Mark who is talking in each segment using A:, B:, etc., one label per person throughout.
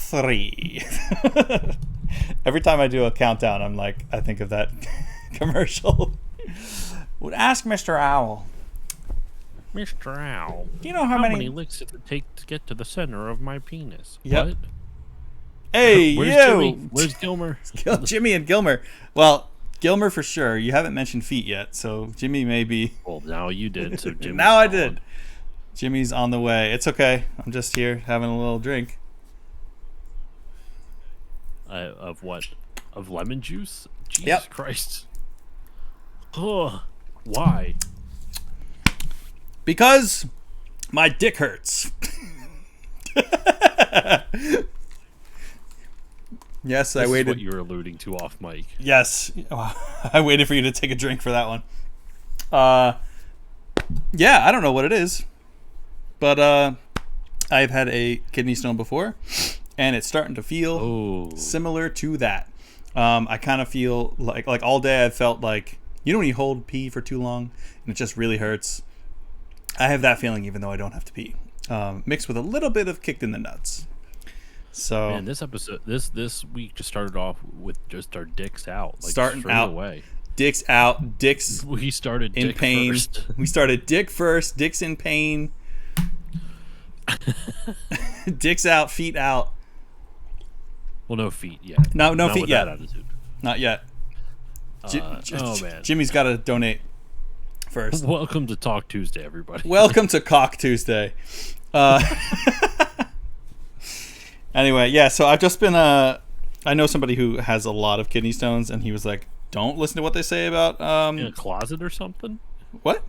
A: 3. Every time I do a countdown, I think of that commercial. Would ask Mr. Owl.
B: Mr. Owl,
A: Do you know how
B: many licks does it take to get to the center of my penis?
A: Yep.
B: What?
A: Hey,
B: Where's
A: you!
B: Jimmy? Where's Gilmer?
A: Jimmy and Gilmer. Well, Gilmer for sure. You haven't mentioned feet yet, so Jimmy may be.
B: Well, now you did, so Jimmy's
A: Now I
B: gone.
A: did. Jimmy's on the way. It's okay. I'm just here having a little drink.
B: Of what? Of lemon juice? Jesus
A: Yep.
B: Christ. Ugh. Why?
A: Because my dick hurts. Yes,
B: This
A: I
B: is
A: waited.
B: what you were alluding to off mic.
A: Yes, I waited for you to take a drink for that one. Yeah, I don't know what it is, but I've had a kidney stone before, and it's starting to feel similar to that. I kind of feel like all day I've felt like, you know when you hold pee for too long and it just really hurts? I have that feeling even though I don't have to pee, mixed with a little bit of kicked in the nuts. So
B: Man, this episode, this week just started off with just our dicks out, like
A: starting
B: straight
A: out,
B: away.
A: Dicks out, dicks
B: We started
A: in
B: dick
A: pain.
B: first.
A: We started dick first, dicks in pain, dicks out, feet out.
B: Well, no feet yet.
A: No
B: Not
A: feet
B: with
A: yet.
B: that attitude.
A: Not yet.
B: Oh man.
A: Jimmy's got to donate first.
B: Welcome to Talk Tuesday, everybody.
A: Welcome to Cock Tuesday. Anyway, yeah, so I've just been I know somebody who has a lot of kidney stones, and he was like, don't listen to what they say about
B: In a closet or something?
A: what?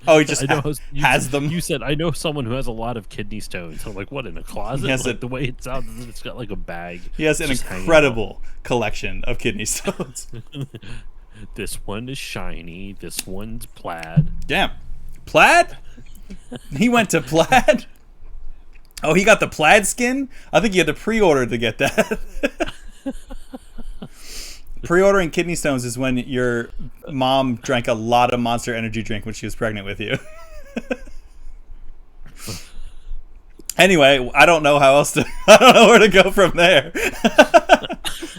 A: Oh, he just
B: I know
A: has them.
B: You said, I know someone who has a lot of kidney stones. I'm like, what, in a closet?
A: He has
B: Like, the way it sounds, it's got like a bag.
A: He has an
B: just hanging
A: incredible collection of kidney stones.
B: out. This one is shiny. This one's plaid.
A: Damn. Plaid? He went to plaid? Oh, he got the plaid skin? I think you had to pre-order to get that. Pre-ordering kidney stones is when your mom drank a lot of Monster Energy drink when she was pregnant with you. Anyway, I don't know how else to. I don't know where to go from there.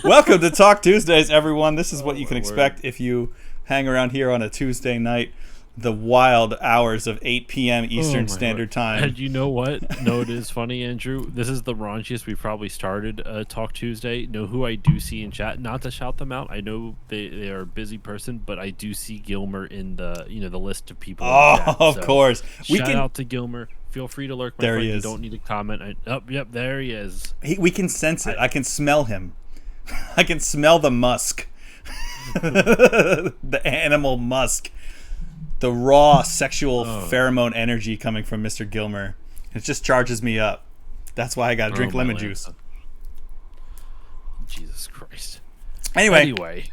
A: Welcome to Talk Tuesdays, everyone. This is what you can expect if you hang around here on a Tuesday night, the wild hours of 8 p.m. Eastern Standard Time.
B: And you know what? No, it is funny, Andrew. This is the raunchiest we probably started Talk Tuesday. Know who I do see in chat? Not to shout them out. I know they are a busy person, but I do see Gilmer in the the list of people.
A: Oh,
B: in chat.
A: of
B: So,
A: course.
B: Shout out to Gilmer. Feel free to lurk. My
A: There
B: friend.
A: he is.
B: You don't need to comment. Yep, there he is.
A: We can sense it. I can smell him. I can smell the musk. The animal musk. The raw sexual pheromone energy coming from Mr. Gilmer. It just charges me up. That's why I gotta drink lemon juice.
B: Jesus Christ.
A: Anyway.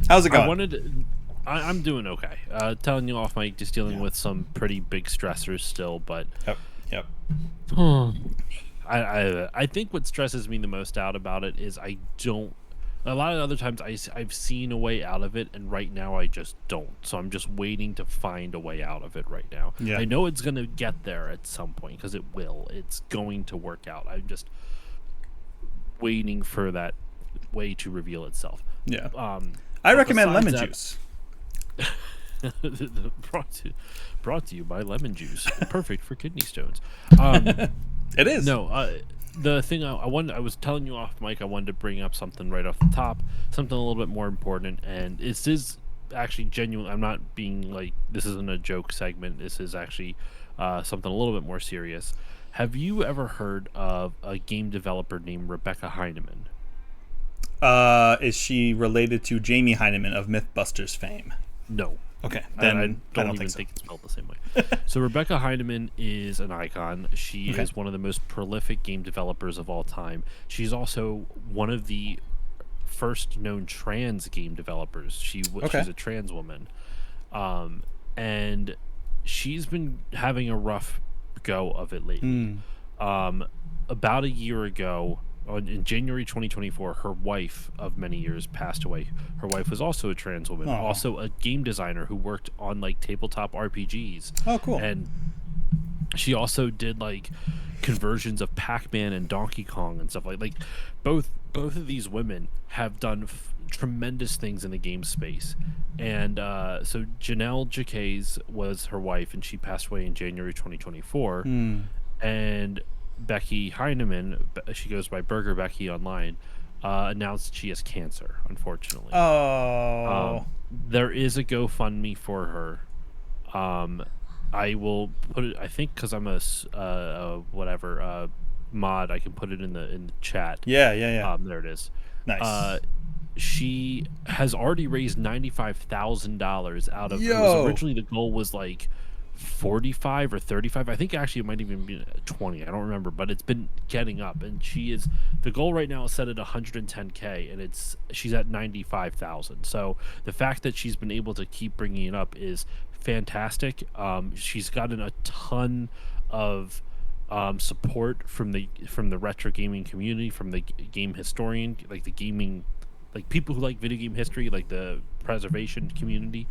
A: How's it going?
B: I'm doing okay. Telling you off mic, just dealing with some pretty big stressors still, but
A: Yep.
B: I think what stresses me the most out about it is I don't. A lot of other times I've seen a way out of it, and right now I just don't. So I'm just waiting to find a way out of it right now.
A: Yeah.
B: I know it's going to get there at some point because it will. It's going to work out. I'm just waiting for that way to reveal itself.
A: Yeah. I recommend lemon
B: besides
A: juice.
B: brought to you by lemon juice, perfect for kidney stones.
A: It is.
B: No, the thing I was telling you off mic, I wanted to bring up something right off the top, something a little bit more important, and this is actually genuine. I'm not being like, this isn't a joke segment. This is actually something a little bit more serious. Have you ever heard of a game developer named Rebecca Heineman?
A: Is she related to Jamie Heineman of Mythbusters fame?
B: No.
A: Okay,
B: then
A: then
B: I don't even think it's spelled the same way. So Rebecca Heineman is an icon. She is one of the most prolific game developers of all time. She's also one of the first known trans game developers. She's a trans woman, and she's been having a rough go of it lately. About a year ago, in January 2024, her wife of many years passed away. Her wife was also a trans woman, also a game designer who worked on like tabletop RPGs.
A: Oh, cool.
B: And She also did like conversions of Pac-Man and Donkey Kong and stuff like both of these women have done tremendous things in the game space. And so Janelle Jacques was her wife, and she passed away in January 2024. And Becky Heineman, she goes by Burger Becky online, announced she has cancer, unfortunately.
A: Oh.
B: There is a GoFundMe for her. I will put it. I think because I'm a mod, I can put it in the chat.
A: Yeah.
B: There it is.
A: Nice.
B: She has already raised $95,000 out of. It was originally the goal was like 45 or 35. I think actually it might even be 20. I don't remember, but it's been getting up, and the goal right now is set at 110K, and she's at 95,000. So the fact that she's been able to keep bringing it up is fantastic. She's gotten a ton of support from the retro gaming community, from the game historian, like the gaming, like people who like video game history, like the preservation community.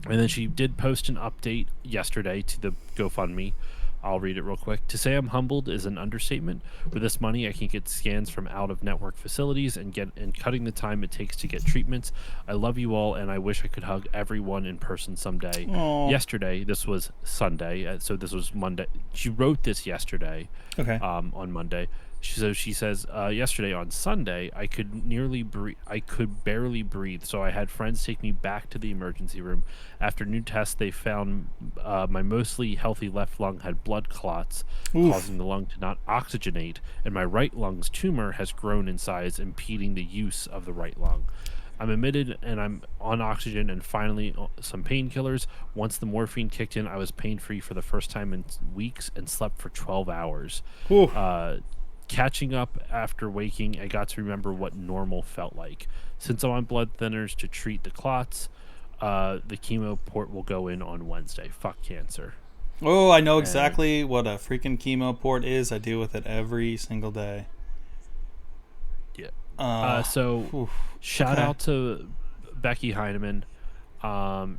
B: And then she did post an update yesterday to the GoFundMe. I'll read it real quick. To say I'm humbled is an understatement. With this money, I can get scans from out-of-network facilities and cutting the time it takes to get treatments. I love you all, and I wish I could hug everyone in person someday.
A: Aww.
B: Yesterday, this was Sunday, so this was Monday. She wrote this yesterday.
A: Okay.
B: On Monday. She says, yesterday on Sunday, I could barely breathe, so I had friends take me back to the emergency room. After new tests, they found my mostly healthy left lung had blood clots, causing the lung to not oxygenate, and my right lung's tumor has grown in size, impeding the use of the right lung. I'm admitted, and I'm on oxygen and finally some painkillers. Once the morphine kicked in, I was pain-free for the first time in weeks and slept for 12 hours. Catching up after waking, I got to remember what normal felt like. Since I'm on blood thinners to treat the clots, the chemo port will go in on Wednesday. Fuck cancer.
A: Oh, I know exactly what a freaking chemo port is. I deal with it every single day.
B: Yeah. Shout out to Becky Heineman.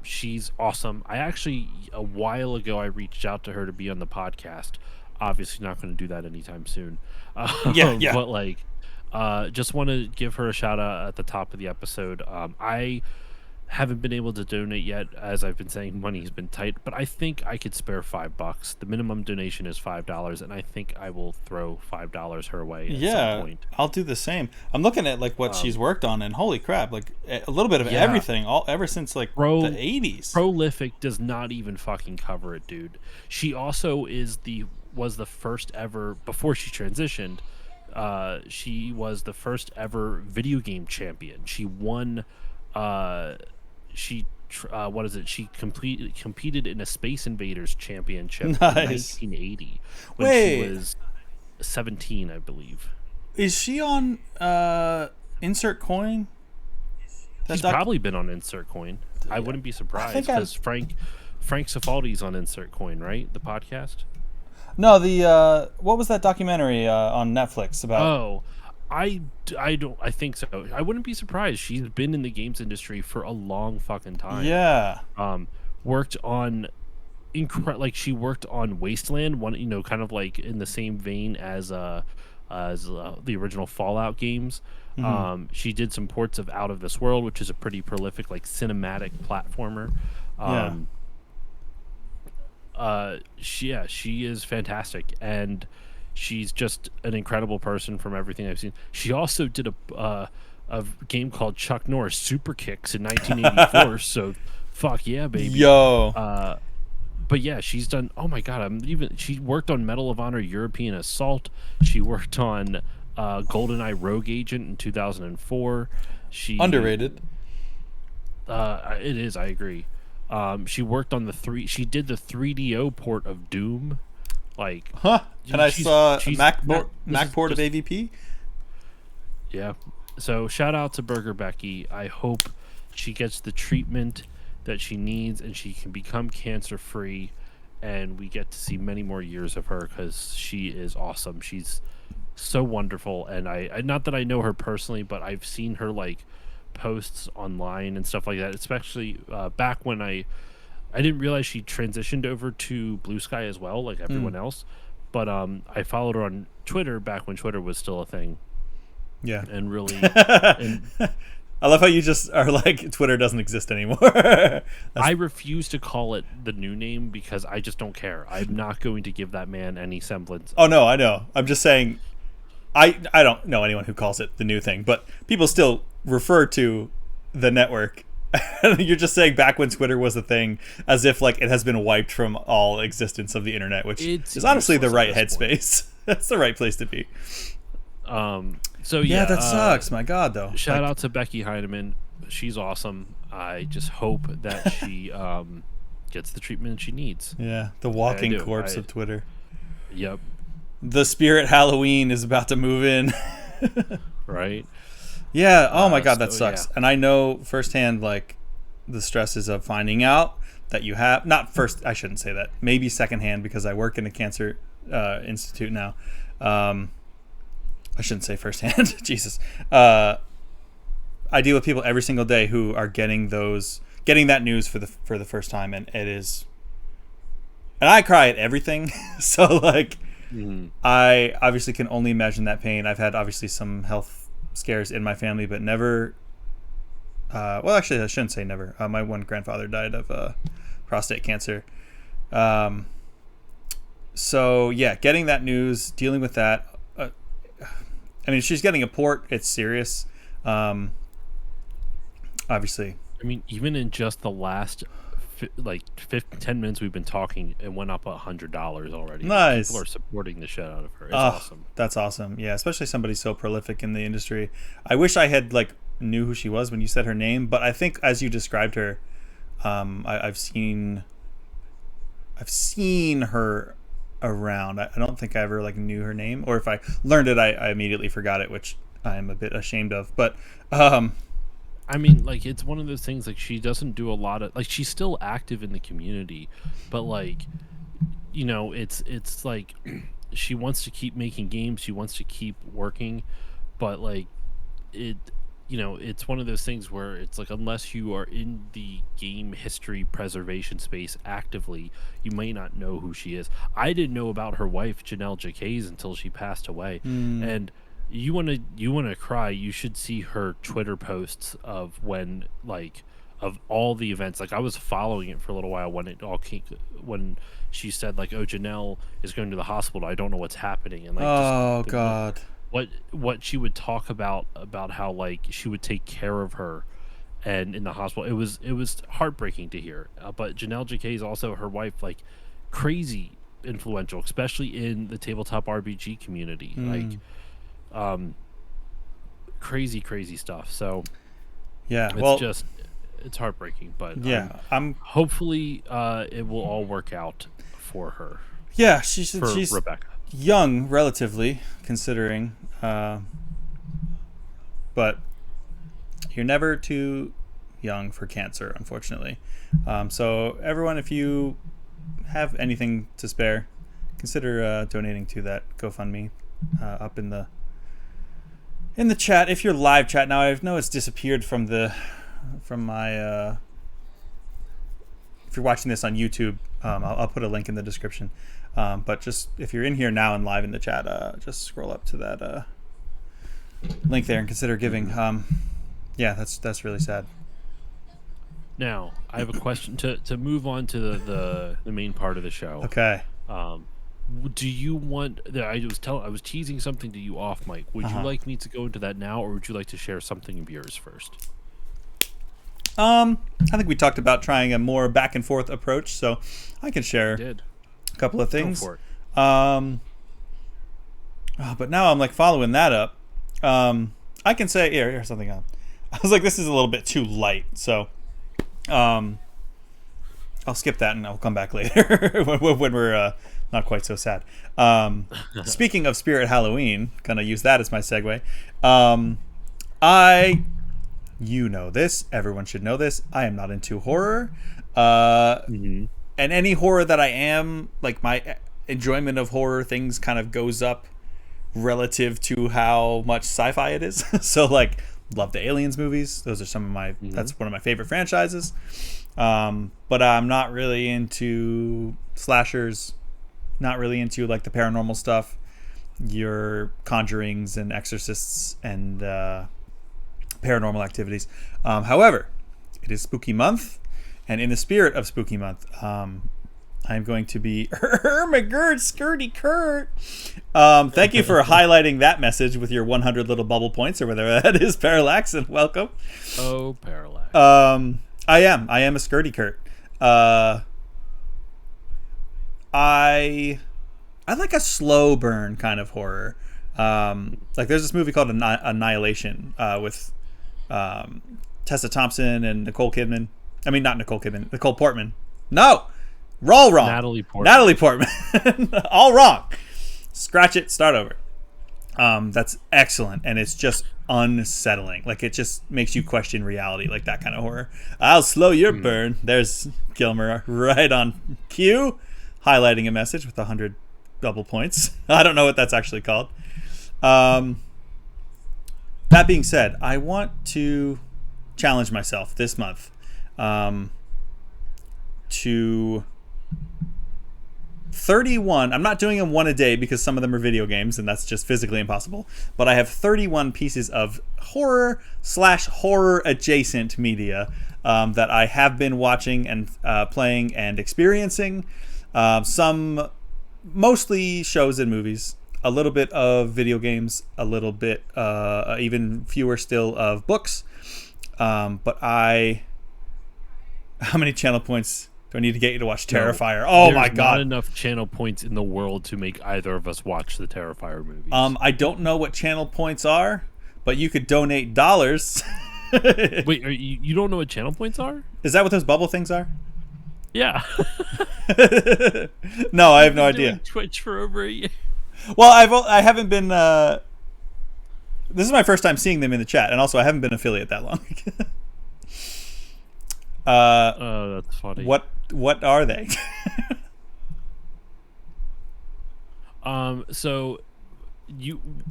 B: She's awesome. I actually, a while ago, I reached out to her to be on the podcast. Obviously not going to do that anytime soon.
A: Yeah.
B: But like, just want to give her a shout out at the top of the episode. I haven't been able to donate yet, as I've been saying, money's been tight, but I think I could spare $5. The minimum donation is $5, and I think I will throw $5 her way at some point.
A: I'll do the same. I'm looking at like what she's worked on, and holy crap, like a little bit of everything, ever since like the 80s.
B: Prolific does not even fucking cover it, dude. She also was the first ever, before she transitioned, she was the first ever video game champion. She won she competed in a Space Invaders championship in 1980 when she was 17, I believe.
A: Is she on Insert Coin?
B: She's probably been on Insert Coin. I wouldn't be surprised, because Frank Cifaldi's on Insert Coin, right? The podcast.
A: No, the what was that documentary on Netflix about?
B: Oh, I think so. I wouldn't be surprised. She's been in the games industry for a long fucking time.
A: Yeah.
B: Worked on she worked on Wasteland, one, kind of like in the same vein as the original Fallout games. Mm-hmm. She did some ports of Out of This World, which is a pretty prolific like cinematic platformer. She is fantastic, and she's just an incredible person from everything I've seen. She also did a game called Chuck Norris Super Kicks in 1984. So, fuck yeah, baby.
A: Yo.
B: But yeah, she's done. Oh my god, she worked on Medal of Honor European Assault. She worked on GoldenEye Rogue Agent in 2004. She
A: underrated.
B: It is. I agree. She worked on she did the 3DO port of Doom. Like,
A: and I saw Mac port of AVP.
B: Yeah. So shout out to Burger Becky. I hope she gets the treatment that she needs and she can become cancer free, and we get to see many more years of her, because she is awesome. She's so wonderful, and I not that I know her personally, but I've seen her like posts online and stuff like that, especially back when I I didn't realize she transitioned over to Blue Sky as well, like everyone else. But I followed her on Twitter back when Twitter was still a thing.
A: Yeah.
B: And really,
A: I love how you just are like, Twitter doesn't exist anymore.
B: I refuse to call it the new name because I just don't care. I'm not going to give that man any semblance.
A: Oh no, I know. I'm just saying, I don't know anyone who calls it the new thing, but people still refer to the network. You're just saying back when Twitter was a thing, as if like it has been wiped from all existence of the internet, which is honestly the right headspace. That's the right place to be.
B: So yeah,
A: that sucks. My God, though.
B: Shout out to Becky Heineman. She's awesome. I just hope that she gets the treatment she needs.
A: Yeah, the walking corpse of Twitter.
B: Yep.
A: The Spirit Halloween is about to move in.
B: Right.
A: Yeah. Oh my God, that sucks.
B: Yeah.
A: And I know firsthand, like, the stresses of finding out that you have not first. I shouldn't say that. Maybe secondhand because I work in a cancer institute now. I shouldn't say firsthand. Jesus. I deal with people every single day who are getting that news for the first time, and it is. And I cry at everything, so like, I obviously can only imagine that pain. I've had obviously some health scares in my family, but never. Well, actually, I shouldn't say never. My one grandfather died of prostate cancer. So yeah, getting that news, dealing with that. I mean, she's getting a port. It's serious. Obviously.
B: I mean, even in just the last 10 minutes we've been talking, it went up $100 already.
A: Nice.
B: People are supporting the shit out of her. It's awesome.
A: That's awesome. Yeah, especially somebody so prolific in the industry. I wish I had knew who she was when you said her name, but I think as you described her, I've seen her around. I don't think I ever knew her name, or if I learned it, I immediately forgot it, which I'm a bit ashamed of. But
B: I mean, it's one of those things. She doesn't do a lot of she's still active in the community, but it's like she wants to keep making games. She wants to keep working, but it's one of those things where it's unless you are in the game history preservation space actively, you may not know who she is. I didn't know about her wife, Janelle Jacquez, until she passed away. And you want to cry, you should see her Twitter posts of when of all the events. I was following it for a little while when it all came, when she said oh, Janelle is going to the hospital, I don't know what's happening, and
A: God,
B: what she would talk about how she would take care of her and in the hospital. It was heartbreaking to hear. But Janelle Jacquez, also her wife, crazy influential, especially in the tabletop RPG community. Crazy stuff. So
A: yeah,
B: it's heartbreaking, but
A: yeah,
B: hopefully it will all work out for her.
A: Yeah, she's
B: Rebecca.
A: Young, relatively, considering, but you're never too young for cancer, unfortunately. So everyone, if you have anything to spare, consider donating to that GoFundMe up in the chat. If you're live chat now, I know it's disappeared from my. If you're watching this on YouTube, I'll put a link in the description. But just if you're in here now and live in the chat, just scroll up to that link there and consider giving. Yeah, that's really sad.
B: Now I have a question to move on to the main part of the show.
A: Okay.
B: Do you want? I was teasing something to you off mic. Would you like me to go into that now, or would you like to share something of yours first?
A: I think we talked about trying a more back and forth approach, so I can share a couple of things.
B: Go for it.
A: But now I'm following that up. I can say here's something on. I was this is a little bit too light, so I'll skip that and I'll come back later when we're not quite so sad. Speaking of Spirit Halloween, gonna use that as my segue. You know this. Everyone should know this. I am not into horror. And any horror that I am, my enjoyment of horror things kind of goes up relative to how much sci-fi it is. So Love the Aliens movies. Those are some of my. That's one of my favorite franchises. But I'm not really into slashers. Not really into like the paranormal stuff. Your Conjurings and Exorcists and Paranormal Activities. However, it is Spooky Month, and in the spirit of Spooky Month, I'm going to be my gird skirty Kurt. Thank you for highlighting that message with your 100 little bubble points or whatever that is, Parallax, and welcome.
B: Oh, Parallax.
A: I am a skirty Kurt. I like a slow burn kind of horror. Like there's this movie called Annihilation with Tessa Thompson and Nicole Kidman. I mean, not Nicole Kidman, Nicole Portman. No, all wrong.
B: Natalie
A: Portman. All wrong. Scratch it. Start over. That's excellent, and it's just unsettling. Like it just makes you question reality, like that kind of horror. I'll slow your burn. There's Gilmer right on cue, highlighting a message with 100 double points. I don't know what that's actually called. That being said, I want to challenge myself this month to 31. I'm not doing them one a day because some of them are video games and that's just physically impossible. But I have 31 pieces of horror/horror adjacent media that I have been watching and playing and experiencing. Some mostly shows and movies, a little bit of video games, a little bit, even fewer still of books. But how many channel points do I need to get you to watch Terrifier? Oh my God.
B: Not enough channel points in the world to make either of us watch the Terrifier movies.
A: I don't know what channel points are, but you could donate dollars.
B: Wait, you don't know what channel points are?
A: Is that what those bubble things are?
B: Yeah.
A: No, I have no idea.
B: Twitch for over a year.
A: Well, I haven't been. This is my first time seeing them in the chat, and also I haven't been affiliate that long.
B: Oh, that's funny.
A: What are they?
B: So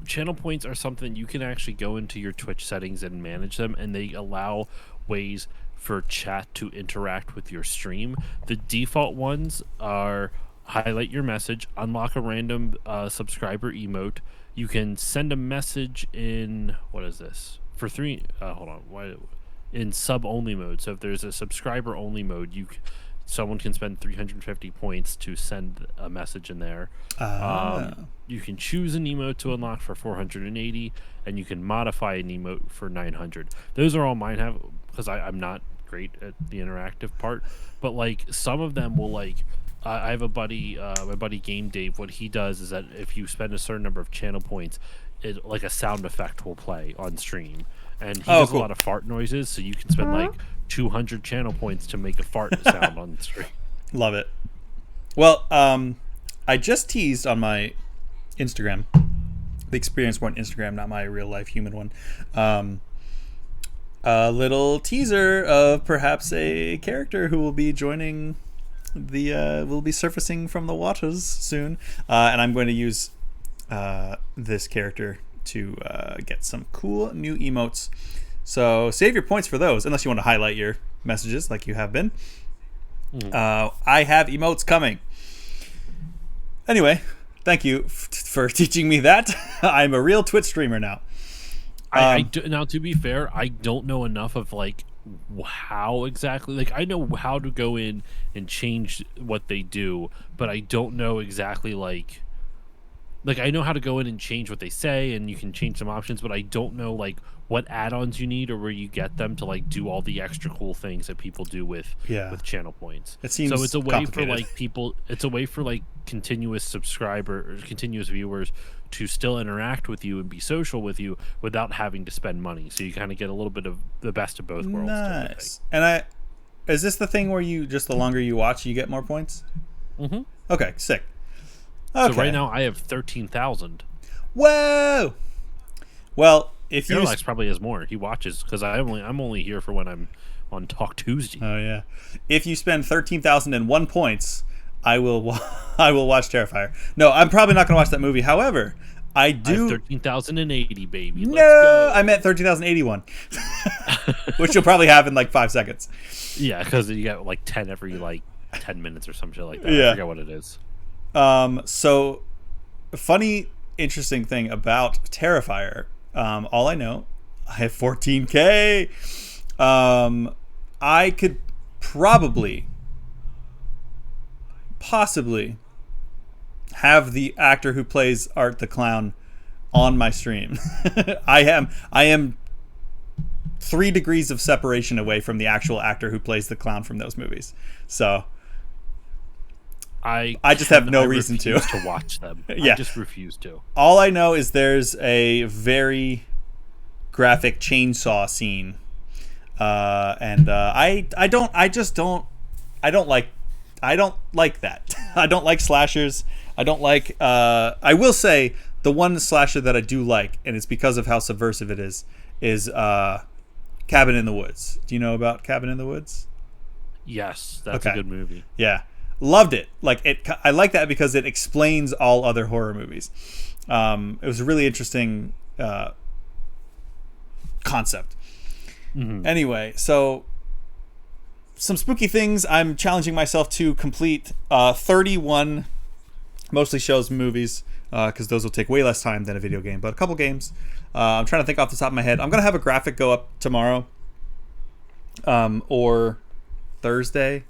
B: channel points are something you can actually go into your Twitch settings and manage them, and they allow ways for chat to interact with your stream. The default ones are highlight your message, unlock a random subscriber emote. You can send a message in, what is this? For three, hold on, why? In sub only mode. So if there's a subscriber only mode, someone can spend 350 points to send a message in there. You can choose an emote to unlock for 480, and you can modify an emote for 900. Those are all mine have, because I'm not great at the interactive part, but like some of them will like. I have a buddy, my buddy Game Dave. What he does is that if you spend a certain number of channel points, like a sound effect will play on stream, and he does a lot of fart noises. So you can spend like 200 channel points to make a fart sound on stream.
A: Love it. Well, I just teased on my Instagram, the Experience Point Instagram, not my real life human one. A little teaser of perhaps a character who will be joining. Will be surfacing from the waters soon, and I'm going to use this character to get some cool new emotes. So save your points for those, unless you want to highlight your messages like you have been. I have emotes coming. Anyway, thank you for teaching me that. I'm a real Twitch streamer now.
B: Now, to be fair, I don't know enough of like how exactly, like I know how to go in and change what they do, but I don't know exactly like I know how to go in and change what they say, and you can change some options, but I don't know like what add-ons you need or where you get them to like do all the extra cool things that people do with channel points.
A: It seems
B: so it's a way for
A: complicated.
B: like people. It's a way for like continuous continuous viewers to still interact with you and be social with you without having to spend money. So you kind of get a little bit of the best of both worlds.
A: Nice. And is this the thing where you just the longer you watch, you get more points?
B: Mm-hmm.
A: Okay, sick. Okay.
B: So right now I have 13,000.
A: Whoa! Well, if you
B: Parallax probably has more. He watches because I'm only here for when I'm on Talk Tuesday.
A: Oh yeah. If you spend 13,001 points, I will watch Terrifier. No, I'm probably not going to watch that movie. However, I
B: have
A: do.
B: 13,080, baby. Let's
A: No,
B: go.
A: I meant 13,081, which you'll probably have in like 5 seconds.
B: Yeah, because you get like 10 every like 10 minutes or some shit like that.
A: Yeah.
B: I forget what it is.
A: So, funny, interesting thing about Terrifier. All I know, I have 14K. I could possibly have the actor who plays Art the Clown on my stream. I am 3 degrees of separation away from the actual actor who plays the clown from those movies. So I just have no reason to
B: watch them.
A: Yeah.
B: I just refuse to.
A: All I know is there's a very graphic chainsaw scene, and I don't like that. I don't like slashers. I don't like. I will say the one slasher that I do like, and it's because of how subversive it is Cabin in the Woods. Do you know about Cabin in the Woods?
B: Yes, that's a good movie.
A: Yeah, loved it. I like that because it explains all other horror movies. It was a really interesting concept. Mm-hmm. Anyway, so some spooky things. I'm challenging myself to complete 31, mostly shows and movies, because those will take way less time than a video game, but a couple games. I'm trying to think off the top of my head. I'm going to have a graphic go up tomorrow or Thursday.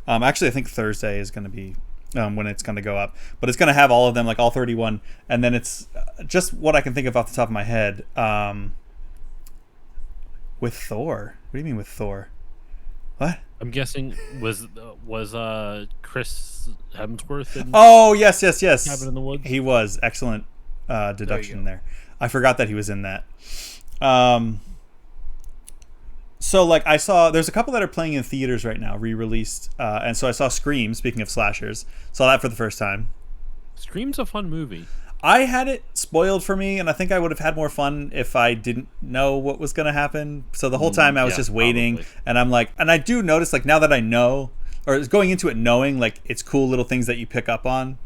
A: Actually, I think Thursday is going to be when it's going to go up, but it's going to have all of them, like all 31, and then it's just what I can think of off the top of my head. With Thor. What do you mean with Thor? What?
B: I'm guessing was Chris Hemsworth in
A: yes.
B: Cabin in the Woods?
A: He was. Excellent deduction there. I forgot that he was in that. So like I saw there's a couple that are playing in theaters right now, re-released, and so I saw Scream, speaking of slashers. Saw that for the first time.
B: Scream's a fun movie.
A: I had it spoiled for me, and I think I would have had more fun if I didn't know what was going to happen. So the whole time I was just waiting, probably. And I'm like, and I do notice, like, now that I know, or going into it knowing, like, it's cool little things that you pick up on.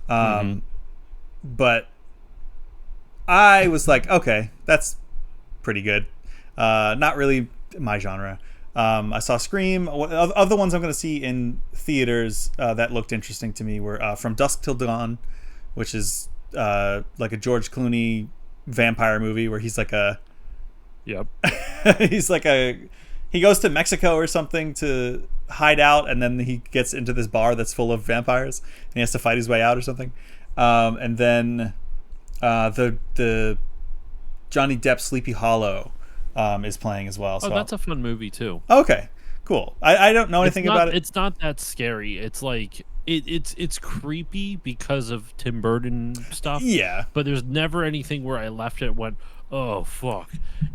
A: But I was like, okay, that's pretty good. Not really my genre. I saw Scream. Of the ones I'm going to see in theaters that looked interesting to me were From Dusk Till Dawn, which is like a George Clooney vampire movie where he's like he goes to Mexico or something to hide out, and then he gets into this bar that's full of vampires and he has to fight his way out or something. And then the Johnny Depp Sleepy Hollow is playing as well. So
B: that's a fun movie too.
A: Okay, cool. I don't know anything about it.
B: It's not that scary. It's like it's creepy because of Tim Burton stuff.
A: Yeah.
B: But there's never anything where I left it and went, oh fuck.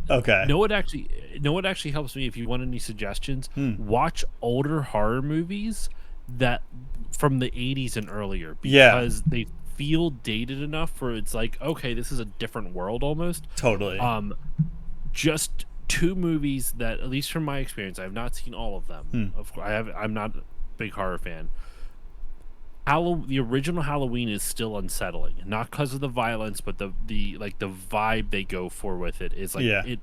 A: Okay.
B: Know what actually helps me if you want any suggestions? Watch older horror movies that from the 80s and earlier, because they feel dated enough where it's like, okay, this is a different world almost.
A: Totally.
B: Just 2 movies that, at least from my experience, I have not seen all of them. I'm not a big horror fan. The original Halloween is still unsettling, not because of the violence, but the vibe they go for with it is like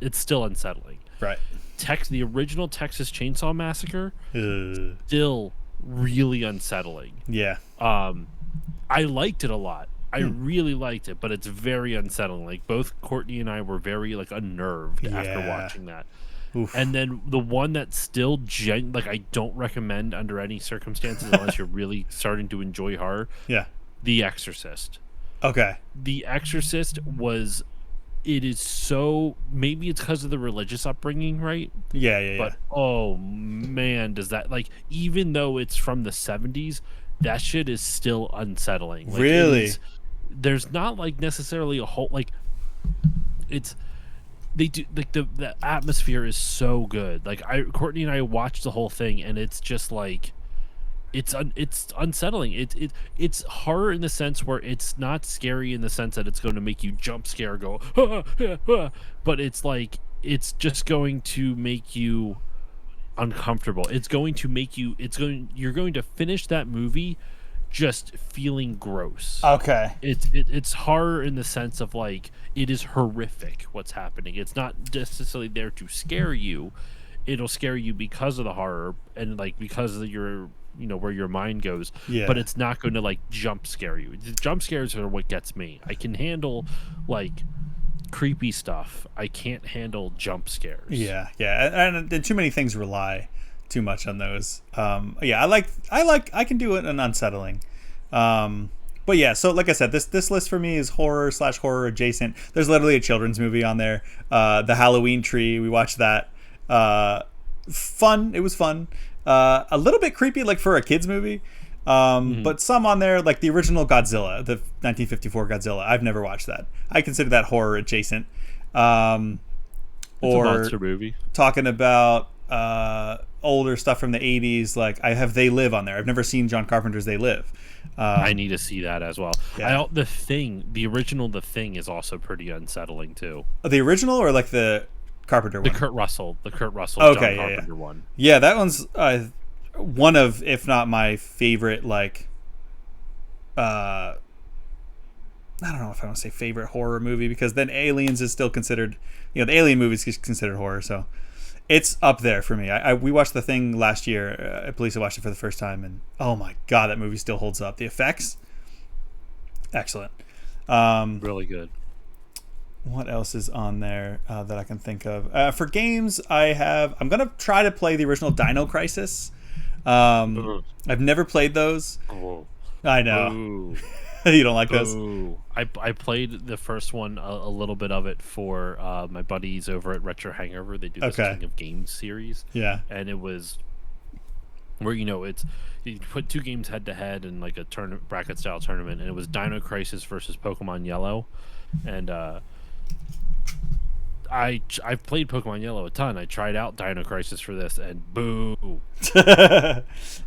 B: it's still unsettling.
A: Right.
B: The original Texas Chainsaw Massacre still really unsettling.
A: Yeah.
B: I liked it a lot. I really liked it, but it's very unsettling. Like both Courtney and I were very like unnerved after watching that. Oof. And then the one that still I don't recommend under any circumstances unless you're really starting to enjoy horror. Yeah. The Exorcist.
A: Okay.
B: The Exorcist is so, maybe it's because of the religious upbringing, right?
A: Yeah.
B: But oh man, does that, like, even though it's from the 70s, that shit is still unsettling. Like,
A: really?
B: There's not like necessarily a whole, like, it's, they do, like, the atmosphere is so good. Like, Courtney and I watched the whole thing, and it's just like, it's unsettling. It's horror in the sense where it's not scary in the sense that it's going to make you jump scare, go, but it's like, it's just going to make you uncomfortable. It's going to make you, you're going to finish that movie just feeling gross.
A: Okay.
B: It's horror in the sense of like it is horrific what's happening. It's not necessarily there to scare you. It'll scare you because of the horror and like because of your where your mind goes.
A: Yeah.
B: But it's not going to like jump scare you. The jump scares are what gets me. I can handle like creepy stuff. I can't handle jump scares.
A: Yeah, and too many things rely too much on those. Yeah, I can do an unsettling. But yeah, so like I said, this list for me is horror adjacent. There's literally a children's movie on there. The Halloween Tree, we watched that. Fun. It was fun. A little bit creepy, like for a kids movie. But some on there, like the original Godzilla, the 1954 Godzilla. I've never watched that. I consider that horror adjacent.
B: It's a monster movie.
A: Talking about older stuff from the 80s, like I have They Live on there. I've never seen John Carpenter's They Live.
B: I need to see that as well.
A: Yeah.
B: The original The Thing is also pretty unsettling too.
A: The original or like the Carpenter one?
B: The Kurt Russell
A: Okay,
B: John Carpenter one.
A: Yeah, that one's one of, if not my favorite, like I don't know if I want to say favorite horror movie, because then Aliens is still considered, the Alien movies is considered horror, so it's up there for me. We watched The Thing last year. At Police, I watched it for the first time, and oh my god, that movie still holds up. The effects, excellent.
B: Really good.
A: What else is on there that I can think of? For games, I'm gonna try to play the original Dino Crisis. I've never played those. I know. You don't like those?
B: I played the first one, a little bit of it for my buddies over at Retro Hangover. They do this King of Games series.
A: Yeah.
B: And it was where you put two games head to head in like a bracket style tournament, and it was Dino Crisis versus Pokemon Yellow. And I've played Pokemon Yellow a ton. I tried out Dino Crisis for this, and boo.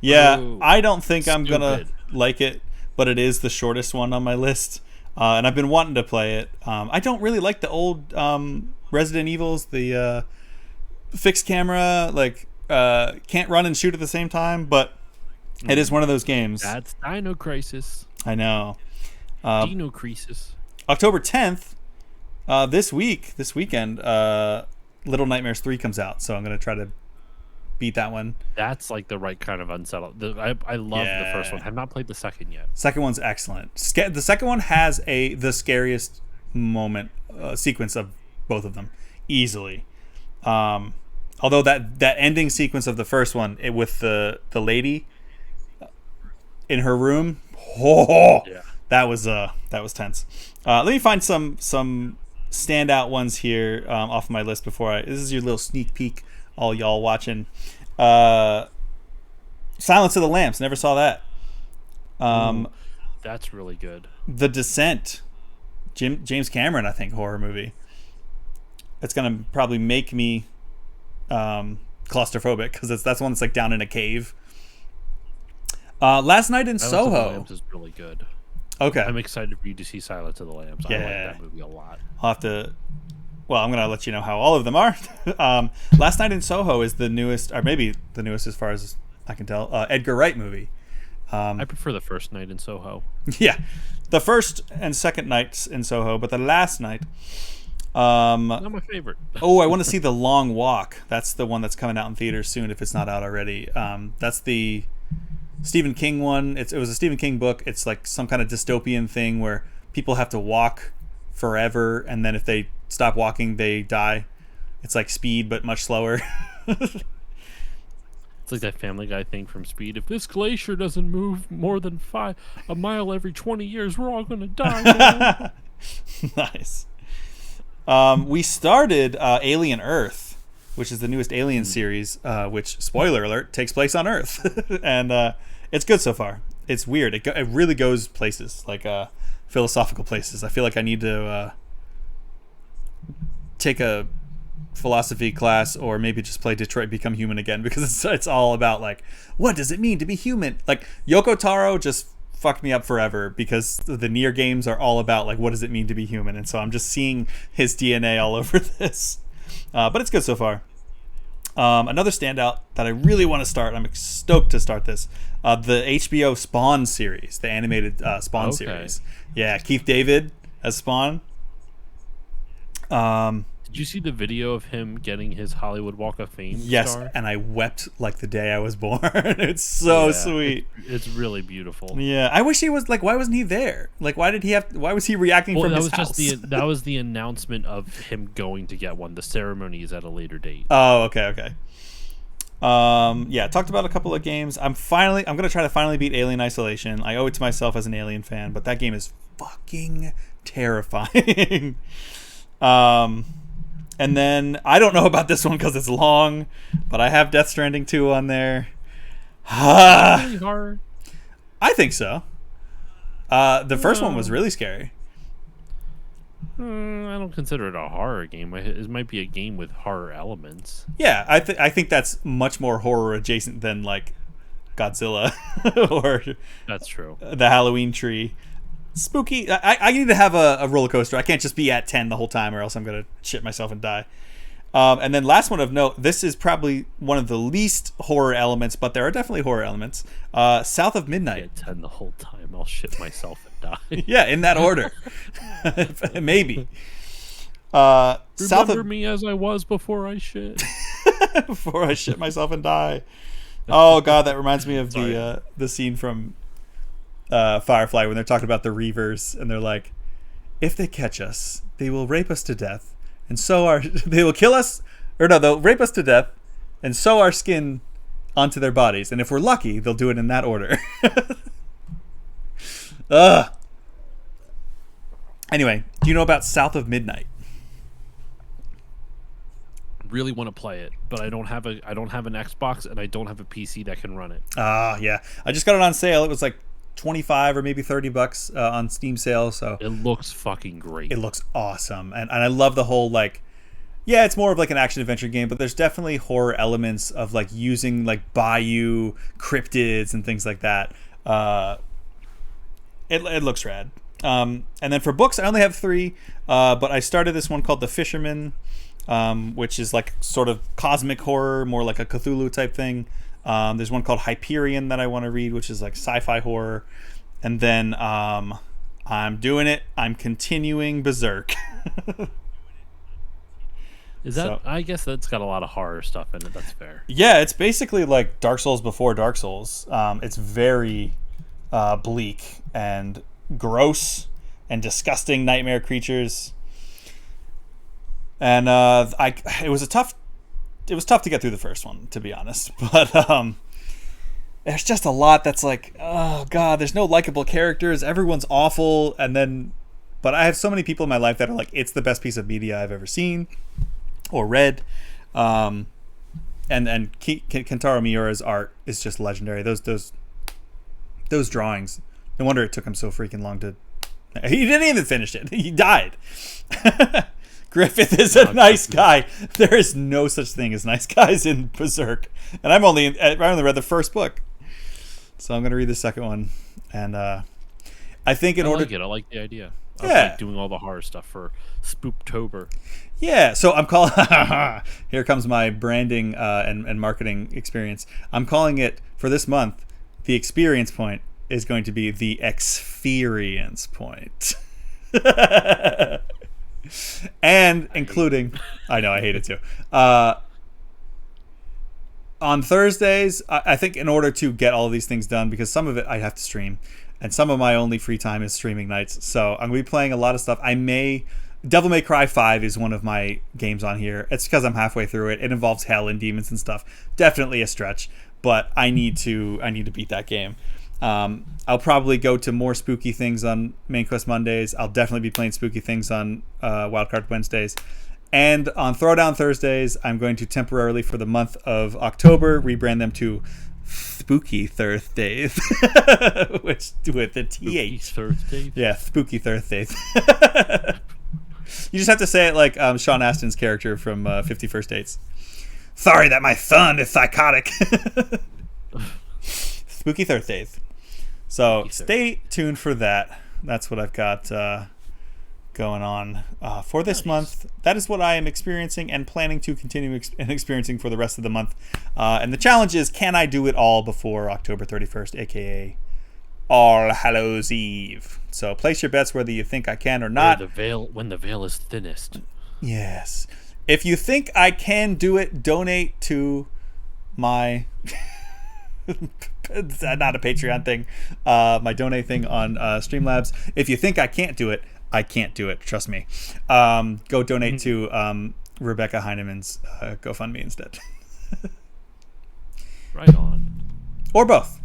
A: Yeah,
B: boo.
A: I don't think
B: Stupid.
A: I'm gonna like it, but it is the shortest one on my list, and I've been wanting to play it. I don't really like the old Resident Evils, the fixed camera, like can't run and shoot at the same time, but it is one of those games.
B: That's Dino Crisis.
A: I know.
B: Dino Crisis.
A: October 10th, this weekend, Little Nightmares 3 comes out, so I'm going to try to beat that one.
B: That's like the right kind of unsettled. I love the first one. I have not played the second yet.
A: Second one's excellent. The second one has the scariest moment sequence of both of them, easily. Although that ending sequence of the first one, with the lady in her room, that was tense. Let me find some standout ones here off my list before this is your little sneak peek, all y'all watching. Silence of the Lambs, never saw that.
B: That's really good.
A: The Descent, James Cameron, I think, horror movie. It's gonna probably make me claustrophobic, because that's one that's like down in a cave. Last Night in Soho.
B: Silence of the Lambs is really good.
A: Okay.
B: I'm excited for you to see Silence of the Lambs.
A: Yeah.
B: I like that movie a lot.
A: I'll have to... Well, I'm going to let you know how all of them are. Last Night in Soho is the newest, or maybe the newest as far as I can tell, Edgar Wright movie.
B: I prefer the first night in Soho.
A: Yeah. The first and second nights in Soho, but the last night...
B: not my favorite.
A: I want to see The Long Walk. That's the one that's coming out in theaters soon, if it's not out already. That's the Stephen King one. It was a Stephen King book. It's like some kind of dystopian thing where people have to walk forever, and then if they stop walking, they die. It's like Speed, but much slower.
B: It's like that Family Guy thing from Speed. If this glacier doesn't move more than a mile every 20 years, we're all going to die, man.
A: Nice. We started Alien Earth, which is the newest Alien series, which, spoiler alert, takes place on Earth. And it's good so far. It's weird. It really goes places, like philosophical places. I feel like I need to take a philosophy class, or maybe just play Detroit Become Human again, because it's all about, like, what does it mean to be human? Like, Yoko Taro just fucked me up forever, because the Nier games are all about, like, what does it mean to be human? And so I'm just seeing his DNA all over this. But it's good so far. Another standout that I really want to start. I'm stoked to start this. The HBO Spawn series, the animated Spawn series. Yeah, Keith David as Spawn.
B: Did you see the video of him getting his Hollywood Walk of Fame?
A: Yes,
B: star?
A: and I wept like the day I was born. It's so sweet.
B: It's really beautiful.
A: Yeah, I wish he was like. Why wasn't he there? Like, why was he reacting from his house?
B: That was the announcement of him going to get one. The ceremony is at a later date.
A: Oh, okay. Yeah, talked about a couple of games. I'm gonna try to finally beat Alien Isolation. I owe it to myself as an Alien fan, but that game is fucking terrifying. And then I don't know about this one because it's long, but I have Death Stranding 2 on there.
B: Really hard.
A: I think so. The first one was really scary.
B: I don't consider it a horror game. It might be a game with horror elements.
A: Yeah, I think that's much more horror adjacent than like Godzilla or
B: that's true.
A: The Halloween Tree. Spooky. I need to have a roller coaster. I can't just be at 10 the whole time, or else I'm gonna shit myself and die. And then last one of note. This is probably one of the least horror elements, but there are definitely horror elements. South of Midnight.
B: At 10 the whole time, I'll shit myself and die.
A: Yeah, in that order. Maybe.
B: Remember me as I was before I shit.
A: Before I shit myself and die. Oh god, that reminds me of the scene from Firefly when they're talking about the Reavers, and they're like, if they catch us, they will rape us to death, and they will kill us, or no, they'll rape us to death and sew our skin onto their bodies, and if we're lucky, they'll do it in that order. Ugh. Anyway, do you know about South of Midnight?
B: Really want to play it, but I don't have an Xbox and I don't have a PC that can run it.
A: Yeah, I just got it on sale. It was like $25 or maybe $30 on Steam sale. So
B: it looks fucking great.
A: It looks awesome, and I love the whole like, yeah, it's more of like an action adventure game, but there's definitely horror elements of like using like bayou cryptids and things like that. It looks rad. And then for books, I only have 3, but I started this one called The Fisherman, which is like sort of cosmic horror, more like a Cthulhu type thing. There's one called Hyperion that I want to read, which is like sci-fi horror. And then I'm doing it. I'm continuing Berserk.
B: I guess that's got a lot of horror stuff in it. That's fair.
A: Yeah, it's basically like Dark Souls before Dark Souls. It's very bleak and gross and disgusting nightmare creatures. And it was tough to get through the first one, to be honest. But there's just a lot that's like, oh god, there's no likable characters. Everyone's awful. But I have so many people in my life that are like, it's the best piece of media I've ever seen or read. And Kentaro Miura's art is just legendary. Those drawings. No wonder it took him so freaking long to. He didn't even finish it. He died. Griffith is a nice guy. There is no such thing as nice guys in Berserk, and I only read the first book, so I'm gonna read the second one. And I think I
B: like the idea.
A: Yeah,
B: doing all the horror stuff for Spooktober.
A: Yeah, so I'm calling. Here comes my branding and marketing experience. I'm calling it for this month. The experience point is going to be the experience point. And including, I know, I hate it too. On Thursdays, I think in order to get all of these things done, because some of it I have to stream, and some of my only free time is streaming nights. So I'm going to be playing a lot of stuff. Devil May Cry 5 is one of my games on here. It's because I'm halfway through it. It involves hell and demons and stuff. Definitely a stretch, but I need to beat that game. I'll probably go to more spooky things on Main Quest Mondays. I'll definitely be playing spooky things on Wildcard Wednesdays. And on Throwdown Thursdays, I'm going to temporarily, for the month of October, rebrand them to Spooky Thursdays. Which, with the TH.
B: Spooky Thursdays?
A: Yeah, Spooky Thursdays. You just have to say it like Sean Astin's character from 50 First Dates. Sorry that my son is psychotic. Spooky Thursdays. So stay tuned for that. That's what I've got going on for this month. That is what I am experiencing and planning to continue experiencing for the rest of the month. And the challenge is, can I do it all before October 31st, aka All Hallows Eve? So place your bets whether you think I can or not.
B: When the veil is thinnest.
A: Yes. If you think I can do it, donate to my not a Patreon thing, my donate thing on Streamlabs. If you think I can't do it, I can't do it. Trust me. Go donate to Rebecca Heinemann's GoFundMe instead.
B: Right on.
A: Or both.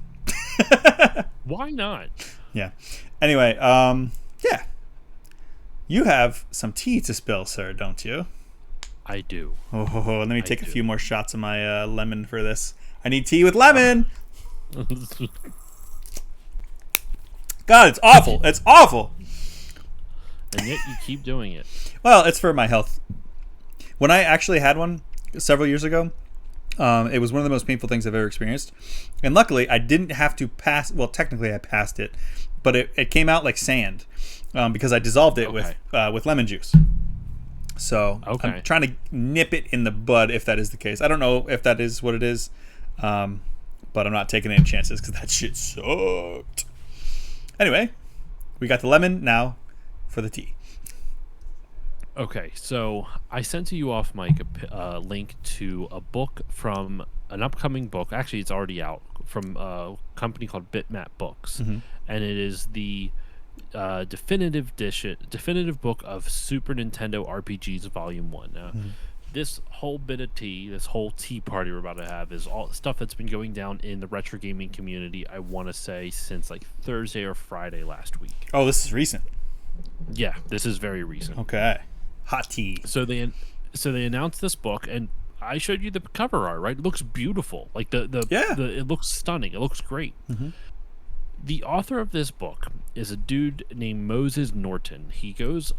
B: Why not?
A: Yeah. Anyway, yeah. You have some tea to spill, sir, don't you?
B: I do.
A: Oh, let me take a few more shots of my lemon for this. I need tea with lemon. God, it's awful. It's awful.
B: And yet you keep doing it.
A: Well, it's for my health. When I actually had one several years ago, it was one of the most painful things I've ever experienced. And luckily, I didn't have to pass. Well, technically, I passed it, but it came out like sand because I dissolved it with lemon juice. So I'm trying to nip it in the bud if that is the case. I don't know if that is what it is, but I'm not taking any chances because that shit sucked. Anyway, we got the lemon now for the tea.
B: Okay, so I sent to you off mic a link to a book from an upcoming book. Actually, it's already out from a company called Bitmap Books, and it is the definitive book of Super Nintendo RPGs Volume 1. Now, this whole bit of tea, this whole tea party we're about to have is all stuff that's been going down in the retro gaming community, I want to say, since like Thursday or Friday last week.
A: Oh, this is recent.
B: Yeah, this is very recent.
A: Okay. Hot tea.
B: So they announced this book, and I showed you the cover art, right? It looks beautiful. Like it looks stunning. It looks great. The author of this book is a dude named Moses Norton. He goes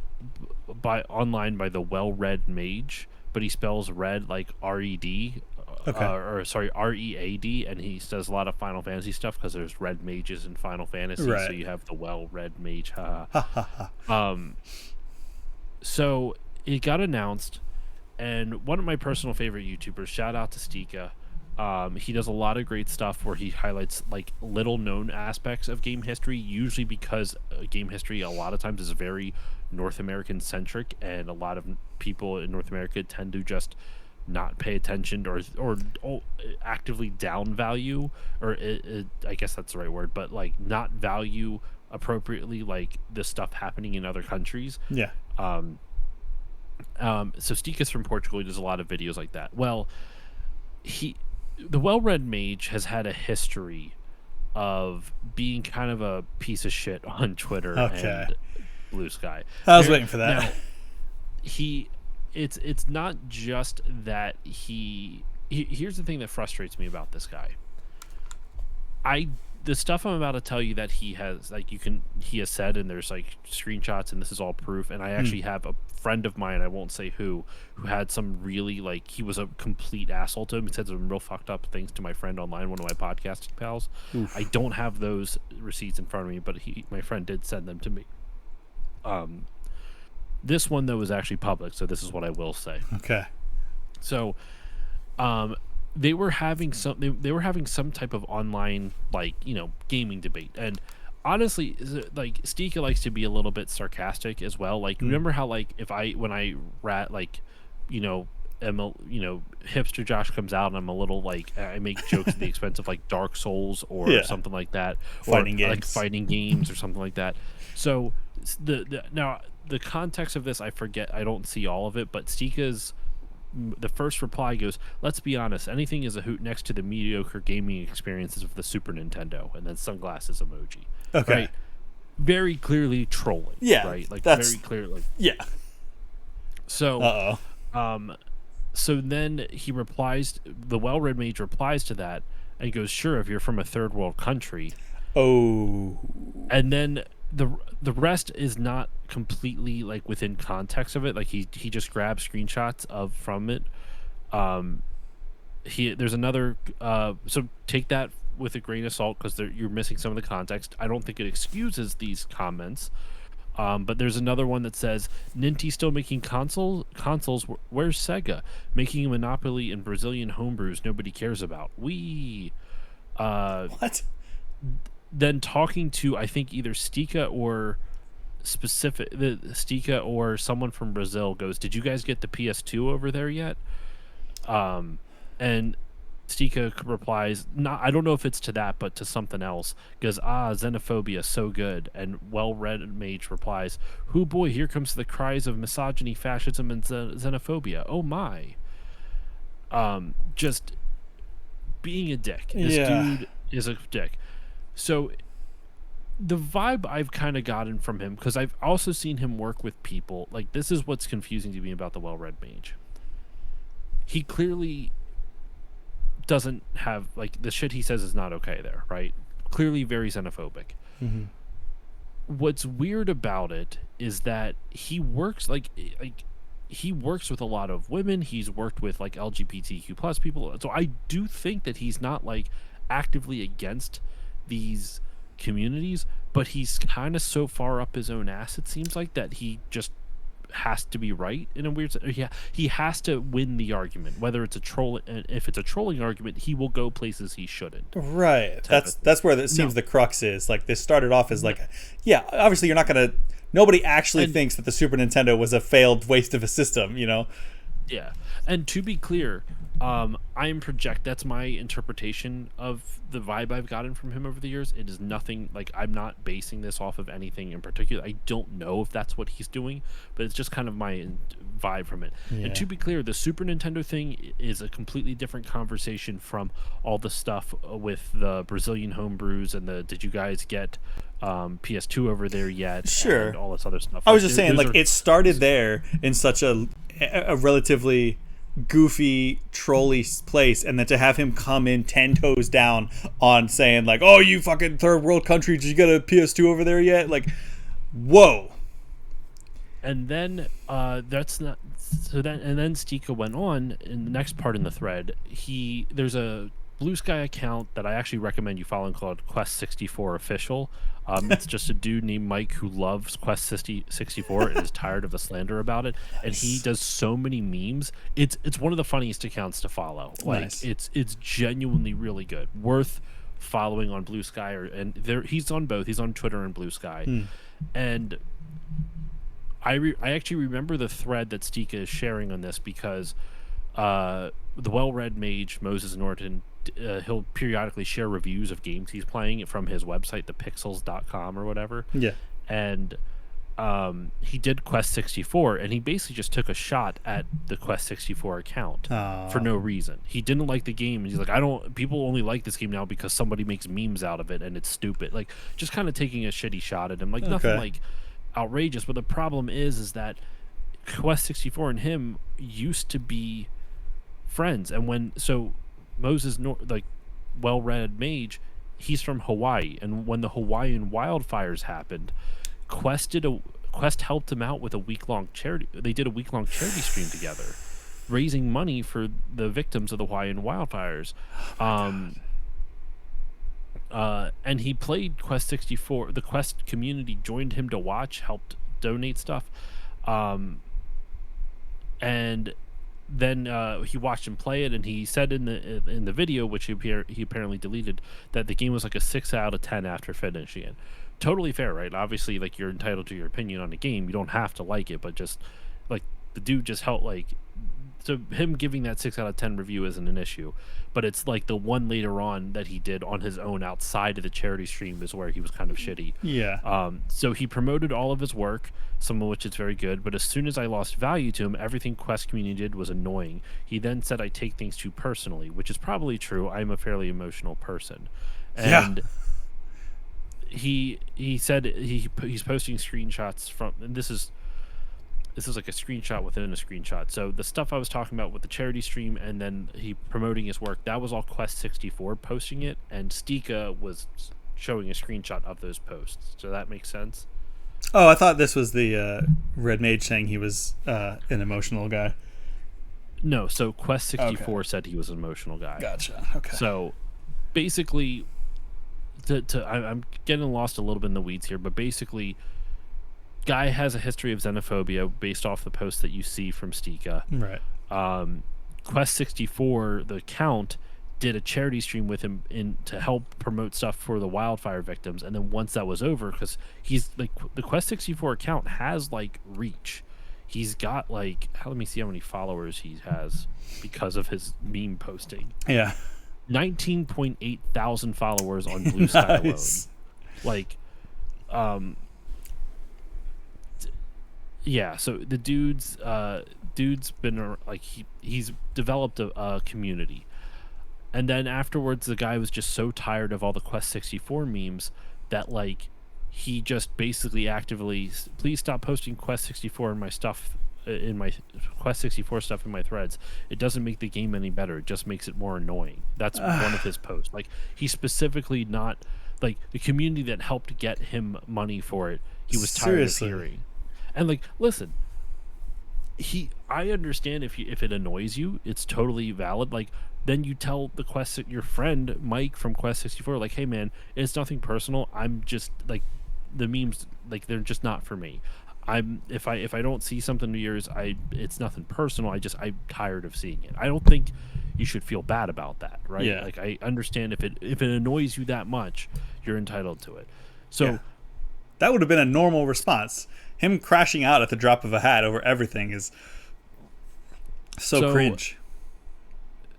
B: online by the Well-Read Mage, but he spells red like R-E-D, R-E-A-D, and he does a lot of Final Fantasy stuff because there's red mages in Final Fantasy, so you have the Well-Read Mage. So it got announced, and one of my personal favorite YouTubers, shout out to Stika, he does a lot of great stuff where he highlights like little known aspects of game history, usually because game history a lot of times is very North American centric, and a lot of people in North America tend to just not pay attention or actively downvalue, or I guess that's the right word, but like not value appropriately like the stuff happening in other countries.
A: Yeah.
B: So Stika's from Portugal. He does a lot of videos like that. Well, the Well-Read Mage has had a history of being kind of a piece of shit on Twitter and Blue Sky.
A: I was waiting for that.
B: Now, it's not just that here's the thing that frustrates me about this guy. The stuff I'm about to tell you that he has said, and there's like screenshots, and this is all proof, and I actually have a friend of mine, I won't say who had some really, like, he was a complete asshole to him. He said some real fucked up things to my friend online, one of my podcasting pals. Oof. I don't have those receipts in front of me, but my friend did send them to me. This one though is actually public, so this is what I will say.
A: Okay.
B: So, they were having some type of online, like, gaming debate, and honestly, like, Stika likes to be a little bit sarcastic as well. Like, remember how, like, when I hipster Josh comes out and I'm a little, like, I make jokes at the expense of like Dark Souls or something like that, fighting games or something like that. So now the context of this, I forget, I don't see all of it, but the first reply goes, "Let's be honest, anything is a hoot next to the mediocre gaming experiences of the Super Nintendo," and then sunglasses emoji.
A: Okay.
B: Right? Very clearly trolling.
A: Yeah.
B: Right? Like,
A: that's,
B: very clearly.
A: Yeah.
B: So, so then he replies, the Well-Read Mage replies to that and goes, "Sure, if you're from a third world country."
A: Oh. And
B: then the rest is not completely, like, within context of it. Like, he just grabs screenshots from it. There's another, so take that with a grain of salt, because you're missing some of the context. I don't think it excuses these comments. But there's another one that says Ninty still making consoles. Where's Sega making a monopoly in Brazilian homebrews nobody cares about?
A: What?
B: Then talking to, I think, either Stika or Stika or someone from Brazil goes, "Did you guys get the PS2 over there yet?" And Stika replies, "Not. I don't know if it's to that, but to something else." Goes, xenophobia, so good. And well-read Mage replies, "Hoo boy, here comes the cries of misogyny, fascism, and xenophobia. Oh my." Just being a dick. This dude is a dick. So the vibe I've kind of gotten from him, because I've also seen him work with people, like, this is what's confusing to me about the well-read Mage. He clearly doesn't have, like, the shit he says is not okay there, right? Clearly very xenophobic.
A: Mm-hmm.
B: What's weird about it is that he works like he works with a lot of women. He's worked with like LGBTQ plus people. So I do think that he's not like actively against these communities, but he's kind of so far up his own ass, it seems like, that he just has to be right in a weird sense. Yeah, he has to win the argument, whether it's a troll. If it's a trolling argument, he will go places he shouldn't.
A: Right. That's where it seems the crux is. Like, this started off as like, yeah, obviously you're not gonna. Nobody actually thinks that the Super Nintendo was a failed waste of a system, you know.
B: Yeah, and to be clear, that's my interpretation of the vibe I've gotten from him over the years. It is nothing, like, I'm not basing this off of anything in particular. I don't know if that's what he's doing, but it's just kind of my vibe from it. Yeah. And to be clear, the Super Nintendo thing is a completely different conversation from all the stuff with the Brazilian homebrews and the did you guys get PS2 over there yet?
A: Sure.
B: And all this other stuff.
A: I was just saying, like, it started there in such a relatively goofy, trolly place, and then to have him come in 10 toes down on saying, like, oh, you fucking third world country, did you get a PS2 over there yet? Like, whoa.
B: And then that's not so then and then Stika went on in the next part in the thread. There's a Blue Sky account that I actually recommend you following called Quest64 Official. It's just a dude named Mike who loves Quest 64 and is tired of the slander about it. And he does so many memes. It's one of the funniest accounts to follow. Like, it's genuinely really good. Worth following on Blue Sky he's on both. He's on Twitter and Blue Sky. And I actually remember the thread that Stika is sharing on this because the well-read Mage Moses Norton, he'll periodically share reviews of games he's playing from his website, thepixels.com or whatever.
A: Yeah.
B: And he did Quest 64, and he basically just took a shot at the Quest 64 account for no reason. He didn't like the game, and he's like, people only like this game now because somebody makes memes out of it, and it's stupid. Like, just kind of taking a shitty shot at him. Like, nothing like outrageous. But the problem is that Quest 64 and him used to be friends, and Moses, well-read Mage, he's from Hawaii, and when the Hawaiian wildfires happened, Quest helped him out with a week-long charity. They did a week-long charity stream together, raising money for the victims of the Hawaiian wildfires. And he played Quest 64. The Quest community joined him to watch, helped donate stuff, and then he watched him play it, and he said in the video, which he apparently deleted, that the game was like a 6 out of 10 after finishing it. Totally fair, right? Obviously, like, you're entitled to your opinion on a game. You don't have to like it, but just like the dude just helped, like, so him giving that 6 out of 10 review isn't an issue, but it's like the one later on that he did on his own outside of the charity stream is where he was kind of shitty.
A: Yeah.
B: So he promoted all of his work, some of which is very good, but as soon as I lost value to him, everything Quest community did was annoying. He then said I take things too personally, which is probably true. I'm a fairly emotional person. And he said he's posting screenshots from, and this is like a screenshot within a screenshot. So the stuff I was talking about with the charity stream and then he promoting his work, that was all Quest 64 posting it, and Stika was showing a screenshot of those posts. So that makes sense?
A: Oh, I thought this was the Red Mage saying he was an emotional guy.
B: No, so Quest 64 said he was an emotional guy.
A: Gotcha. Okay.
B: So basically, I'm getting lost a little bit in the weeds here, but basically guy has a history of xenophobia based off the post that you see from Stika.
A: Right.
B: Quest 64, the Count, did a charity stream with him to help promote stuff for the wildfire victims, and then once that was over, because he's like, the Quest 64 account has like reach. He's got like, let me see how many followers he has because of his meme posting.
A: Yeah.
B: 19.8 thousand followers on Blue Sky alone. Like, yeah. So the dude's been like, he's developed a community, and then afterwards the guy was just so tired of all the Quest 64 memes that like he just basically actively, please stop posting Quest 64 in my stuff, in my Quest 64 stuff in my threads. It doesn't make the game any better. It just makes it more annoying. That's one of his posts. Like, he specifically, not like the community that helped get him money for it, he was tired of hearing. And like, listen, I understand if it annoys you, it's totally valid. Like, then you tell your friend Mike from Quest 64, like, hey man, it's nothing personal. I'm just like, the memes, like, they're just not for me. If I don't see something of yours, it's nothing personal. I'm tired of seeing it. I don't think you should feel bad about that, right?
A: Yeah.
B: Like, I understand if it annoys you that much, you're entitled to it. So
A: yeah. That would have been a normal response. Him crashing out at the drop of a hat over everything is so cringe.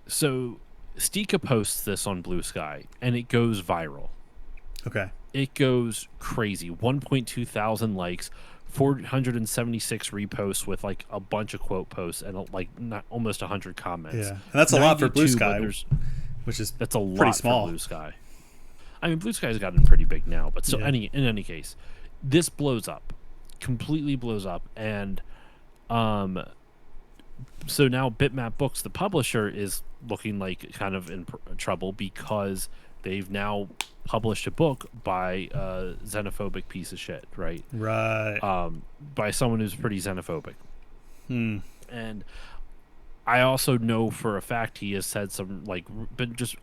B: So Stika posts this on Blue Sky, and it goes viral.
A: Okay.
B: It goes crazy. 1.2 thousand likes, 476 reposts with like a bunch of quote posts, and like almost 100 comments.
A: Yeah, and that's a lot for Blue Sky, that's
B: a lot
A: pretty small
B: for Blue Sky. I mean, Blue Sky's gotten pretty big now, but still, in any case, this blows up, completely blows up, and so now Bitmap Books, the publisher, is looking like kind of in trouble because they've now published a book by a xenophobic piece of shit, right?
A: Right.
B: By someone who's pretty xenophobic. And I also know for a fact he has said some, like, but just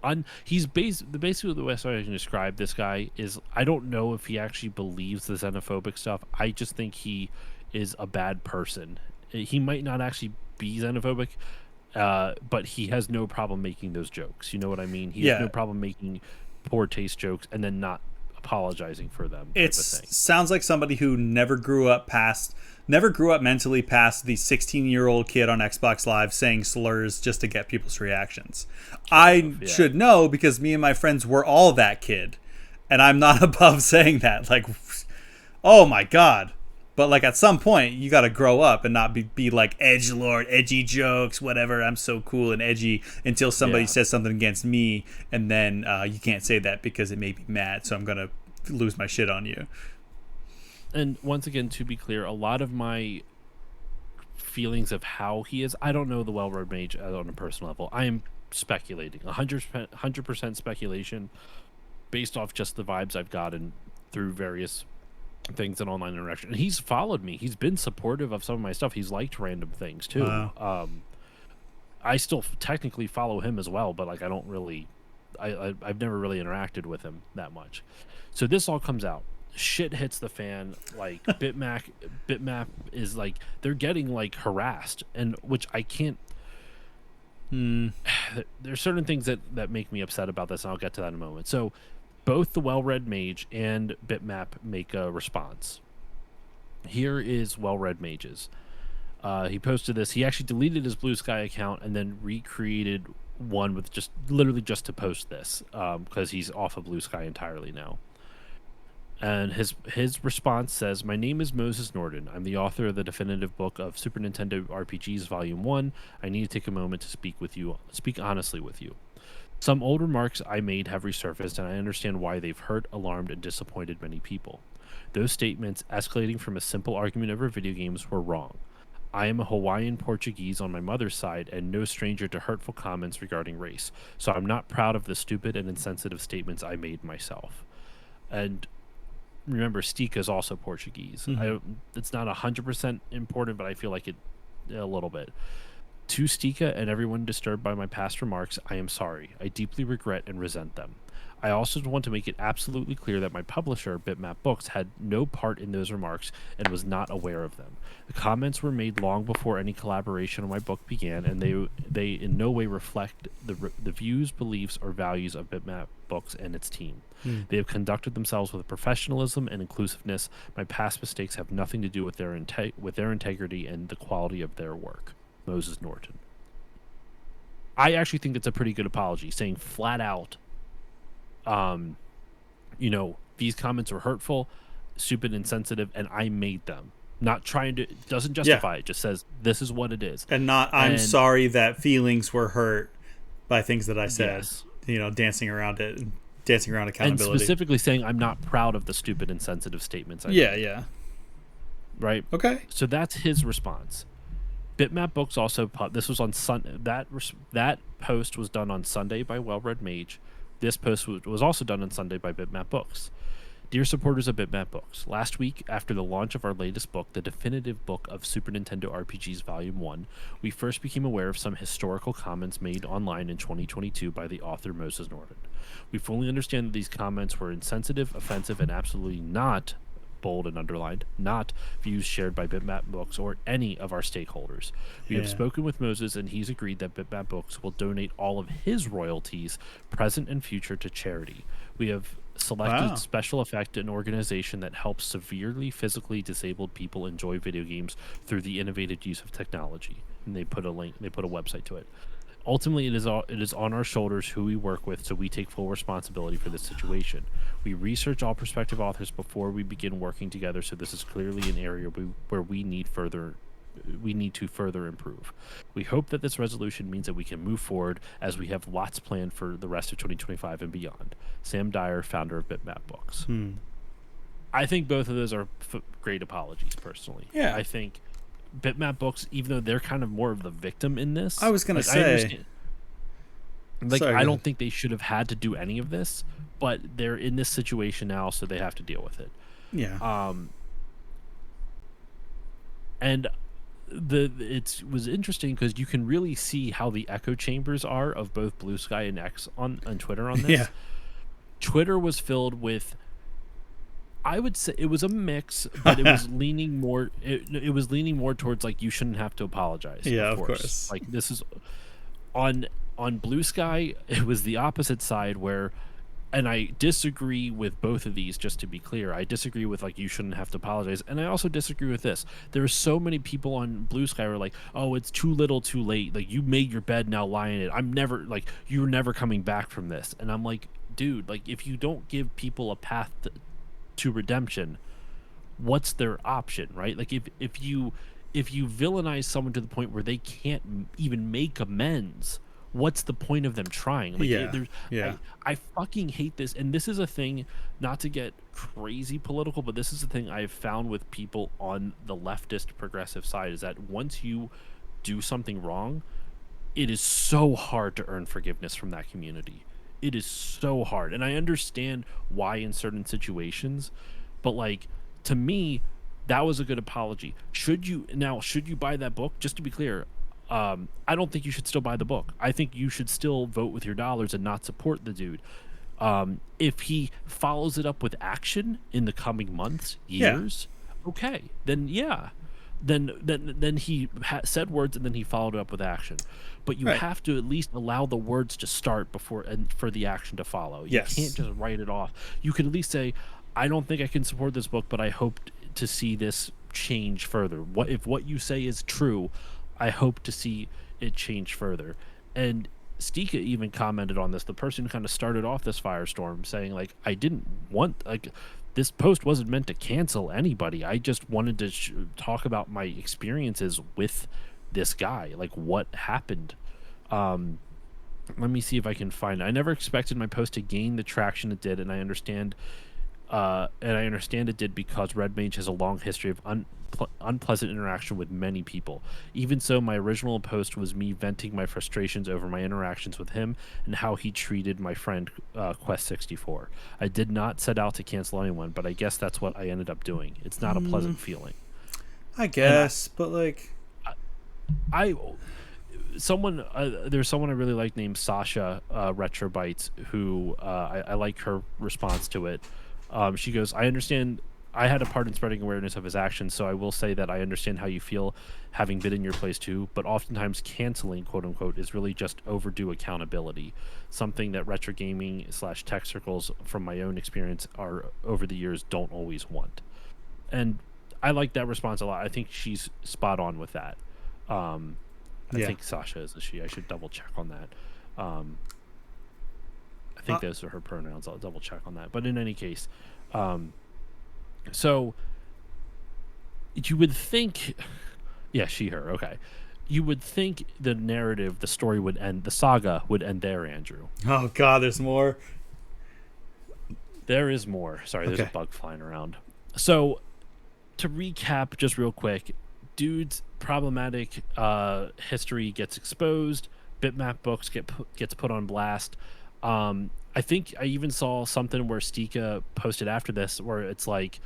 B: he's basically the way I can describe this guy is, I don't know if he actually believes the xenophobic stuff. I just think he is a bad person. He might not actually be xenophobic, but he has no problem making those jokes. You know what I mean? He has no problem making poor taste jokes and then not apologizing for them.
A: It sounds like somebody who never grew up mentally past the 16-year-old kid on Xbox Live saying slurs just to get people's reactions. I should know because me and my friends were all that kid, and I'm not above saying that. Like, oh my God. But like, at some point you got to grow up and not be like edgelord, edgy jokes, whatever. I'm so cool and edgy until somebody says something against me, and then you can't say that because it made me mad. So I'm gonna lose my shit on you.
B: And once again, to be clear, a lot of my feelings of how he is, I don't know the Well-Read Mage on a personal level. I am speculating, 100% speculation, based off just the vibes I've gotten through various things in online interaction. And he's followed me. He's been supportive of some of my stuff. He's liked random things too. Wow. I still technically follow him as well, but like, I don't really, I've never really interacted with him that much. So this all comes out. Shit hits the fan. Like, Bitmap is like, they're getting like harassed, and which I can't. There's certain things that make me upset about this, and I'll get to that in a moment. So both the Well-Read Mage and Bitmap make a response. Here is Well-Read Mage's. He posted this. He actually deleted his Blue Sky account and then recreated one with literally just to post this, because he's off of Blue Sky entirely now. And his response says, "My name is Moses Norden. I'm the author of the definitive book of Super Nintendo RPGs Volume 1. I need to take a moment to speak honestly with you. Some old remarks I made have resurfaced, and I understand why they've hurt, alarmed, and disappointed many people. Those statements, escalating from a simple argument over video games, were wrong. I am a Hawaiian Portuguese on my mother's side and no stranger to hurtful comments regarding race, so I'm not proud of the stupid and insensitive statements I made myself." And remember, Stika is also Portuguese. It's not 100% important, but I feel like it a little bit. "To Stika and everyone disturbed by my past remarks, I am sorry. I deeply regret and resent them. I also want to make it absolutely clear that my publisher, Bitmap Books, had no part in those remarks and was not aware of them. The comments were made long before any collaboration on my book began, and they in no way reflect the views, beliefs, or values of Bitmap Books and its team. They have conducted themselves with professionalism and inclusiveness. My past mistakes have nothing to do with their integrity and the quality of their work. Moses Norton. I actually think that's a pretty good apology, saying flat out, these comments were hurtful, stupid, insensitive, and I made them. Not trying to, doesn't justify it, just says this is what it is.
A: And not, I'm sorry that feelings were hurt by things that I said,
B: yes.
A: Dancing around it, and dancing around accountability.
B: And specifically saying I'm not proud of the stupid, insensitive statements I made.
A: Yeah.
B: Right?
A: Okay.
B: So that's his response. Bitmap Books also, this was on Sunday, that post was done on Sunday by Well Read Mage. This post was also done on Sunday by Bitmap Books. Dear supporters of Bitmap Books, last week, after the launch of our latest book, the definitive book of Super Nintendo RPGs Volume 1, we first became aware of some historical comments made online in 2022 by the author Moses Norton. We fully understand that these comments were insensitive, offensive, and absolutely not, bold and underlined, not views shared by Bitmap Books or any of our stakeholders. We have spoken with Moses, and he's agreed that Bitmap Books will donate all of his royalties, present and future, to charity. We have selected Special Effect, an organization that helps severely physically disabled people enjoy video games through the innovative use of technology. And they put a link, they put a website to it. Ultimately, it is on our shoulders who we work with, so we take full responsibility for this situation. We research all prospective authors before we begin working together, so this is clearly an area where we need to further improve. We hope that this resolution means that we can move forward, as we have lots planned for the rest of 2025 and beyond. Sam Dyer, founder of Bitmap Books. I think both of those are great apologies, personally.
A: Yeah.
B: I think Bitmap Books, even though they're kind of more of the victim in this,
A: I was going to say,
B: I don't think they should have had to do any of this, but they're in this situation now, so they have to deal with it.
A: Yeah.
B: And it was interesting because you can really see how the echo chambers are of both Blue Sky and X on Twitter on this.
A: Yeah.
B: Twitter was filled with, I would say it was a mix, but it was leaning more. It was leaning more towards like, you shouldn't have to apologize.
A: Yeah, of course.
B: Like, this is on Blue Sky. It was the opposite side where, and I disagree with both of these. Just to be clear, I disagree with like, you shouldn't have to apologize, and I also disagree with this. There are so many people on Blue Sky who are like, oh, it's too little, too late. Like, you made your bed, now lie in it. You're never coming back from this. And I'm like, dude, like, if you don't give people a path to redemption, what's their option, right? Like, if you villainize someone to the point where they can't even make amends, what's the point of them trying? Like, I fucking hate this. And this is a thing, not to get crazy political, but this is a thing I've found with people on the leftist progressive side, is that once you do something wrong, it is so hard to earn forgiveness from that community. It is so hard. And I understand why in certain situations, but like, to me, that was a good apology. Should you buy that book? Just to be clear, I don't think you should still buy the book. I think you should still vote with your dollars and not support the dude. If he follows it up with action in the coming months, years, okay, then yeah. Then he said words and then he followed up with action. But you have to at least allow the words to start for the action to follow. You can't just write it off. You can at least say, I don't think I can support this book, but I hope to see this change further. If what you say is true, I hope to see it change further. And Stika even commented on this, the person who kind of started off this firestorm, saying like, I didn't want, like, this post wasn't meant to cancel anybody. I just wanted to talk about my experiences with this guy, like what happened. Let me see if I can find it. I never expected my post to gain the traction it did, and I understand it did because Red Mage has a long history of unpleasant interaction with many people. Even so, my original post was me venting my frustrations over my interactions with him and how he treated my friend Quest 64. I did not set out to cancel anyone, but I guess that's what I ended up doing. It's not a pleasant feeling.
A: I guess, but like,
B: there's someone I really like named Sasha Retrobytes who I like her response to it. She goes, I understand. I had a part in spreading awareness of his actions, so I will say that I understand how you feel having been in your place too, but oftentimes canceling, quote unquote, is really just overdue accountability, something that retro gaming / tech circles, from my own experience, are over the years don't always want. And I like that response a lot. I think she's spot on with that. I think Sasha is a she. I should double check on that. I think those are her pronouns. I'll double check on that. But in any case, so you would think, yeah, she, her. Okay, you would think the narrative, the story would end, the saga would end there, Andrew.
A: Oh God, there's more.
B: There is more. Sorry, there's a bug flying around. So to recap, just real quick, dude's problematic history gets exposed. Bitmap Books gets put on blast. I think I even saw something where Stika posted after this where it's like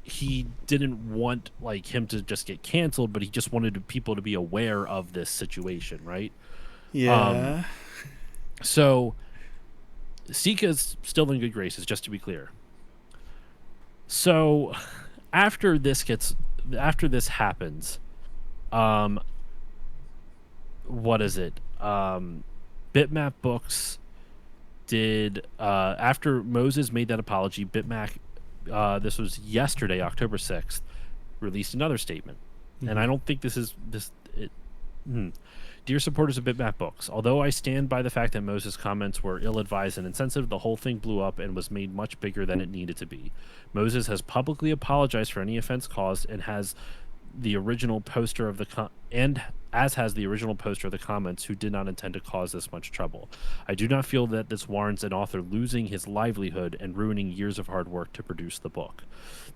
B: he didn't want like him to just get canceled, but he just wanted people to be aware of this situation, right?
A: Yeah.
B: So Stika's still in good graces, just to be clear. So after this happens, what is it? Bitmap Books did after Moses made that apology, Bitmap this was yesterday, October 6th, released another statement. And I don't think Dear supporters of Bitmap Books, although I stand by the fact that Moses' comments were ill-advised and insensitive, the whole thing blew up and was made much bigger than it needed to be. Moses has publicly apologized for any offense caused and has the original poster of the comments who did not intend to cause this much trouble. I do not feel that this warrants an author losing his livelihood and ruining years of hard work to produce the book.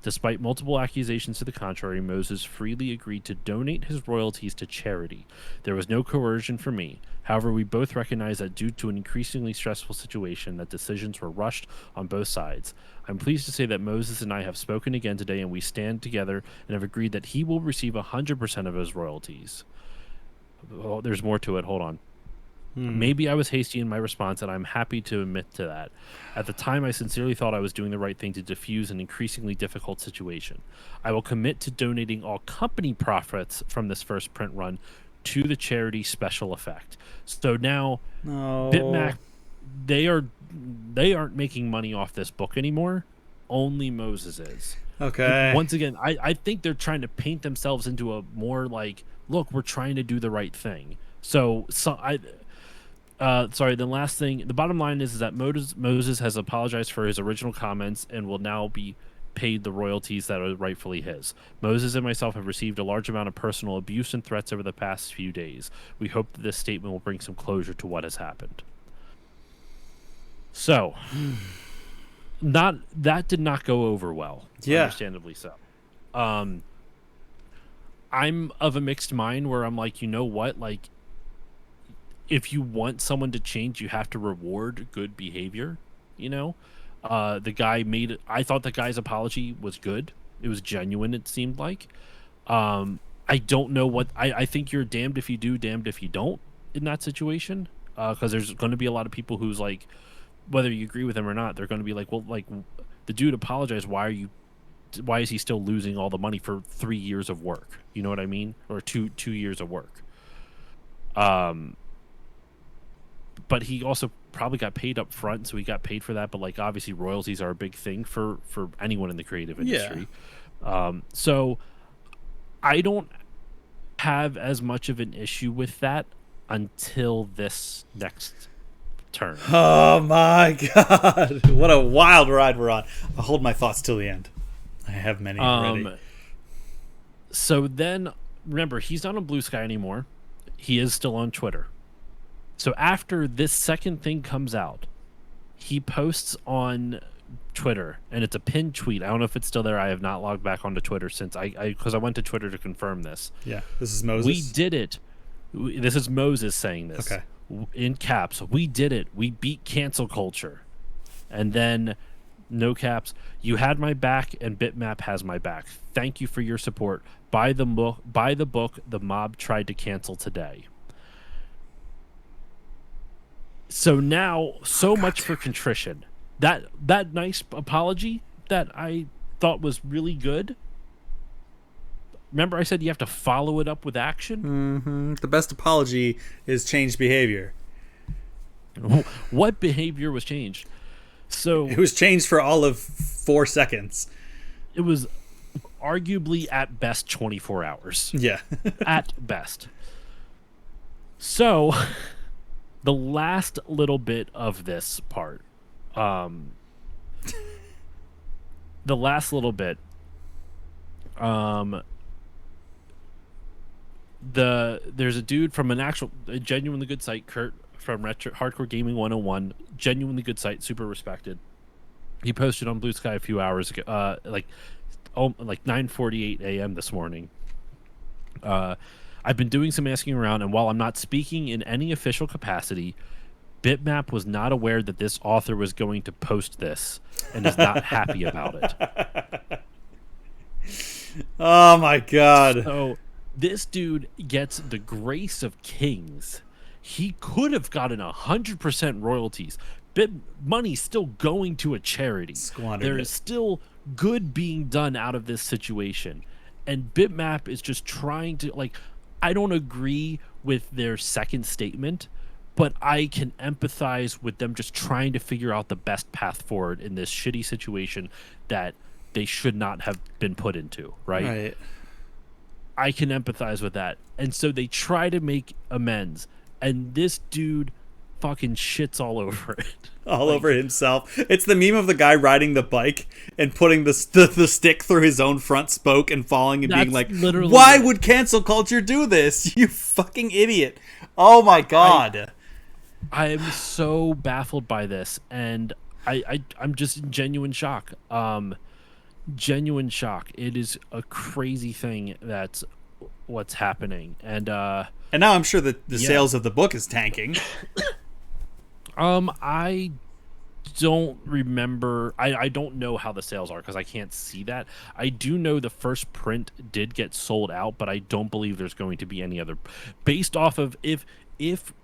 B: Despite multiple accusations to the contrary, Moses freely agreed to donate his royalties to charity. There was no coercion for me. However, we both recognize that due to an increasingly stressful situation, that decisions were rushed on both sides. I'm pleased to say that Moses and I have spoken again today, and we stand together and have agreed that he will receive 100% of his royalties. Oh, there's more to it. Hold on. Maybe I was hasty in my response, and I'm happy to admit to that. At the time, I sincerely thought I was doing the right thing to diffuse an increasingly difficult situation. I will commit to donating all company profits from this first print run to the charity Special Effect. So now, Bitmap, they aren't making money off this book anymore. Only Moses is.
A: Okay.
B: Once again, I think they're trying to paint themselves into a more like, look, we're trying to do the right thing. So the last thing, the bottom line is that Moses has apologized for his original comments and will now be paid the royalties that are rightfully his. Moses and myself have received a large amount of personal abuse and threats over the past few days. We hope that this statement will bring some closure to what has happened. So, that did not go over well. Yeah. Understandably so. I'm of a mixed mind where I'm like, you know what? Like, if you want someone to change, you have to reward good behavior, you know? I thought the guy's apology was good. It was genuine, it seemed like. I don't know what... I think you're damned if you do, damned if you don't in that situation. Because there's going to be a lot of people who's like, whether you agree with him or not, they're going to be like, well, like, the dude apologized. Why is he still losing all the money for 3 years of work? You know what I mean? Or two years of work. But he also probably got paid up front, so he got paid for that. But like, obviously royalties are a big thing for anyone in the creative industry. Yeah. So I don't have as much of an issue with that until this next turn.
A: Oh my God. What a wild ride we're on. I'll hold my thoughts till the end. I have many already.
B: So then, remember, he's not on Blue Sky anymore. He is still on Twitter. So after this second thing comes out, he posts on Twitter, and it's a pinned tweet. I don't know if it's still there. I have not logged back onto Twitter since because I went to Twitter to confirm this.
A: Yeah, this is Moses.
B: We did it. This is Moses saying this.
A: Okay.
B: In caps. We did it. We beat cancel culture. And then no caps. You had my back, and Bitmap has my back. Thank you for your support. Buy the book. Buy the book. The mob tried to cancel today. So now, so much for contrition. That nice apology that I thought was really good. Remember, I said you have to follow it up with action.
A: Mm-hmm. The best apology is changed behavior.
B: What behavior was changed? So
A: it was changed for all of 4 seconds.
B: It was arguably at best 24 hours.
A: Yeah.
B: At best. So the last little bit of this part, there's a dude from a genuinely good site, Kurt from Hardcore Gaming 101, genuinely good site, super respected. He posted on Blue Sky a few hours ago, like 9:48 a.m. this morning. I've been doing some asking around, and while I'm not speaking in any official capacity, Bitmap was not aware that this author was going to post this and is not happy about it.
A: Oh my god.
B: So this dude gets the grace of kings. He could have gotten 100% royalties. Money's still going to a charity. There is still good being done out of this situation. And Bitmap is just trying to, I don't agree with their second statement, but I can empathize with them just trying to figure out the best path forward in this shitty situation that they should not have been put into, right?
A: Right.
B: I can empathize with that. And so they try to make amends. And this dude fucking shits all over it.
A: All over himself. It's the meme of the guy riding the bike and putting the stick through his own front spoke and falling and being like, why would cancel culture do this? You fucking idiot. Oh my god.
B: I am so baffled by this, and I'm just in genuine shock. Genuine shock. It is a crazy thing that's what's happening. And now
A: I'm sure that the sales of the book is tanking.
B: I don't remember. I don't know how the sales are because I can't see that. I do know the first print did get sold out, but I don't believe there's going to be any other. Based off of if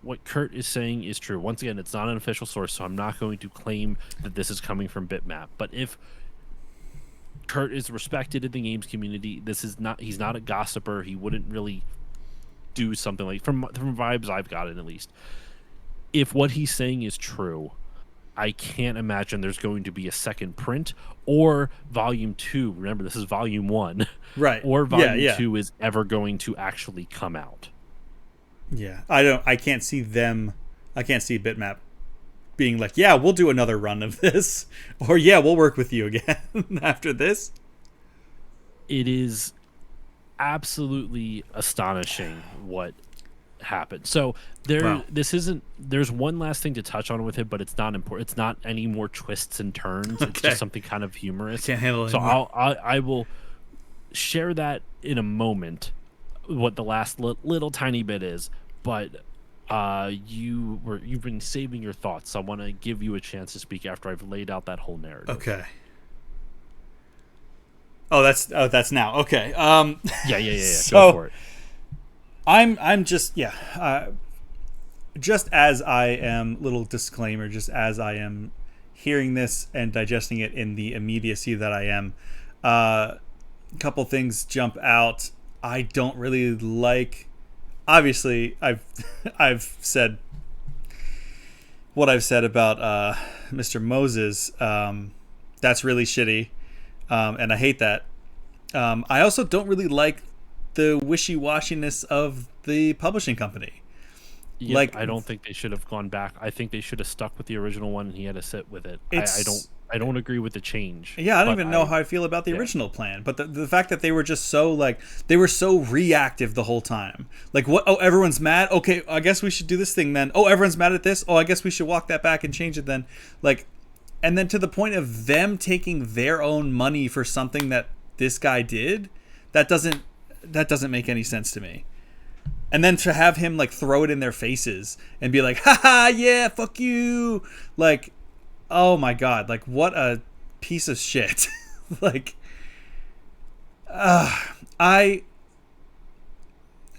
B: what Kurt is saying is true, once again, it's not an official source, so I'm not going to claim that this is coming from Bitmap. But if Kurt is respected in the games community, he's not a gossiper. He wouldn't really do something like from vibes I've gotten at least. If what he's saying is true, I can't imagine there's going to be a second print or volume 2. Remember, this is volume 1.
A: Right.
B: Or volume 2 is ever going to actually come out.
A: Yeah. I can't see Bitmap being like, yeah, we'll do another run of this. Or yeah, we'll work with you again after this.
B: It is absolutely astonishing what happened. So there's one last thing to touch on with it, but it's not important. It's not any more twists and turns. It's just something kind of humorous.
A: I can't handle it.
B: So I will share that in a moment, what the last little tiny bit is, but you've been saving your thoughts, so I want to give you a chance to speak after I've laid out that whole narrative.
A: Okay. That's now. Okay.
B: Yeah.
A: So,
B: go for it.
A: I'm just just as I am, little disclaimer, just as I am hearing this and digesting it in the immediacy that I am, a couple things jump out. I don't really like. Obviously, I've said what I've said about Mr. Moses. That's really shitty, and I hate that. I also don't really like the wishy-washiness of the publishing company.
B: Yeah, I don't think they should have gone back. I think they should have stuck with the original one, and he had to sit with it. I don't agree with the change.
A: Yeah, I don't even know how I feel about the original plan. But the fact that they were just so they were so reactive the whole time. Like, what? Oh, everyone's mad. Okay, I guess we should do this thing then. Oh, everyone's mad at this. Oh, I guess we should walk that back and change it then. And then to the point of them taking their own money for something that this guy did, that doesn't make any sense to me. And then to have him throw it in their faces and be like, haha, yeah, fuck you. Oh my God. What a piece of shit. Like, I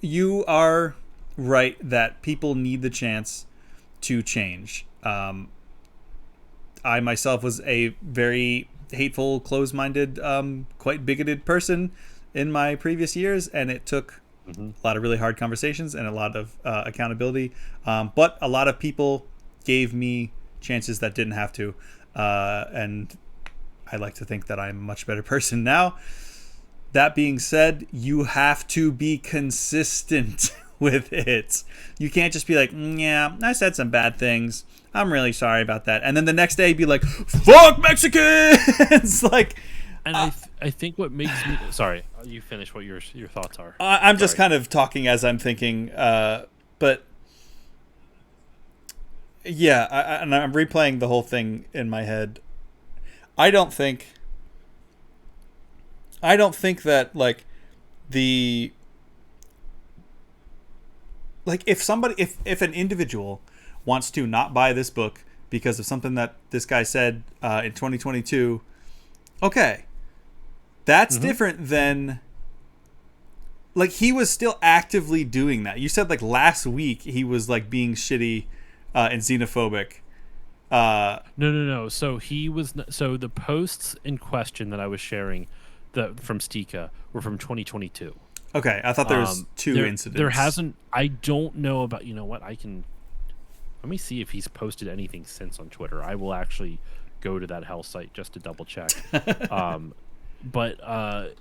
A: you are right that people need the chance to change. I myself was a very hateful, closed-minded, quite bigoted person in my previous years, and it took a lot of really hard conversations and a lot of accountability. But a lot of people gave me chances that didn't have to, and I like to think that I'm a much better person now. That being said, you have to be consistent with it. You can't just be like, yeah, I said some bad things. I'm really sorry about that. And then the next day be like, fuck Mexicans! Like,
B: and I think what makes me... Sorry, you finish what your thoughts are.
A: I'm just kind of talking as I'm thinking. But, yeah, and I'm replaying the whole thing in my head. I don't think that, like, if an individual wants to not buy this book because of something that this guy said in 2022, okay, that's different than, like, he was still actively doing that. You said, like, last week he was, like, being shitty and xenophobic.
B: No. So the posts in question that I was sharing from Stika were from 2022.
A: Okay, I thought there was two incidents.
B: There hasn't. I don't know about. You know what? Let me see if he's posted anything since on Twitter. I will actually go to that hell site just to double check. But I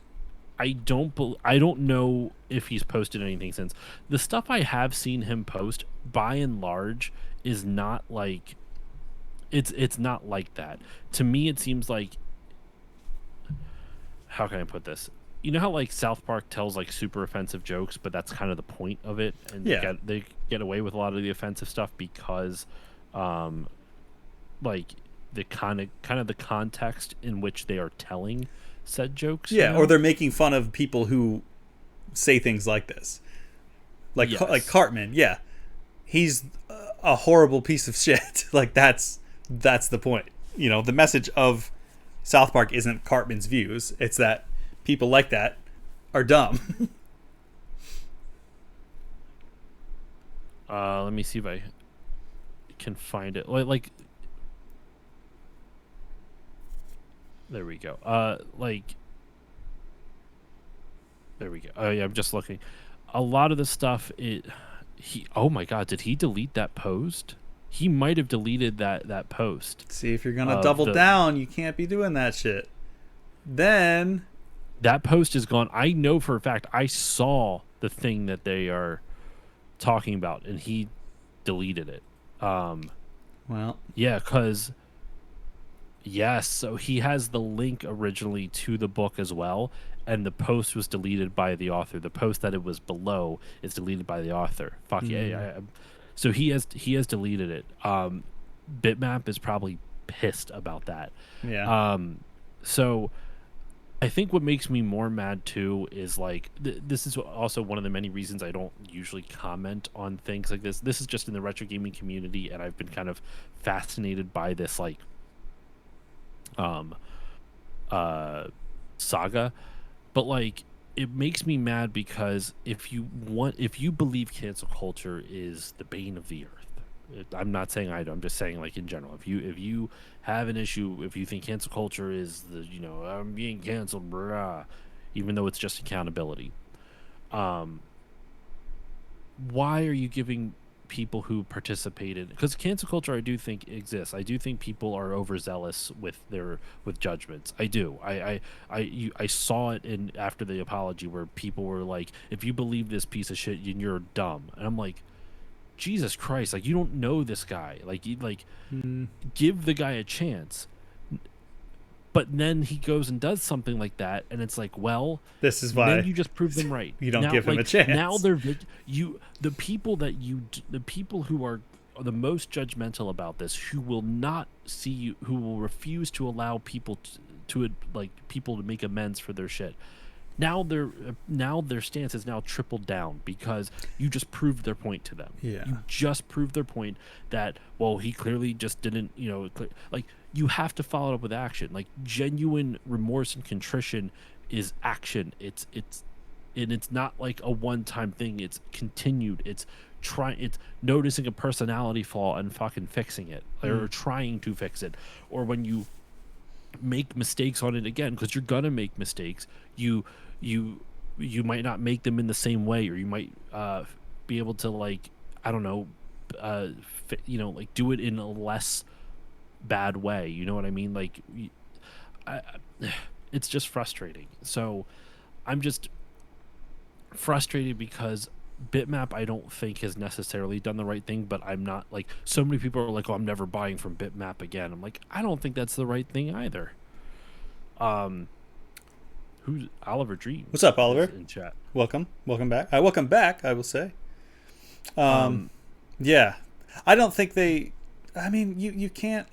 B: don't know if he's posted anything since. The stuff I have seen him post, by and large, is not like. It's not like that. To me, it seems like. How can I put this? You know how, like, South Park tells, like, super offensive jokes, but that's kind of the point of it, and they get away with a lot of the offensive stuff because, like, the kind of the context in which they are telling said jokes.
A: Yeah, or they're making fun of people who say things like this, like like Cartman. Yeah, he's a horrible piece of shit. Like, that's the point. You know, the message of South Park isn't Cartman's views. It's that people like that are dumb.
B: Let me see if I can find it. Like, there we go. There we go. Oh yeah, I'm just looking. A lot of the stuff. Oh my God, did he delete that post? He might have deleted that post.
A: See, if you're gonna double down, you can't be doing that shit. Then
B: that post is gone. I know for a fact I saw the thing that they are talking about, and he deleted it.
A: Well,
B: yeah, because yes, so he has the link originally to the book as well, and the post was deleted by the author. The post that it was below is deleted by the author. Fuck yeah. So he has deleted it. Bitmap is probably pissed about that.
A: Yeah.
B: So I think what makes me more mad too is, like, this is also one of the many reasons I don't usually comment on things like this. This is just in the retro gaming community, and I've been kind of fascinated by this, like, saga. But, like, it makes me mad because if you believe cancel culture is the bane of the earth, I'm not saying I do. I'm just saying, like, in general, if you have an issue, if you think cancel culture is the, I'm being canceled, brah, even though it's just accountability, why are you giving people who participated? Because cancel culture, I do think exists. I do think people are overzealous with judgments. I do. I saw it after the apology where people were like, if you believe this piece of shit, you're dumb. And I'm like, Jesus Christ, like, you don't know this guy. Like, give the guy a chance. But then he goes and does something like that, and it's like, well,
A: this is why
B: then you just prove them right.
A: You don't give him a chance.
B: Now the people who are the most judgmental about this, who will not see you, who will refuse to allow people to make amends for their shit. Now their stance is now tripled down because you just proved their point to them.
A: Yeah.
B: You just proved their point that, well, he clearly just didn't, like, you have to follow it up with action. Like genuine remorse and contrition is action. It's not like a one-time thing. It's continued. It's noticing a personality flaw and fucking fixing it, or trying to fix it. Or when you make mistakes on it again, because you're gonna make mistakes, you might not make them in the same way, or you might be able to, like, I don't know, like do it in a less bad way. You know what I mean? Like, I, it's just frustrating. So I'm just frustrated because Bitmap, I don't think, has necessarily done the right thing, but I'm not, like, so many people are like, oh, I'm never buying from Bitmap again. I'm like, I don't think that's the right thing either. Who's Oliver Dream?
A: What's up, Oliver?
B: In chat.
A: Welcome back. Welcome back, I will say. Yeah, I don't think they. I mean, you can't.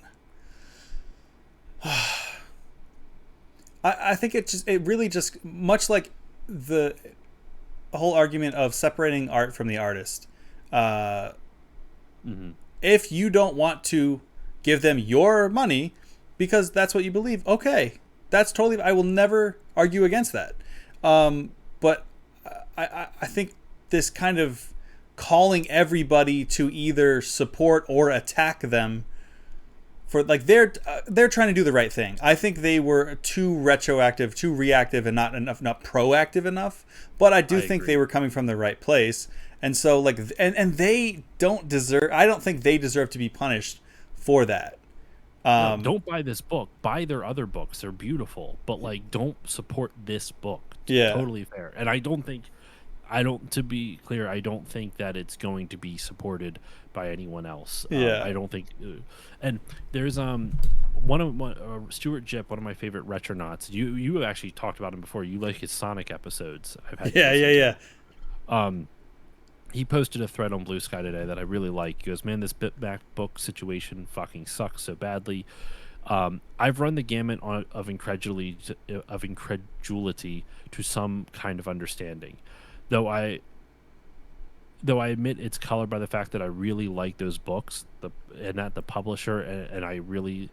A: I think it really just much like the whole argument of separating art from the artist. If you don't want to give them your money because that's what you believe, okay, that's totally. I will never argue against that. But I think this kind of calling everybody to either support or attack them for, like, they're trying to do the right thing. I think they were too retroactive, too reactive, and not proactive enough. But I think they were coming from the right place, and so, like, and they don't deserve. I don't think they deserve to be punished for that.
B: No, don't buy this book. Buy their other books. They're beautiful, but, like, don't support this book.
A: Yeah,
B: totally fair. And to be clear, I don't think that it's going to be supported by anyone else.
A: Yeah,
B: I don't think. And there's Stuart Jipp, one of my favorite retronauts. You actually talked about him before. You like his Sonic episodes. I've had.
A: Yeah.
B: He posted a thread on Blue Sky today that I really like. He goes, "Man, this Bitmap book situation fucking sucks so badly. I've run the gamut of incredulity to some kind of understanding, though I admit it's colored by the fact that I really like those books, and that the publisher and I really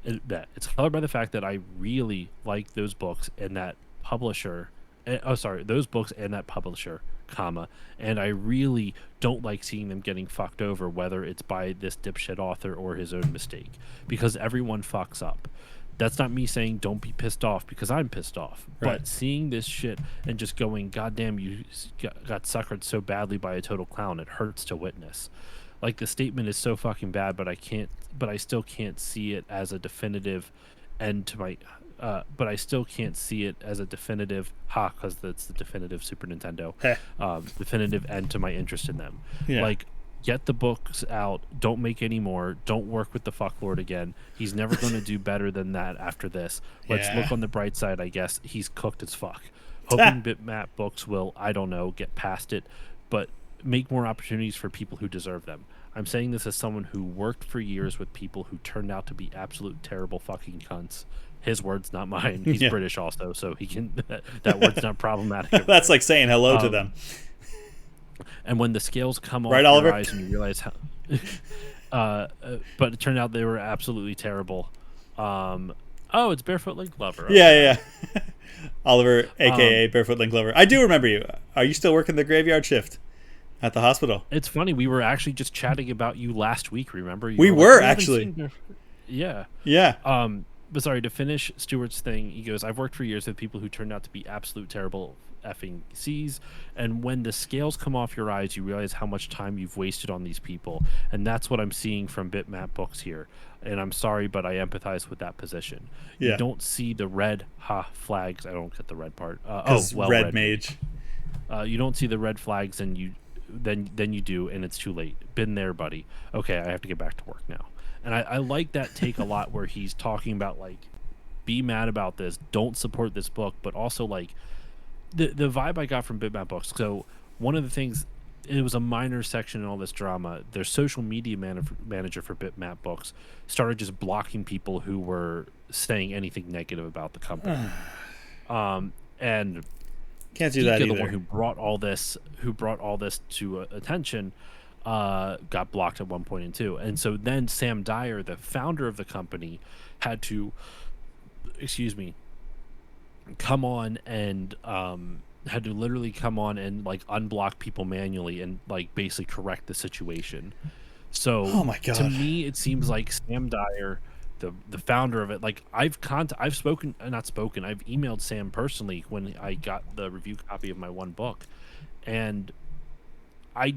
B: that it's colored by the fact that I really like those books and that publisher. Those books and that publisher, comma, and I really don't like seeing them getting fucked over, whether it's by this dipshit author or his own mistake, because everyone fucks up. That's not me saying don't be pissed off, because I'm pissed off. Right. But seeing this shit and just going, God damn, you got suckered so badly by a total clown, it hurts to witness. Like, the statement is so fucking bad, but I still can't see it as a definitive end to my. But I still can't see it as a definitive because that's the definitive Super Nintendo. Definitive end to my interest in them. Yeah. Like, get the books out. Don't make any more. Don't work with the fucklord again. He's never going to do better than that after this. Let's look on the bright side, I guess. He's cooked as fuck. Hoping Bitmap books will, I don't know, get past it, but make more opportunities for people who deserve them. I'm saying this as someone who worked for years with people who turned out to be absolute terrible fucking cunts. His words, not mine. He's British also, so he can. That word's not problematic.
A: That's like saying hello to them.
B: And when the scales come off
A: Oliver?
B: your eyes and you realize how, but it turned out they were absolutely terrible. It's Barefoot Link Lover. Okay.
A: Yeah. Oliver, aka Barefoot Link Lover. I do remember you. Are you still working the graveyard shift at the hospital?
B: It's funny. We were actually just chatting about you last week. Remember?
A: We were actually.
B: Yeah. But sorry, to finish Stuart's thing, he goes, I've worked for years with people who turned out to be absolute terrible effing C's, and when the scales come off your eyes, you realize how much time you've wasted on these people, and that's what I'm seeing from Bitmap books here. And I'm sorry, but I empathize with that position. Yeah. You don't see the red flags. I don't get the red part.
A: Red mage.
B: You don't see the red flags, and then you do, and it's too late. Been there, buddy. Okay, I have to get back to work now. And I like that take a lot, where he's talking about, like, be mad about this, don't support this book, but also, like, the vibe I got from Bitmap books. So one of the things, it was a minor section in all this drama. Their social media manager for Bitmap books started just blocking people who were saying anything negative about the company. And
A: can't do that either.
B: The one who brought all this to attention. got blocked at one point and two. And so then Sam Dyer, the founder of the company, had to, excuse me, come on and had to literally come on and like unblock people manually and like basically correct the situation. So
A: Oh my
B: to
A: God.
B: me, it seems like Sam Dyer, the founder of it, like I've spoken, not spoken, I've emailed Sam personally when I got the review copy of my one book, and I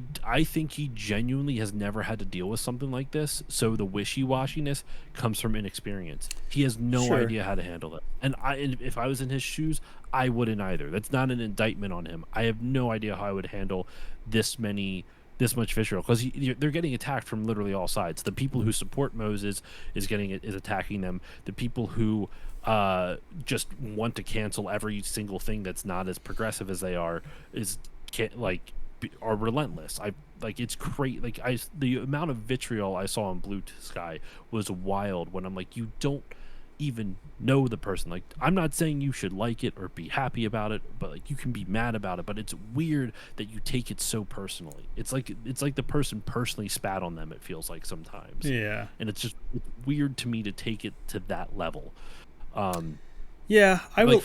B: think he genuinely has never had to deal with something like this. So the wishy-washiness comes from inexperience. He has no
A: Sure.
B: idea how to handle it. And if I was in his shoes, I wouldn't either. That's not an indictment on him. I have no idea how I would handle this much vitriol, because they're getting attacked from literally all sides. The people who support Moses is attacking them. The people who just want to cancel every single thing that's not as progressive as they are are relentless. It's great. The amount of vitriol I saw on Blue Sky was wild. When I'm like, you don't even know the person. Like, I'm not saying you should like it or be happy about it, but like you can be mad about it. But it's weird that you take it so personally. It's like the person personally spat on them. It feels like sometimes.
A: Yeah.
B: And it's weird to me to take it to that level.
A: Yeah, I will.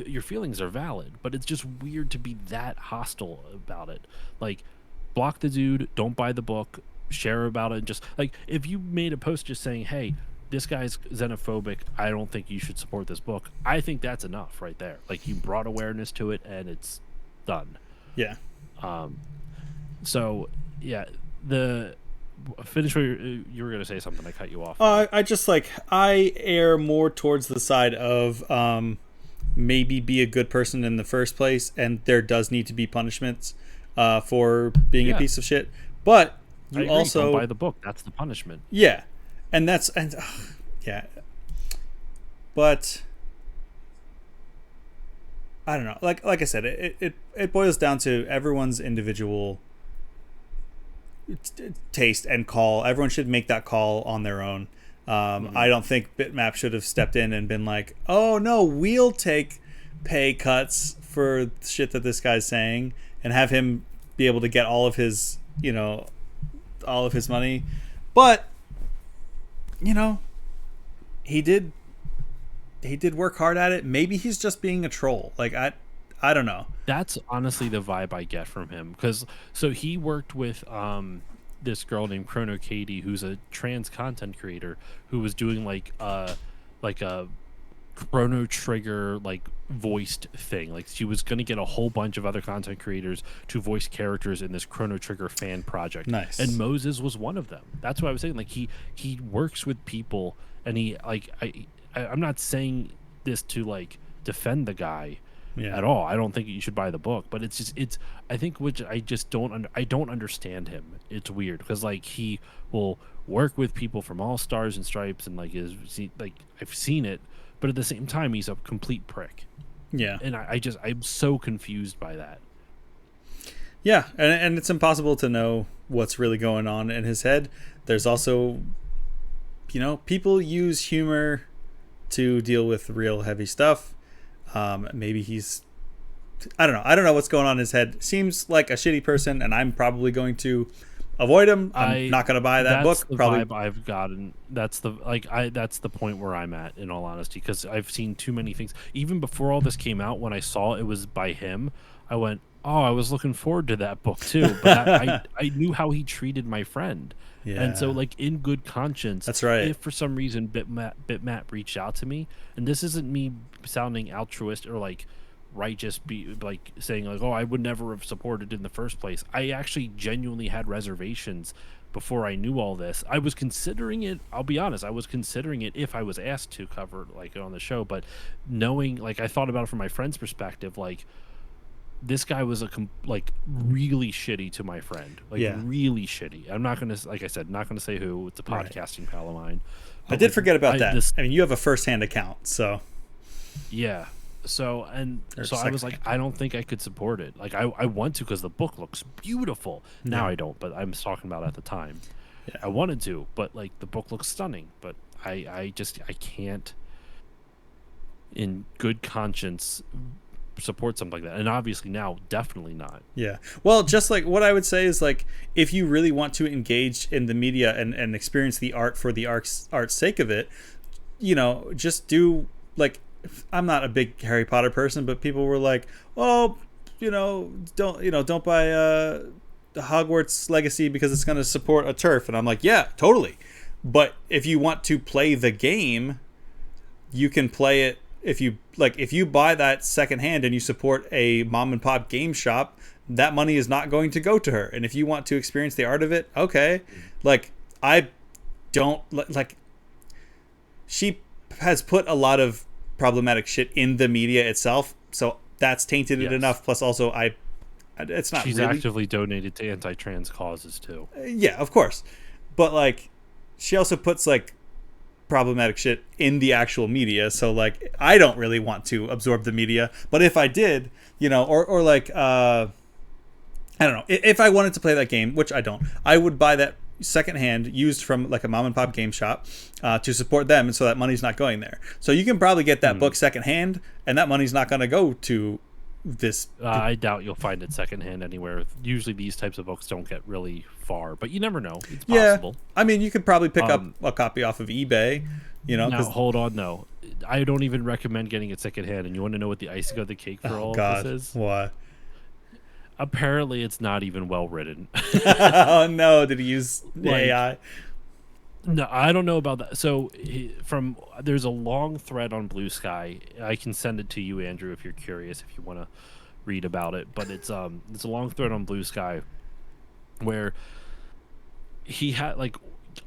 B: Your feelings are valid, but it's just weird to be that hostile about it. Like, block the dude, don't buy the book, share about it. Just like, if you made a post just saying, hey, this guy's xenophobic, I don't think you should support this book, I think that's enough right there. Like, you brought awareness to it and it's done.
A: Yeah.
B: So yeah, finish what you were going to say something. I cut you off.
A: I err more towards the side of maybe be a good person in the first place, and there does need to be punishments for being a piece of shit. But you also
B: don't buy the book. That's the punishment.
A: Yeah, yeah. But I don't know. Like I said, it boils down to everyone's individual taste and call. Everyone should make that call on their own. I don't think Bitmap should have stepped in and been like, oh no, we'll take pay cuts for shit that this guy's saying, and have him be able to get all of his money. But he did work hard at it. Maybe he's just being a troll. Like, I don't know.
B: That's honestly the vibe I get from him, because he worked with this girl named Chrono Katie, who's a trans content creator who was doing like a Chrono Trigger like voiced thing. Like, she was going to get a whole bunch of other content creators to voice characters in this Chrono Trigger fan project.
A: Nice.
B: And Moses was one of them. That's what I was saying. Like, he works with people, and he I'm not saying this to like defend the guy at all. I don't think you should buy the book, but I think I don't understand him. It's weird because like he will work with people from all Stars and Stripes, and like I've seen it, but at the same time he's a complete prick.
A: Yeah.
B: And I'm so confused by that.
A: Yeah, and it's impossible to know what's really going on in his head. There's also, people use humor to deal with real heavy stuff. Maybe he's, I don't know what's going on in his head. Seems like a shitty person, and I'm probably going to avoid him. I'm not going to buy that book.
B: That's the
A: probably
B: vibe I've gotten. That's the point where I'm at, in all honesty, because I've seen too many things. Even before all this came out, when I saw it was by him, I went, oh, I was looking forward to that book too. But I knew how he treated my friend. Yeah. And so, like, in good conscience,
A: that's right.
B: If for some reason Bitmap reached out to me, and this isn't me sounding altruist or like righteous, be like saying like, oh, I would never have supported it in the first place. I actually genuinely had reservations before I knew all this. I was considering it. I'll be honest. I was considering it if I was asked to cover like on the show, but knowing, like, I thought about it from my friend's perspective, like, this guy was really shitty to my friend, really shitty. I'm not gonna, like I said, not gonna say who. It's a podcasting pal of mine.
A: I did forget about that. I mean, you have a first-hand account, so
B: yeah. So I was like, I don't think I could support it. Like, I want to because the book looks beautiful. Now I don't, but I'm talking about at the time. Yeah. I wanted to, but like the book looks stunning. But I can't, in good conscience, support something like that. And obviously now, definitely not.
A: Yeah. Well, just like what I would say is like, if you really want to engage in the media and experience the art for the art's sake of it, just do like, I'm not a big Harry Potter person, but people were like, oh, don't buy the Hogwarts Legacy because it's going to support a turf. And I'm like, yeah, totally. But if you want to play the game, you can play it. If you buy that secondhand and you support a mom and pop game shop, that money is not going to go to her. And if you want to experience the art of it, okay. Like, I don't like, she has put a lot of problematic shit in the media itself, so that's tainted it enough. Plus, also, it's not.
B: She's
A: really
B: actively donated to anti-trans causes too.
A: Yeah, of course, but like, she also puts like problematic shit in the actual media. So like, I don't really want to absorb the media, but if I did, or like, I don't know, if I wanted to play that game, which I don't, I would buy that secondhand used from like a mom and pop game shop to support them, and so that money's not going there. So you can probably get that book secondhand, and that money's not going to go to this.
B: I doubt you'll find it secondhand anywhere. Usually these types of books don't get really far, but you never know. It's possible.
A: I mean, you could probably pick up a copy off of eBay.
B: Now hold on though, I don't even recommend getting it secondhand. And you want to know what the icing on the cake for all of this is?
A: What?
B: Apparently, it's not even well written.
A: Oh no! Did he use AI?
B: No, I don't know about that. So, there's a long thread on Blue Sky. I can send it to you, Andrew, if you're curious, if you want to read about it. But it's a long thread on Blue Sky where he had like,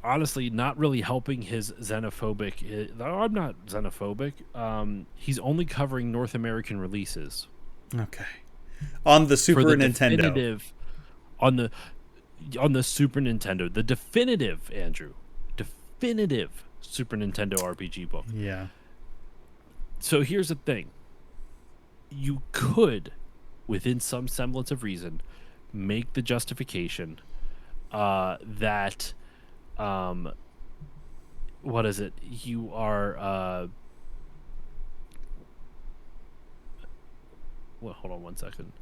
B: honestly, not really helping his xenophobic. I'm not xenophobic. He's only covering North American releases.
A: Okay. On the Super Nintendo.
B: On the Super Nintendo, the definitive Super Nintendo RPG book.
A: Yeah.
B: So here's the thing. You could, within some semblance of reason, make the justification that what is it? You are well, hold on one second.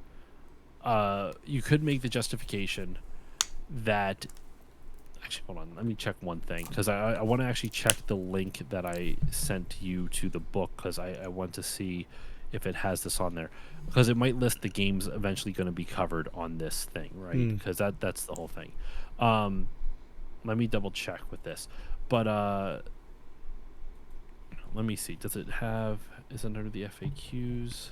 B: You could make the justification that actually, hold on, let me check one thing, because I want to actually check the link that I sent you to the book, because I want to see if it has this on there, because it might list the games eventually going to be covered on this thing, right? Because that's the whole thing. Let me double check with this, but let me see. Is it under the FAQs?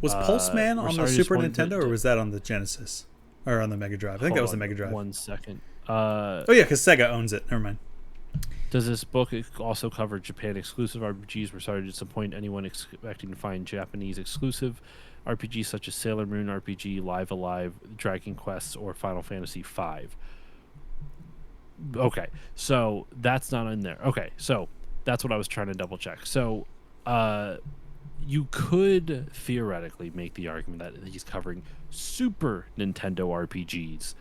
A: Was Pulseman on the Super Nintendo, or was that on the Genesis? Or on the Mega Drive? I think that was the Mega Drive.
B: 1 second.
A: Oh yeah, because Sega owns it. Never mind.
B: Does this book also cover Japan exclusive RPGs? We're sorry to disappoint anyone expecting to find Japanese exclusive RPGs such as Sailor Moon RPG, Live Alive, Dragon Quest, or Final Fantasy V. Okay, so that's not in there. Okay, so that's what I was trying to double check. So, you could theoretically make the argument that he's covering Super Nintendo RPGs,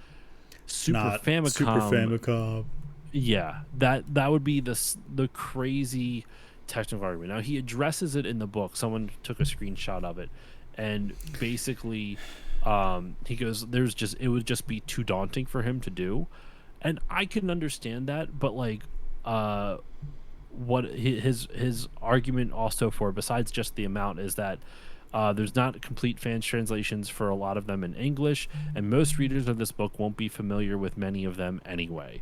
B: Super Famicom. Yeah, that would be the crazy technical argument. Now he addresses it in the book. Someone took a screenshot of it, and basically, he goes, it would just be too daunting for him to do, and I can understand that. But like, what his argument also for, besides just the amount, is that there's not complete fan translations for a lot of them in English, and most readers of this book won't be familiar with many of them anyway.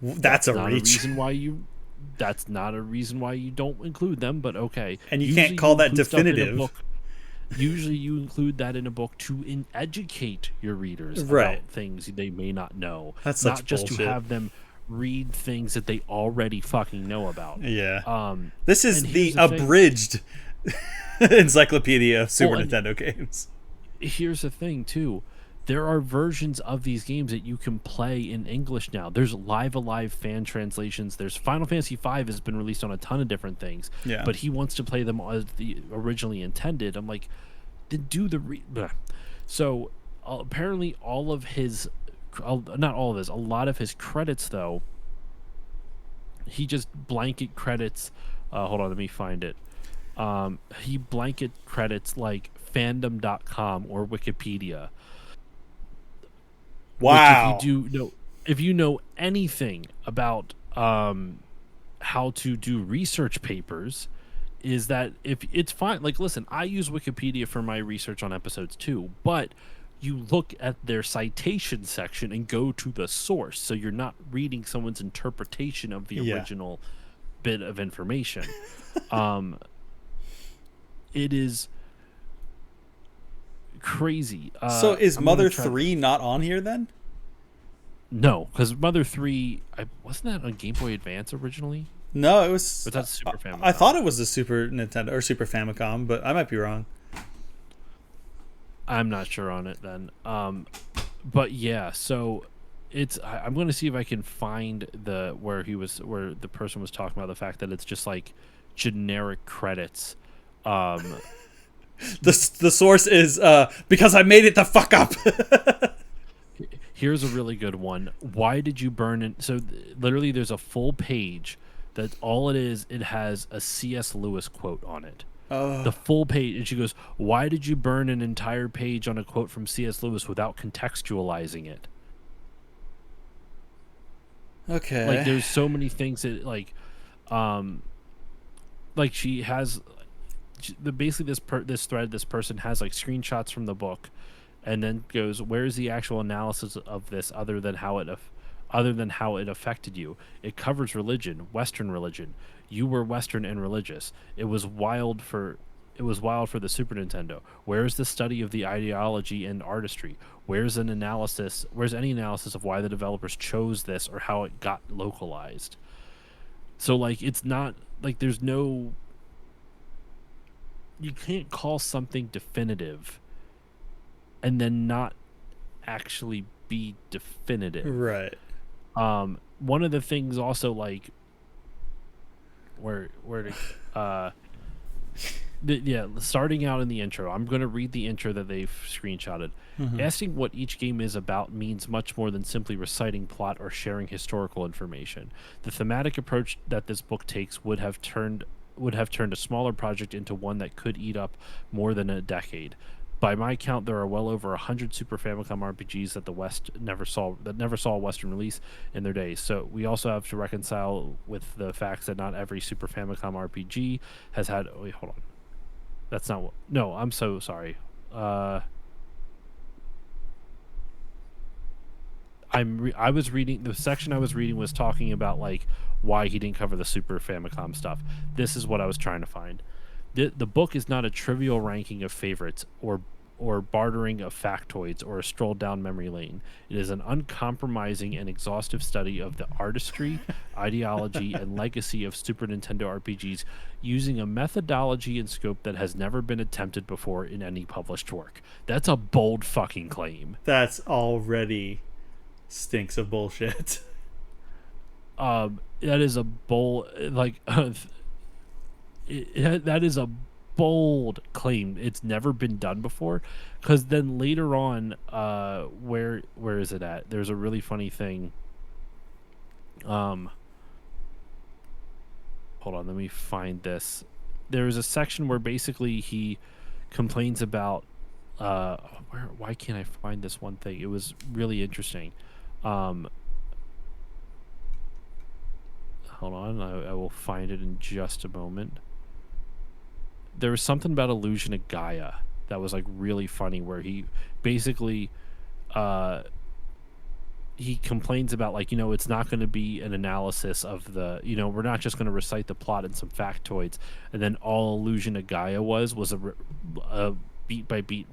B: That's not a reason why you don't include them, but okay.
A: And you can't call that definitive.
B: Usually you include that in a book to educate your readers about things they may not know.
A: That's
B: not just
A: bullshit.
B: To have them read things that they already fucking know about.
A: Yeah. This is the abridged encyclopedia of Super Nintendo games.
B: Here's the thing, too. There are versions of these games that you can play in English now. There's Live Alive fan translations. There's Final Fantasy V has been released on a ton of different things. Yeah. But he wants to play them as the originally intended. I'm like, then do the So apparently a lot of his credits, though, he just blanket credits. Hold on, let me find it. He blanket credits like fandom.com or Wikipedia. Which
A: Wow.
B: if you know anything about how to do research papers, is that if it's fine. Like, listen, I use Wikipedia for my research on episodes too, but you look at their citation section and go to the source, so you're not reading someone's interpretation of the
A: Yeah.
B: original bit of information. It is crazy.
A: So is
B: I'm gonna
A: Mother
B: try.
A: 3 not on here then?
B: No, because Mother 3, wasn't that on Game Boy Advance originally?
A: No, it was.
B: But that's Super Famicom.
A: I thought it was the Super Nintendo or Super Famicom, but I might be wrong.
B: I'm not sure on it then. But yeah, so I'm going to see if I can find where the person was talking about the fact that it's just like generic credits.
A: The source is because I made it the fuck up.
B: Here's a really good one. Why did you burn it? So literally, there's a full page that all it is. It has a C.S. Lewis quote on it. The full page, and she goes, "Why did you burn an entire page on a quote from C.S. Lewis without contextualizing it?"
A: Okay.
B: Like, there's so many things that like she has. Basically, this thread, this person has like screenshots from the book, and then goes, "Where's the actual analysis of this other than how it affected you? It covers religion, Western religion. You were Western and religious. It was wild for the Super Nintendo. Where's the study of the ideology and artistry? Where's any analysis of why the developers chose this or how it got localized?" So like, it's not like there's no, you can't call something definitive and then not actually be definitive.
A: Right.
B: One of the things also, like, starting out in the intro, I'm going to read the intro that they've screenshotted. Asking what each game is about means much more than simply reciting plot or sharing historical information. The thematic approach that this book takes would have turned a smaller project into one that could eat up more than a decade. By my count, there are well over 100 Super Famicom RPGs that the West never saw a Western release in their days. So we also have to reconcile with the facts that not every Super Famicom RPG has had. Oh, wait, hold on. That's not what. No, I'm so sorry. I was reading the section I was reading was talking about like why he didn't cover the Super Famicom stuff. This is what I was trying to find. The book is not a trivial ranking of favorites or bartering of factoids or a stroll down memory lane. It is an uncompromising and exhaustive study of the artistry, ideology, and legacy of Super Nintendo RPGs using a methodology and scope that has never been attempted before in any published work. That's a bold fucking claim.
A: That's already stinks of bullshit.
B: That is a bold, like, that is a bold claim. It's never been done before, because then later on, where is it at? There's a really funny thing. Hold on, let me find this. There is a section where basically he complains about why can't I find this one thing? It was really interesting. Hold on, I will find it in just a moment. There was something about Illusion of Gaia that was like really funny, where he basically he complains about, like, it's not going to be an analysis of the, we're not just going to recite the plot and some factoids, and then all Illusion of Gaia was a beat by beat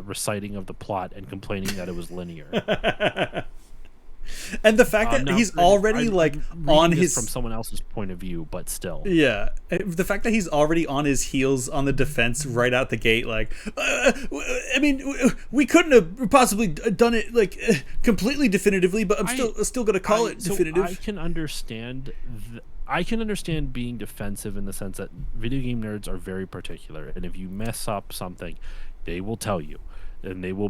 B: reciting of the plot and complaining that it was linear.
A: And the fact that he's already on his
B: from someone else's point of view, but still,
A: the fact that he's already on his heels on the defense right out the gate, like, I mean, we couldn't have possibly done it like completely definitively, but I'm still gonna call it definitive.
B: I can understand. I can understand being defensive in the sense that video game nerds are very particular, and if you mess up something, they will tell you, and they were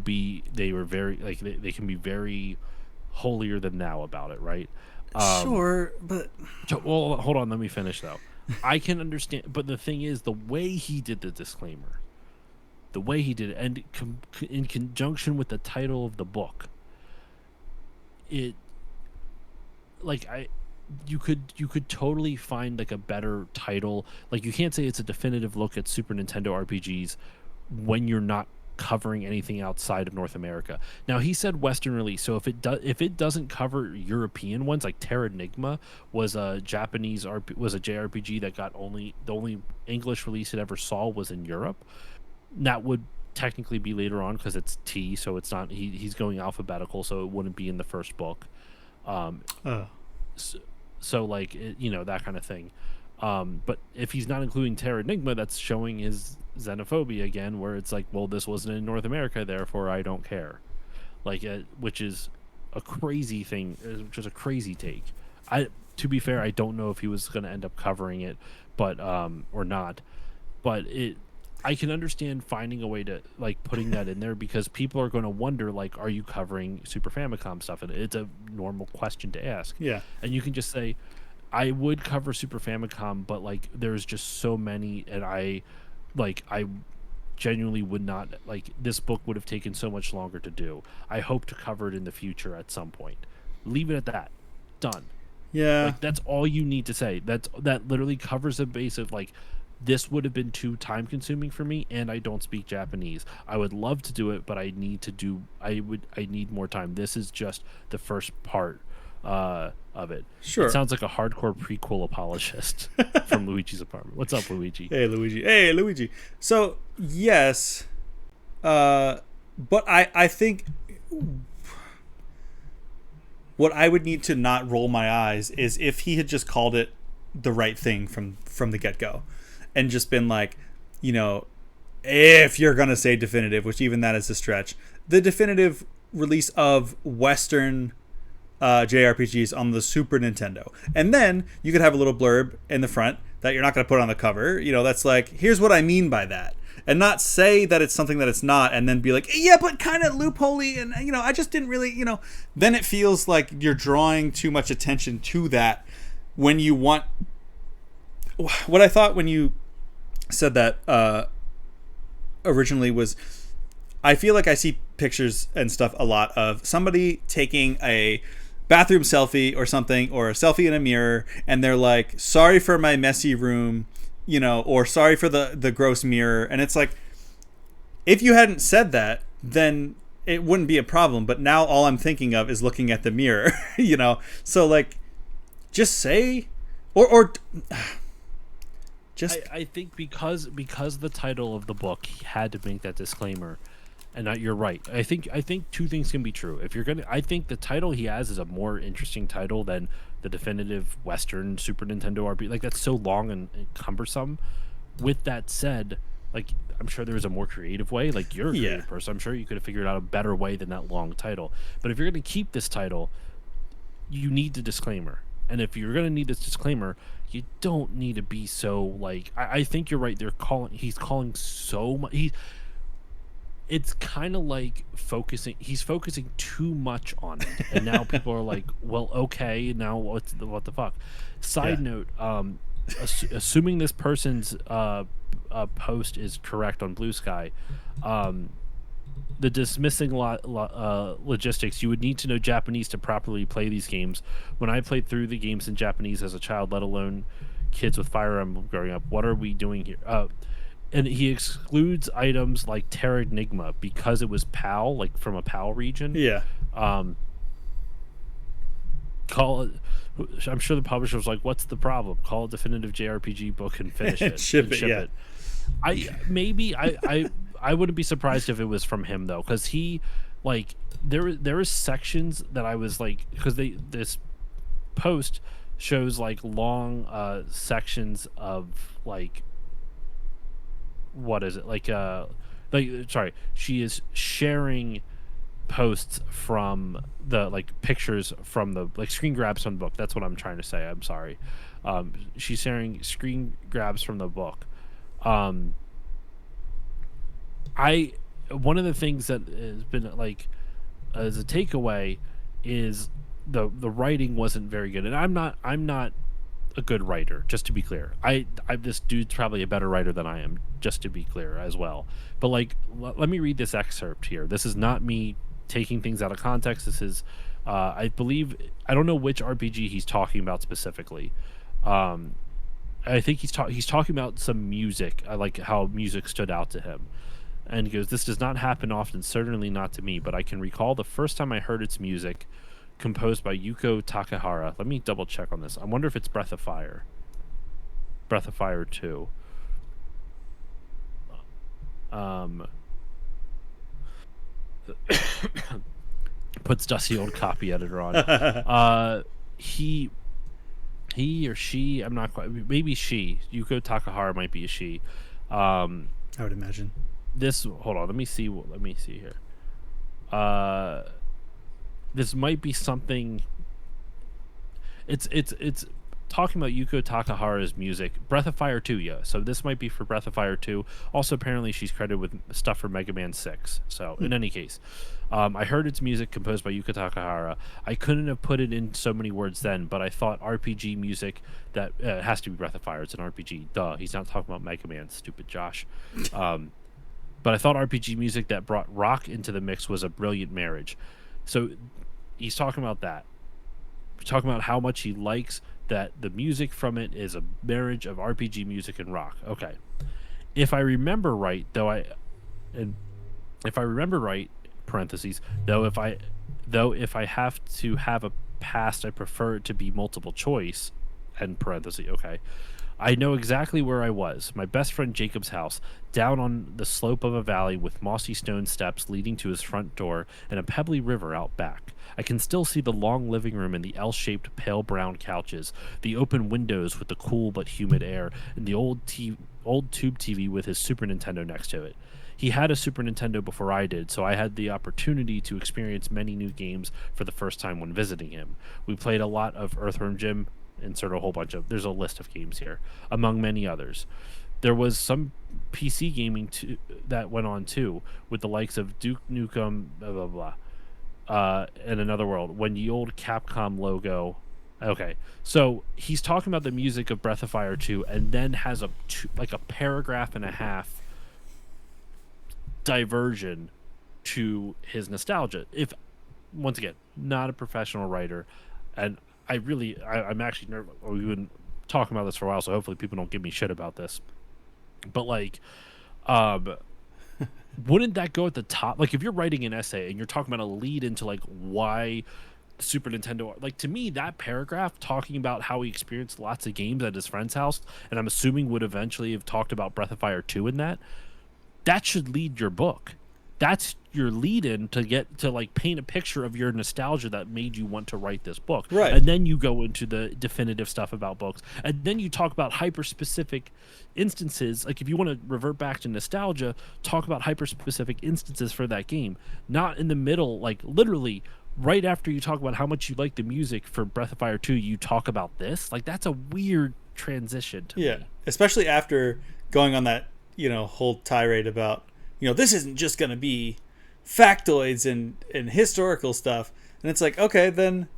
B: very, like, they can be very holier than thou about it, right?
A: Sure, but
B: well, hold on, let me finish though. I can understand, but the thing is, the way he did the disclaimer, the way he did it, and in conjunction with the title of the book, it like you could totally find like a better title. Like, you can't say it's a definitive look at Super Nintendo RPGs when you're not covering anything outside of North America. Now, he said Western release, so if it doesn't cover European ones, like Terranigma was a JRPG that got the only English release it ever saw was in Europe. That would technically be later on because it's T, so it's not he's going alphabetical, so it wouldn't be in the first book. So like that kind of thing. But if he's not including Terranigma, that's showing his xenophobia again, where it's like, well, this wasn't in North America, therefore I don't care. Like, which is a crazy thing, which is a crazy take. To be fair, I don't know if he was going to end up covering it, but or not. But I can understand finding a way to like putting that in there because people are going to wonder, like, are you covering Super Famicom stuff? And it's a normal question to ask.
A: Yeah.
B: And you can just say, I would cover Super Famicom, but like there's just so many, and I genuinely would not, like, this book would have taken so much longer to do. I hope to cover it in the future at some point. Leave it at that. Done.
A: Yeah.
B: Like, that's all you need to say. That literally covers the base of, like, this would have been too time consuming for me, and I don't speak Japanese. I would love to do it, but I need more time. This is just the first part of it.
A: Sure.
B: It sounds like a hardcore prequel apologist from Luigi's Apartment. What's up, Luigi?
A: Hey, Luigi. So, yes. But I think what I would need to not roll my eyes is if he had just called it the right thing from the get-go. And just been like, if you're going to say definitive, which even that is a stretch, the definitive release of Western JRPGs on the Super Nintendo. And then you could have a little blurb in the front that you're not going to put on the cover. That's like, here's what I mean by that. And not say that it's something that it's not and then be like, yeah, but kind of loophole-y. And, I just didn't really, Then it feels like you're drawing too much attention to that when you want... What I thought when you said that originally was, I feel like I see pictures and stuff a lot of somebody taking a bathroom selfie or something, or a selfie in a mirror, and they're like, sorry for my messy room, or sorry for the gross mirror. And it's like, if you hadn't said that, then it wouldn't be a problem. But now all I'm thinking of is looking at the mirror, So, like, just say, or
B: I think because the title of the book, he had to make that disclaimer, and you're right. I think two things can be true. I think the title he has is a more interesting title than the definitive Western Super Nintendo RPG. Like, that's so long and cumbersome. With that said, like, I'm sure there was a more creative way. Like, you're a creative person. I'm sure you could have figured out a better way than that long title. But if you're going to keep this title, you need the disclaimer. And if you're going to need this disclaimer, you don't need to be so, like, I think you're right. He's calling so much. It's kind of like he's focusing too much on it. And now people are like, well, okay, now what the fuck? Side note, assuming this person's post is correct on Blue Sky, the dismissing logistics, you would need to know Japanese to properly play these games. When I played through the games in Japanese as a child, let alone kids with Fire Emblem growing up, what are we doing here? And he excludes items like Terranigma because it was PAL, like from a PAL region.
A: Yeah.
B: Call it. I'm sure the publisher was like, "What's the problem? Call a definitive JRPG book and finish it.
A: Ship it."
B: I wouldn't be surprised if it was from him though, because he, like, there is sections that I was like, because this post shows like long sections of like, what is it, sorry, she is sharing posts from the, like, pictures from the, like, screen grabs from the book. That's what I'm trying to say. I'm sorry. She's sharing screen grabs from the book. One of the things that has been, like, as a takeaway is the writing wasn't very good, and I'm not a good writer, just to be clear. This dude's probably a better writer than I am, just to be clear as well. But like, let me read this excerpt here. This is not me taking things out of context. This is, I believe, I don't know which RPG he's talking about specifically. I think he's talking about some music, like how music stood out to him. And he goes, "This does not happen often, certainly not to me, but I can recall the first time I heard its music, composed by Yuko Takahara." Let me double check on this. I wonder if it's Breath of Fire. Breath of Fire 2. Puts dusty old copy editor on. He or she, I'm not quite, maybe she. Yuko Takahara might be a she.
A: I would imagine.
B: Hold on, let me see here. This might be something. It's talking about Yuko Takahara's music. Breath of Fire 2, yeah. So this might be for Breath of Fire 2. Also, apparently, she's credited with stuff for Mega Man 6. So, in any case, I heard its music composed by Yuko Takahara. I couldn't have put it in so many words then, but I thought RPG music that it has to be Breath of Fire. It's an RPG. Duh. He's not talking about Mega Man, stupid Josh. But I thought RPG music that brought rock into the mix was a brilliant marriage. So he's talking about that. We're talking about how much he likes that the music from it is a marriage of RPG music and rock. Okay. If I remember right, parentheses, if I have to have a past, I prefer it to be multiple choice, end parenthesis, okay. I know exactly where I was, my best friend Jacob's house, down on the slope of a valley with mossy stone steps leading to his front door and a pebbly river out back. I can still see the long living room and the L-shaped pale brown couches, the open windows with the cool but humid air, and the old tube TV with his Super Nintendo next to it. He had a Super Nintendo before I did, so I had the opportunity to experience many new games for the first time when visiting him. We played a lot of Earthworm Jim, insert a whole bunch of, there's a list of games here, among many others. There was some PC gaming that went on too, with the likes of Duke Nukem, blah, blah, blah. In Another World, when the old Capcom logo. Okay, so he's talking about the music of Breath of Fire 2, and then has a paragraph and a half diversion to his nostalgia. If, once again, not a professional writer, and I'm actually nervous. We've been talking about this for a while, so hopefully people don't give me shit about this. But wouldn't that go at the top? Like, if you're writing an essay and you're talking about a lead into like why Super Nintendo, like, to me, that paragraph talking about how he experienced lots of games at his friend's house, and I'm assuming would eventually have talked about Breath of Fire 2 in that should lead your book. That's your lead in to get to like paint a picture of your nostalgia that made you want to write this book.
A: Right.
B: And then you go into the definitive stuff about books. And then you talk about hyper specific instances. Like, if you want to revert back to nostalgia, talk about hyper specific instances for that game. Not in the middle, like literally right after you talk about how much you like the music for Breath of Fire 2, you talk about this. Like, that's a weird transition to me.
A: Especially after going on that, whole tirade about, this isn't just going to be factoids and historical stuff. And it's like, okay, then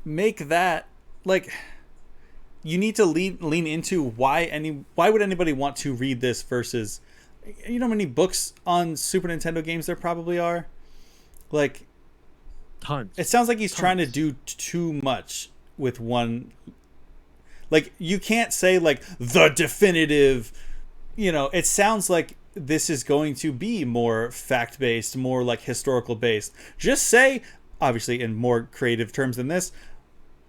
A: make that, like, you need to lean into why would anybody want to read this versus, how many books on Super Nintendo games there probably are? Like,
B: tons.
A: It sounds like he's trying to do too much with one. Like, you can't say, like, the definitive, it sounds like this is going to be more fact-based, more like historical-based. Just say, obviously in more creative terms than this,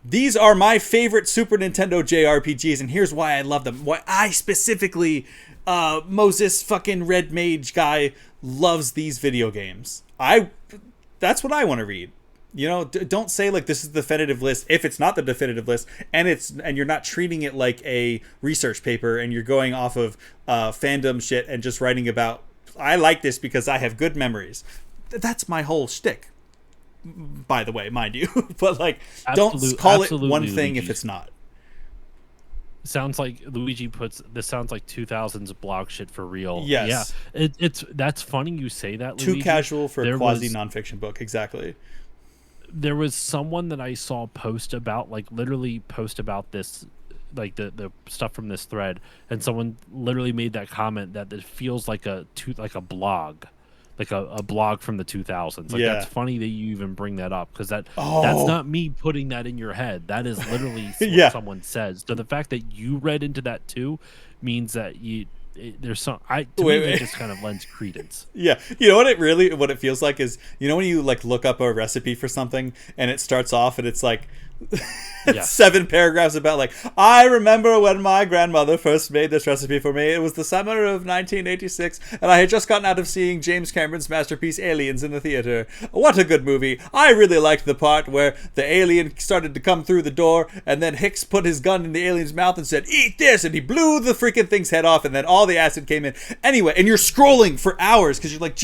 A: these are my favorite Super Nintendo JRPGs, and here's why I love them. Why I specifically, Moses fucking Red Mage guy, loves these video games. That's what I want to read. Don't say like this is the definitive list if it's not the definitive list, and you're not treating it like a research paper and you're going off of fandom shit and just writing about, I like this because I have good memories. That's my whole shtick, by the way, mind you. But like, don't call it one thing if it's not.
B: Sounds like Luigi this sounds like 2000s blog shit for real.
A: Yes.
B: Yeah, that's funny you say that, Luigi.
A: Too casual for a quasi nonfiction book. Exactly.
B: there was someone that I saw post about, like, literally post about this, like the stuff from this thread, and someone literally made that comment that it feels like like a blog, like a blog from the 2000s. Like, that's
A: Yeah.
B: funny that you even bring that up, because that's
A: Oh,
B: not me putting that in your head. That is literally what
A: yeah.
B: someone says. So the fact that you read into that too means that there's some, to me,
A: Wait,
B: that
A: wait.
B: just kind of lends credence.
A: Yeah, what it feels like is, when you like look up a recipe for something and it starts off and it's like
B: Yes.
A: 7 paragraphs about like, I remember when my grandmother first made this recipe for me. It was the summer of 1986, and I had just gotten out of seeing James Cameron's masterpiece Aliens in the theater. What a good movie! I really liked the part where the alien started to come through the door, and then Hicks put his gun in the alien's mouth and said, "Eat this," and he blew the freaking thing's head off, and then all the acid came in. Anyway, and you're scrolling for hours because you're like,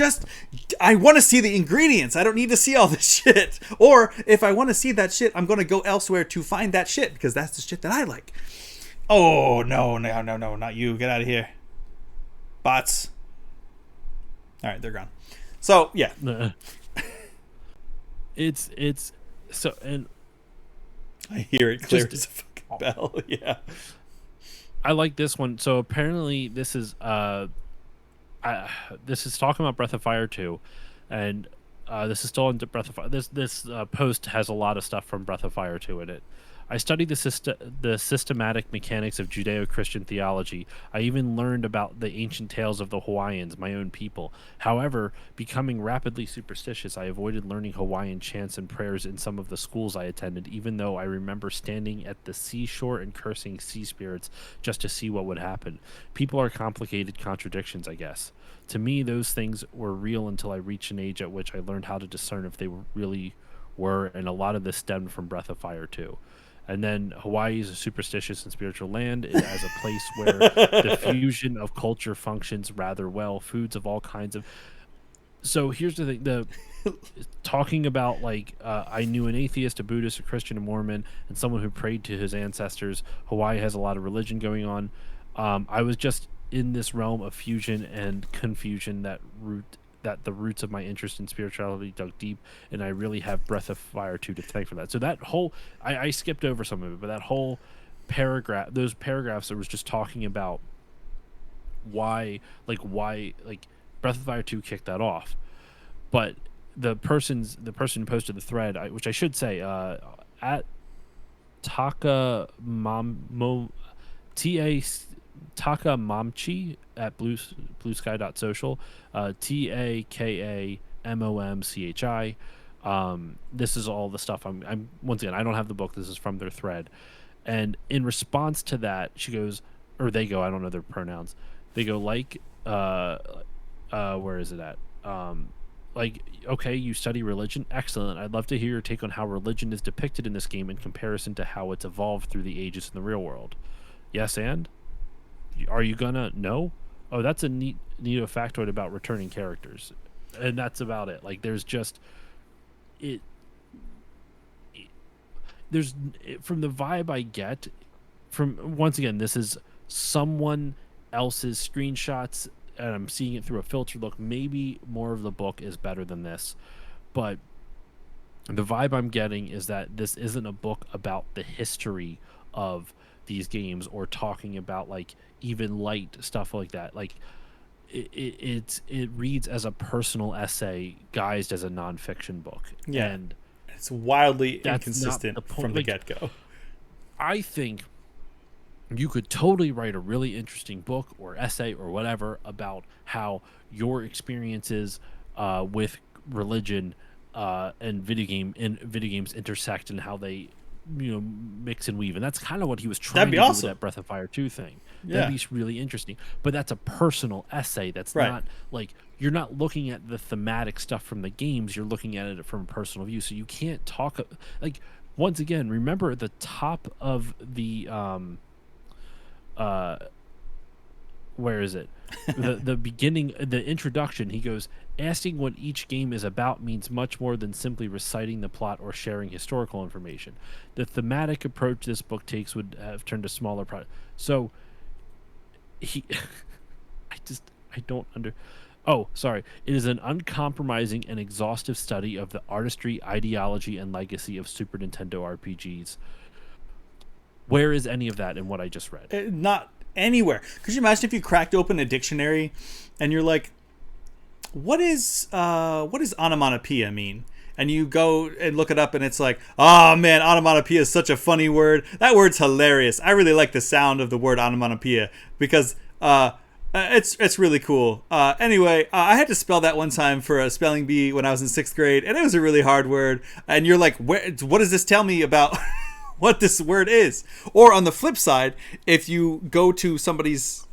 A: I want to see the ingredients. I don't need to see all this shit. Or if I want to see that shit, I'm going to go elsewhere to find that shit because that's the shit that I like. Oh, no, not you. Get out of here. Bots. All right, they're gone. So, yeah.
B: It's so, and
A: I hear it clear
B: just
A: as a fucking bell. Yeah.
B: I like this one. So apparently this is this is talking about Breath of Fire 2, and this is still into Breath of Fire. This post has a lot of stuff from Breath of Fire 2 in it. I studied the systematic mechanics of Judeo-Christian theology. I even learned about the ancient tales of the Hawaiians, my own people. However, becoming rapidly superstitious, I avoided learning Hawaiian chants and prayers in some of the schools I attended, even though I remember standing at the seashore and cursing sea spirits just to see what would happen. People are complicated contradictions, I guess. To me, those things were real until I reached an age at which I learned how to discern if they really were, and a lot of this stemmed from Breath of Fire 2. And then Hawaii is a superstitious and spiritual land as a place where the fusion of culture functions rather well. Foods of all kinds of. So here's the thing: talking about, like, I knew an atheist, a Buddhist, a Christian, a Mormon, and someone who prayed to his ancestors. Hawaii has a lot of religion going on. I was just in this realm of fusion and confusion that the roots of my interest in spirituality dug deep, and I really have Breath of Fire 2 to thank for that. So that whole, I skipped over some of it, but that whole paragraph, those paragraphs that was just talking about why Breath of Fire 2 kicked that off. But the person who posted the thread, which I should say, at Taka Taka Momchi at bluesky.social, TAKAMOMCHI. This is all the stuff I'm once again, I don't have the book. This is from their thread. And in response to that, she goes, or they go, I don't know their pronouns. They go, like, where is it at? Like, okay, you study religion. Excellent. I'd love to hear your take on how religion is depicted in this game in comparison to how it's evolved through the ages in the real world. Yes, and? Are you gonna? No? Oh, that's a neat factoid about returning characters. And that's about it. Like, there's just... There's... From the vibe I get... Once again, this is someone else's screenshots, and I'm seeing it through a filter look. Maybe more of the book is better than this, but the vibe I'm getting is that this isn't a book about the history of these games or talking about, like, even light stuff like that. Like, it reads as a personal essay guised as a nonfiction book.
A: Yeah,
B: and
A: it's wildly
B: that's
A: inconsistent
B: not the point.
A: from the
B: Like,
A: get-go.
B: I think you could totally write a really interesting book or essay or whatever about how your experiences with religion and video games intersect, and how they, mix and weave. And that's kind of what he was trying to do with that Breath of Fire 2 thing.
A: Yeah.
B: That'd be really interesting. But that's a personal essay. That's
A: Right.
B: not like, you're not looking at the thematic stuff from the games. You're looking at it from a personal view. So you can't talk, like, once again, remember at the top of the where is it? The beginning, the introduction, he goes, asking what each game is about means much more than simply reciting the plot or sharing historical information. The thematic approach this book takes would have turned a smaller product. So I don't Oh, sorry. It is an uncompromising and exhaustive study of the artistry, ideology, and legacy of Super Nintendo RPGs. Where is any of that in what I just read?
A: Not anywhere. Could you imagine if you cracked open a dictionary and you're like, what does onomatopoeia mean? And you go and look it up, and it's like, oh man, onomatopoeia is such a funny word. That word's hilarious. I really like the sound of the word onomatopoeia because it's really cool. Anyway, I had to spell that one time for a spelling bee when I was in 6th grade, and it was a really hard word. And you're like, what does this tell me about what this word is? Or on the flip side, if you go to somebody's,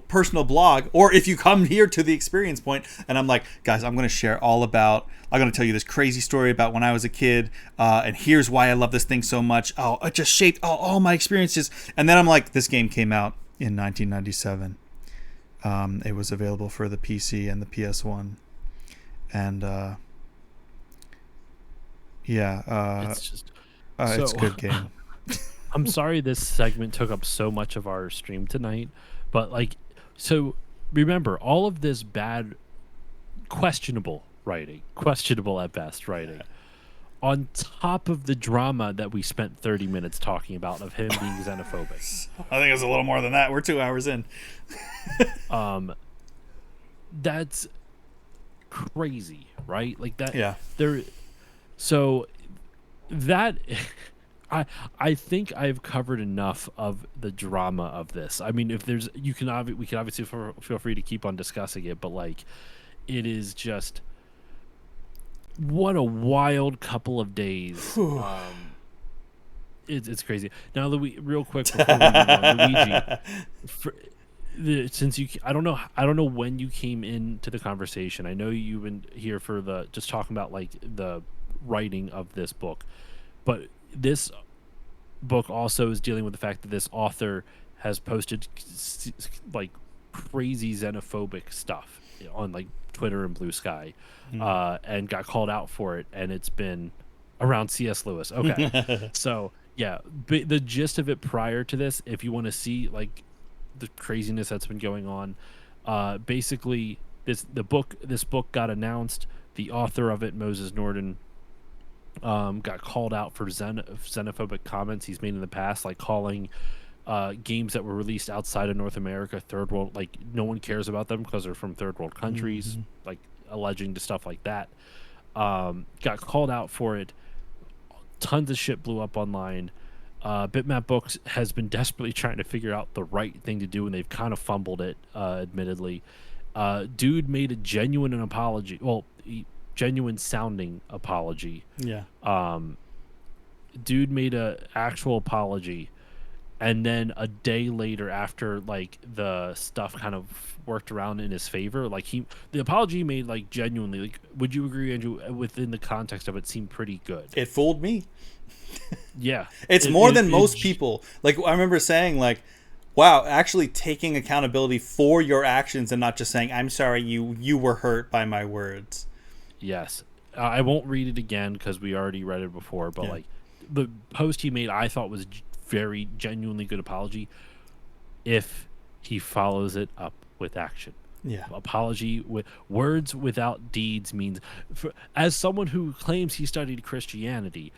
A: personal blog, or if you come here to the Experience Point and I'm like, guys, I'm going to tell you this crazy story about when I was a kid, and here's why I love this thing so much. Oh, it just shaped all my experiences. And then I'm like, this game came out in 1997. It was available for the PC and the PS1. And it's a good game.
B: I'm sorry this segment took up so much of our stream tonight, but so remember, all of this bad, questionable at best writing, on top of the drama that we spent 30 minutes talking about of him being xenophobic.
A: I think it was a little more than that. We're 2 hours in.
B: That's crazy, right? Like that.
A: Yeah.
B: So that I think I've covered enough of the drama of this. I mean, if there's we can obviously feel free to keep on discussing it, but it is just what a wild couple of days. It's crazy. Now, real quick before we move on, Luigi, since I don't know when you came into the conversation. I know you've been here for just talking about the writing of this book, but this book also is dealing with the fact that this author has posted crazy xenophobic stuff on Twitter and Blue Sky, and got called out for it, and it's been around C.S. Lewis. Okay. So yeah, the gist of it prior to this, if you want to see the craziness that's been going on, basically this book got announced. The author of it, Moses Norden, got called out for xenophobic comments he's made in the past, calling games that were released outside of North America third world, no one cares about them because they're from third world countries, alleging to stuff like that. Got called out for it. Tons of shit blew up online. Bitmap Books has been desperately trying to figure out the right thing to do, and they've kind of fumbled it, admittedly. Dude made a genuine sounding apology.
A: Yeah.
B: Dude made a actual apology, and then a day later, after the stuff kind of worked around in his favor, the apology he made genuinely, would you agree, Andrew, within the context of it, seemed pretty good?
A: It fooled me.
B: Yeah.
A: It's more than most people. I remember saying wow, actually taking accountability for your actions and not just saying, I'm sorry, you were hurt by my words.
B: Yes. I won't read it again because we already read it before, but the post he made, I thought was very genuinely good apology if he follows it up with action.
A: Yeah.
B: Apology with words without deeds means, as someone who claims he studied Christianity,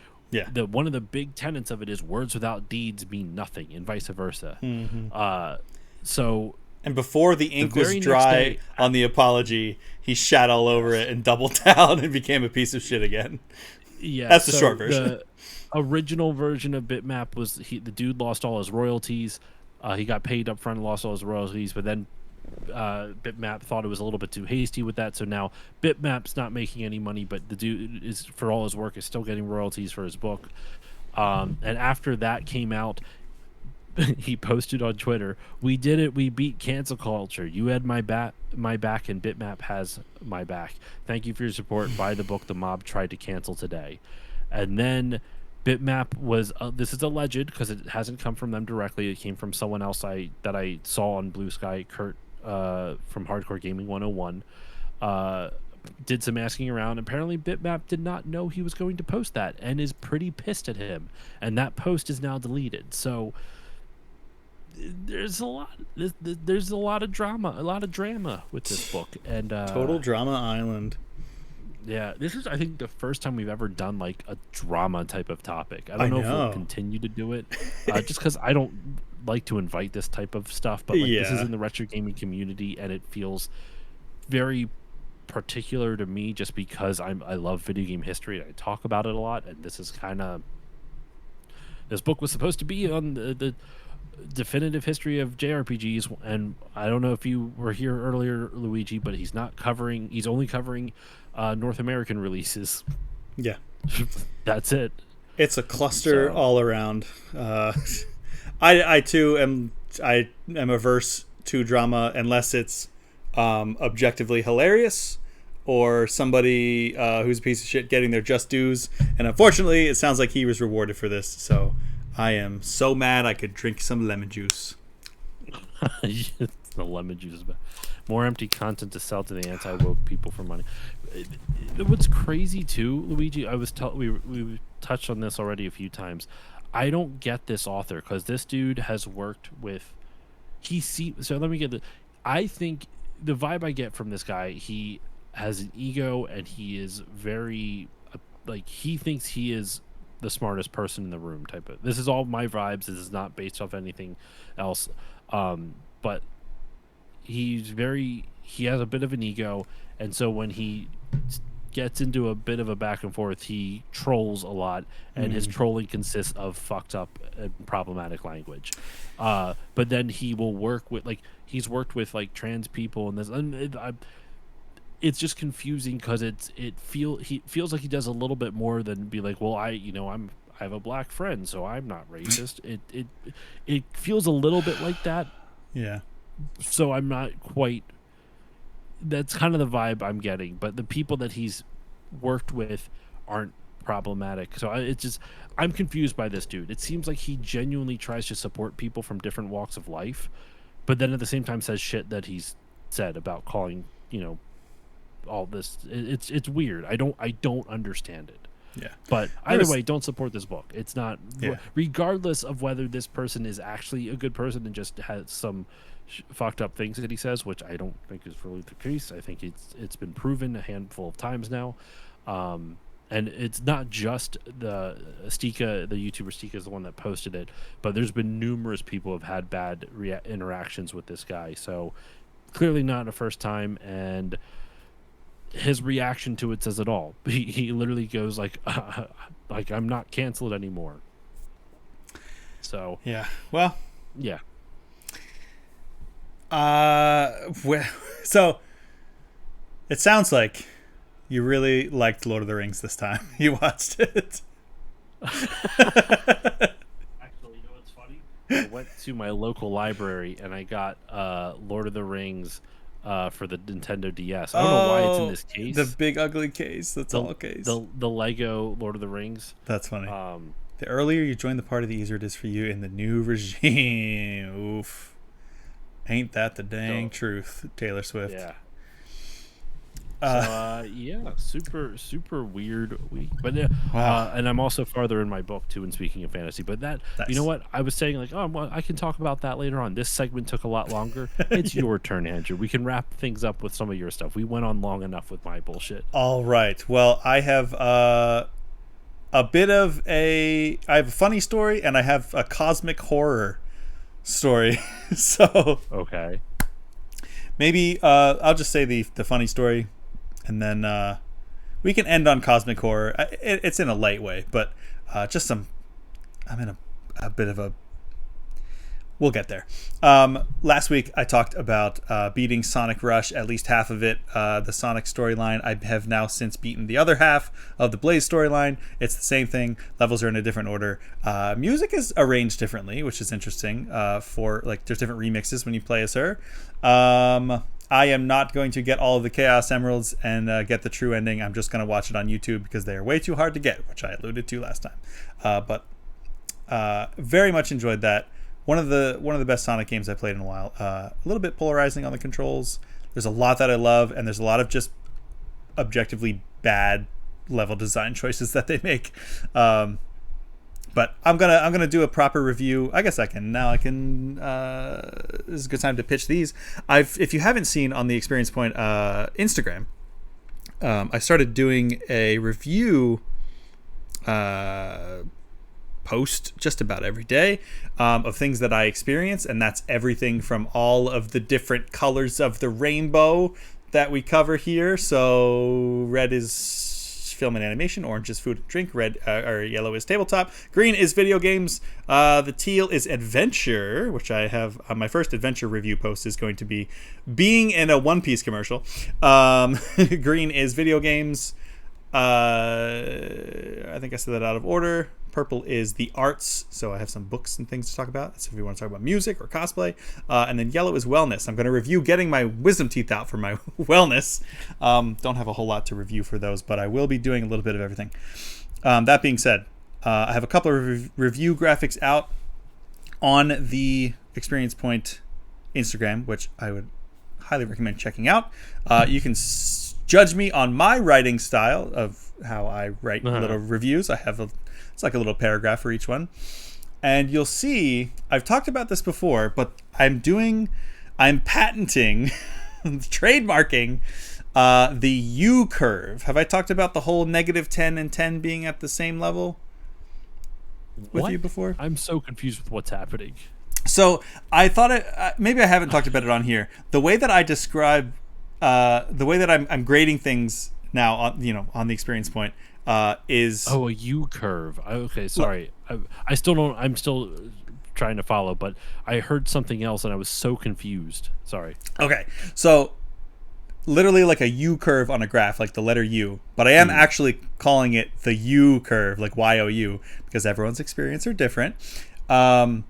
B: one of the big tenets of it is words without deeds mean nothing, and vice versa.
A: And before the ink was dry on the apology, he shat all over it and doubled down and became a piece of shit again.
B: Yeah,
A: that's the short version.
B: The original version of Bitmap was the dude lost all his royalties. He got paid up front and lost all his royalties, but then Bitmap thought it was a little bit too hasty with that, so now Bitmap's not making any money, but the dude is, for all his work, is still getting royalties for his book. And after that came out, he posted on Twitter, "We did it. We beat cancel culture. You had my back, and Bitmap has my back. Thank you for your support. Buy the book the mob tried to cancel today." And then Bitmap was this is alleged because it hasn't come from them directly. It came from someone else that I saw on Blue Sky, Kurt from Hardcore Gaming 101. Did some asking around. Apparently Bitmap did not know he was going to post that and is pretty pissed at him. And that post is now deleted. So there's a lot of drama with this book, and
A: Total Drama Island.
B: yeah, this is, I think, the first time we've ever done like a drama type of topic. I don't know if we'll continue to do it, just because I don't like to invite this type of stuff. But like, this is in the retro gaming community, and it feels very particular to me, just because I love video game history and I talk about it a lot. And this is kind of, this book was supposed to be on the definitive history of JRPGs, and I don't know if you were here earlier, Luigi, but he's only covering North American releases.
A: Yeah.
B: That's it.
A: It's a cluster all around. I too am averse to drama unless it's objectively hilarious, or somebody who's a piece of shit getting their just dues. And unfortunately, it sounds like he was rewarded for this. So I am so mad I could drink some lemon juice.
B: The lemon juice is bad. More empty content to sell to the anti-woke people for money. What's crazy too, Luigi, we touched on this already a few times. I don't get this author, because this dude has worked with, so let me get I think the vibe I get from this guy, he has an ego, and he is very like, he thinks he is the smartest person in the room type of. This is all my vibes. This is not based off anything else, but he has a bit of an ego, and so when he gets into a bit of a back and forth, he trolls a lot, and his trolling consists of fucked up and problematic language. But then he will work with, like, he's worked with like trans people, and this, and it's just confusing, because he feels like he does a little bit more than be like, well, I have a black friend, so I'm not racist. It feels a little bit like that.
A: Yeah. So
B: I'm not quite. That's kind of the vibe I'm getting, but the people that he's worked with aren't problematic. So I'm confused by this dude. It seems like he genuinely tries to support people from different walks of life, but then at the same time says shit that he's said about calling, all this. It's weird. I don't understand it.
A: Yeah.
B: But either way, don't support this book. It's not, regardless of whether this person is actually a good person and just has some fucked up things that he says, which I don't think is really the case. I think it's been proven a handful of times now, and it's not just the Stika, the YouTuber Stika is the one that posted it, but there's been numerous people have had bad interactions with this guy. So clearly not a first time, and his reaction to it says it all. He literally goes like I'm not canceled anymore. So
A: yeah, well,
B: yeah.
A: So it sounds like you really liked Lord of the Rings this time. You watched it.
B: Actually, you know what's funny? I went to my local library and I got Lord of the Rings for the Nintendo DS. I don't know why it's in this case.
A: The big ugly case. That's all case.
B: The Lego Lord of the Rings.
A: That's funny. The earlier you join the party, the easier it is for you in the new regime. Oof. Ain't that the dang truth, Taylor Swift?
B: Yeah. Yeah, super weird week. But yeah, wow. And I'm also farther in my book too. And speaking of fantasy, but nice. You know what I was saying, like, well, I can talk about that later on. This segment took a lot longer. It's your turn, Andrew. We can wrap things up with some of your stuff. We went on long enough with my bullshit.
A: All right. Well, I have a funny story, and I have a cosmic horror story. So
B: okay,
A: maybe I'll just say the funny story, and then we can end on cosmic horror. It's in a light way, but just I'm in a bit of a. We'll get there. Last week I talked about beating Sonic Rush, at least half of it, the Sonic storyline. I have now since beaten the other half of the Blaze storyline. It's the same thing. Levels are in a different order. Music is arranged differently, which is interesting. There's different remixes when you play as her. I am not going to get all of the Chaos Emeralds and get the true ending. I'm just going to watch it on YouTube because they are way too hard to get, which I alluded to last time. But very much enjoyed that. One of the best Sonic games I played in a while. A little bit polarizing on the controls. There's a lot that I love, and there's a lot of just objectively bad level design choices that they make. But I'm gonna do a proper review. I guess I can now. This is a good time to pitch these. If you haven't seen on the Experience Point Instagram, I started doing a review post just about every day of things that I experience, and that's everything from all of the different colors of the rainbow that we cover here. So red is film and animation, orange is food and drink, red or yellow is tabletop, green is video games, the teal is adventure, which I have my first adventure review post is going to be being in a One Piece commercial. Green is video games. I think I said that out of order. Purple is the arts, so I have some books and things to talk about. So if you want to talk about music or cosplay, and then yellow is wellness. I'm going to review getting my wisdom teeth out for my wellness. Don't have a whole lot to review for those, but I will be doing a little bit of everything. That being said, I have a couple of review graphics out on the Experience Point Instagram, which I would highly recommend checking out. You can judge me on my writing style of how I write little reviews. I have it's like a little paragraph for each one. And you'll see, I've talked about this before, but I'm patenting, trademarking the U curve. Have I talked about the whole -10 and 10 being at the same level with you before?
B: I'm so confused with what's happening.
A: So I thought maybe I haven't talked about it on here. The way that I describe, the way that I'm grading things now on the Experience Point is
B: a U curve. Okay, sorry. I still don't. I'm still trying to follow, but I heard something else and I was so confused. Sorry.
A: Okay, so literally like a U curve on a graph, like the letter U, but I am actually calling it the U curve, like YOU, because everyone's experience are different. And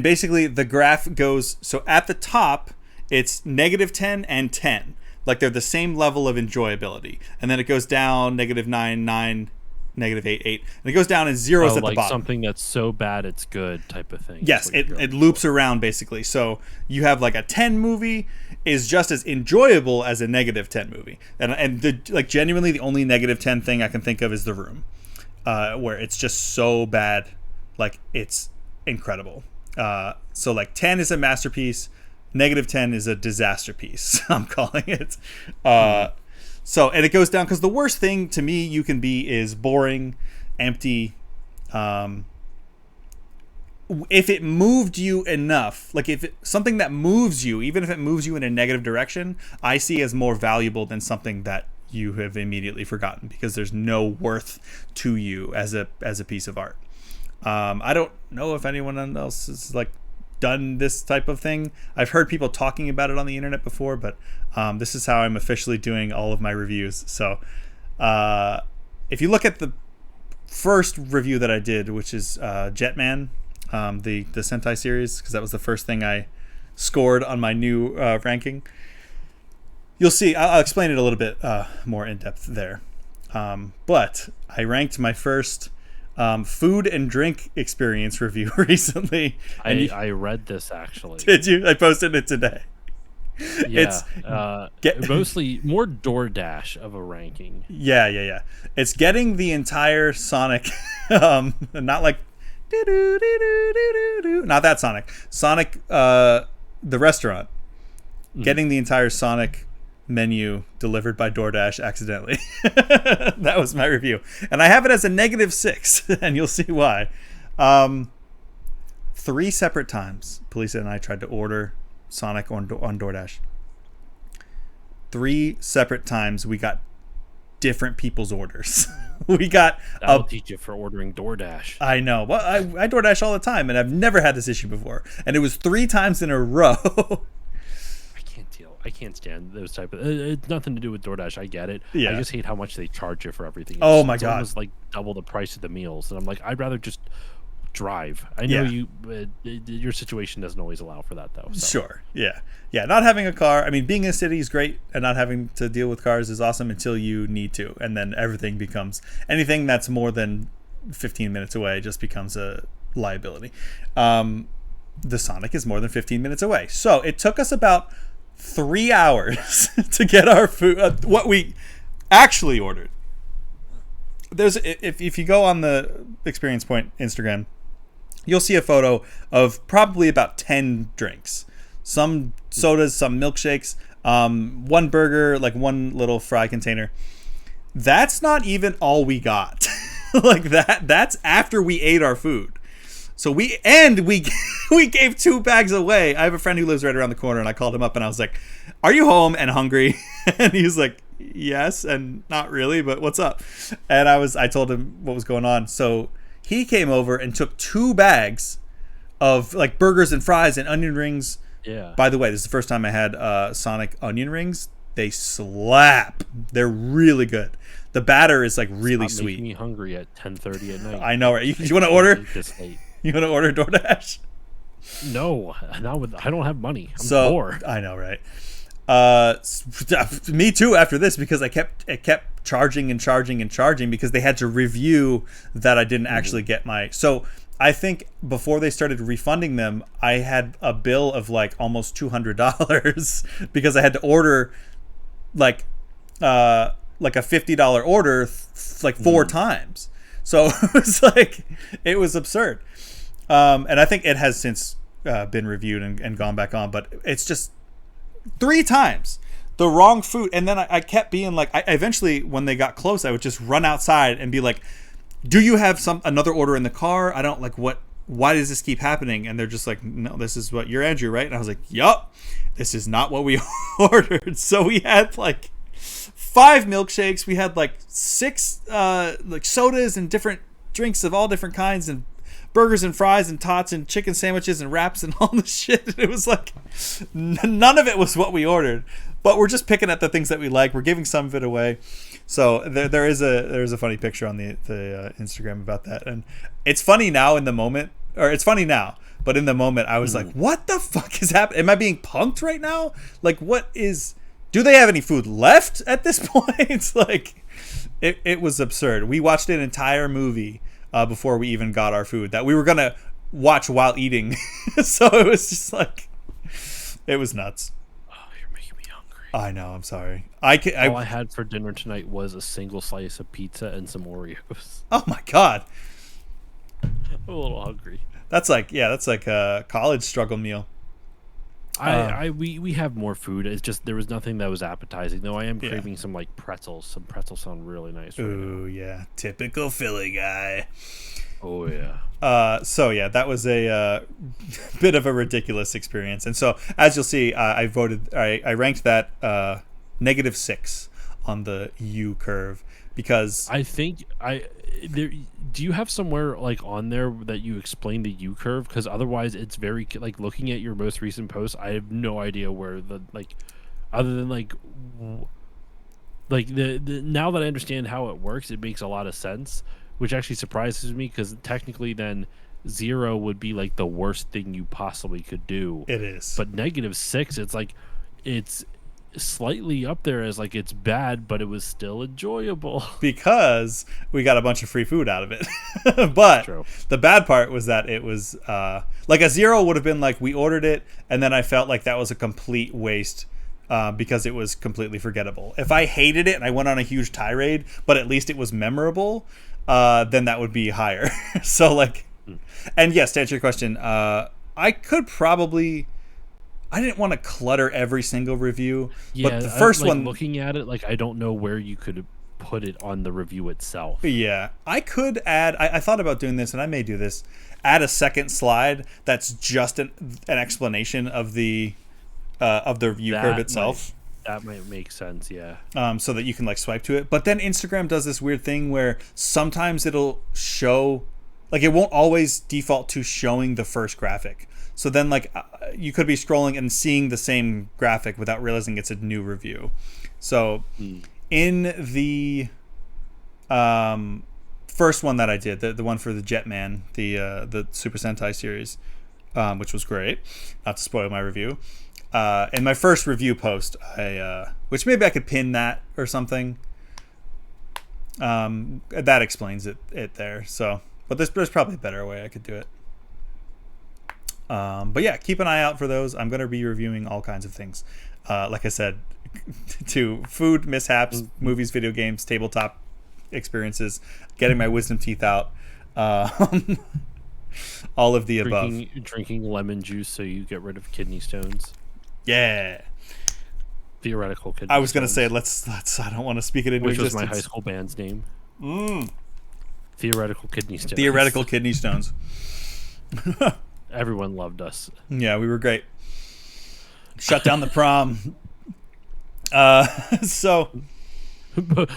A: basically the graph goes, so at the top it's -10 and 10. Like they're the same level of enjoyability. And then it goes down -9, 9, -8, 8. And it goes down and zeros at the bottom.
B: Something that's so bad it's good type of thing.
A: Yes, it loops around basically. So you have like a 10 movie is just as enjoyable as a -10 movie. And genuinely the only -10 thing I can think of is The Room. Where it's just so bad. Like it's incredible. So like 10 is a masterpiece. -10 is a disaster piece. I'm calling it. So, and it goes down because the worst thing to me you can be is boring, empty. If it moved you enough, like something that moves you, even if it moves you in a negative direction, I see as more valuable than something that you have immediately forgotten because there's no worth to you as a piece of art. I don't know if anyone else is like done this type of thing. I've heard people talking about it on the internet before, but this is how I'm officially doing all of my reviews. So if you look at the first review that I did, which is Jetman, the Sentai series, because that was the first thing I scored on my new ranking, you'll see I'll explain it a little bit more in depth there. But I ranked my first food and drink experience review recently.
B: I read this actually.
A: Did you? I posted it today.
B: Yeah, it's mostly more DoorDash of a ranking.
A: Yeah. It's getting the entire Sonic, not like not that Sonic, the restaurant, getting the entire Sonic menu delivered by DoorDash accidentally. That was my review, and I have it as a -6, and you'll see why. 3 separate times Police and I tried to order Sonic on DoorDash. 3 separate times we got different people's orders. We got
B: I'll teach you for ordering DoorDash.
A: I know. Well, I DoorDash all the time, and I've never had this issue before, and it was 3 times in a row.
B: I can't stand those type of. It's nothing to do with DoorDash. I get it.
A: Yeah.
B: I just hate how much they charge you for everything.
A: Oh my God!
B: It's almost like double the price of the meals, and I'm like, I'd rather just drive. I know your situation doesn't always allow for that though. So.
A: Sure. Yeah. Not having a car. I mean, being in a city is great, and not having to deal with cars is awesome until you need to, and then everything becomes anything that's more than 15 minutes away just becomes a liability. The Sonic is more than 15 minutes away, so it took us about 3 hours to get our food, what we actually ordered. there's if you go on the Experience Point Instagram, you'll see a photo of probably about 10 drinks, some sodas, some milkshakes, one burger, like one little fry container. That's not even all we got. Like that's after we ate our food. So we gave 2 bags away. I have a friend who lives right around the corner, and I called him up and I was like, "Are you home and hungry?" And he was like, "Yes," and "Not really, but what's up?" And I told him what was going on. So he came over and took 2 bags of like burgers and fries and onion rings.
B: Yeah.
A: By the way, this is the first time I had Sonic onion rings. They slap. They're really good. The batter is like really
B: Stop
A: sweet.
B: making me hungry at 10:30 at night.
A: I know, right? You want to order?
B: This late.
A: You want to order DoorDash?
B: No, I don't have money. I'm
A: So
B: poor.
A: I know, right? Me too. After this, because it kept charging and charging and charging because they had to review that I didn't actually get my. So I think before they started refunding them, I had a bill of like almost $200 because I had to order like a $50 order like 4 times. So it was absurd. And I think it has since been reviewed and gone back on, but it's just 3 times the wrong food. And then I kept being like, I eventually, when they got close, I would just run outside and be like, "Do you have another order in the car? I don't like why does this keep happening?" And they're just like, "No, this is what you're Andrew, right?" And I was like, "Yup, this is not what we ordered." So we had like 5 milkshakes. We had like 6 like sodas and different drinks of all different kinds, and burgers and fries and tots and chicken sandwiches and wraps and all this shit. It was like none of it was what we ordered, but we're just picking at the things that we like. We're giving some of it away. So there is a funny picture on the Instagram about that, and it's funny now in the moment, or it's funny now, but in the moment I was like, what the fuck is happening? Am I being punked right now? Like, do they have any food left at this point? Like, it was absurd. We watched an entire movie before we even got our food that we were gonna watch while eating. So it was just like, it was nuts.
B: Oh, you're making me hungry.
A: I know. I'm sorry.
B: All I had for dinner tonight was a single slice of pizza and some Oreos.
A: Oh my god.
B: I'm a little hungry.
A: That's like a college struggle meal.
B: We have more food. It's just there was nothing that was appetizing. Though I am craving some like pretzels. Some pretzels sound really nice.
A: Ooh, yeah, typical Philly guy.
B: Oh yeah.
A: So yeah, that was a bit of a ridiculous experience. And so as you'll see, I ranked that -6 on the U curve because
B: I think do you have somewhere like on there that you explain the U curve? Because otherwise it's very like looking at your most recent post, I have no idea where the like other than like the now that I understand how it works, it makes a lot of sense, which actually surprises me because technically then 0 would be like the worst thing you possibly could do.
A: It is.
B: But -6, it's like it's slightly up there as like it's bad, but it was still enjoyable
A: because we got a bunch of free food out of it. But
B: True.
A: The bad part was that it was like a 0 would have been like we ordered it and then I felt like that was a complete waste because it was completely forgettable. If I hated it and I went on a huge tirade, but at least it was memorable, then that would be higher. So like, and yes, to answer your question, I could probably. I didn't want to clutter every single review, but the first one,
B: looking at it, like I don't know where you could put it on the review itself.
A: Yeah, I could add. I thought about doing this, and I may do this. Add a second slide that's just an explanation of the review curve itself.
B: That might make sense, yeah.
A: So that you can like swipe to it. But then Instagram does this weird thing where sometimes it'll show, like it won't always default to showing the first graphic. So then like you could be scrolling and seeing the same graphic without realizing it's a new review. So in the first one that I did, the one for the Jetman, the Super Sentai series, which was great, not to spoil my review. In my first review post, which maybe I could pin that or something. That explains it there. So, but there's probably a better way I could do it. But yeah, keep an eye out for those. I'm going to be reviewing all kinds of things. Like I said, to food mishaps, movies, video games, tabletop experiences, getting my wisdom teeth out, um, all of the above.
B: Drinking lemon juice so you get rid of kidney stones.
A: Yeah.
B: Theoretical kidney
A: I was going to
B: stones.
A: say, let's, I don't want to speak it into
B: Which
A: existence.
B: was my high school band's name. Theoretical kidney stones.
A: Theoretical kidney stones.
B: Everyone loved us.
A: Yeah, we were great. Shut down the prom. So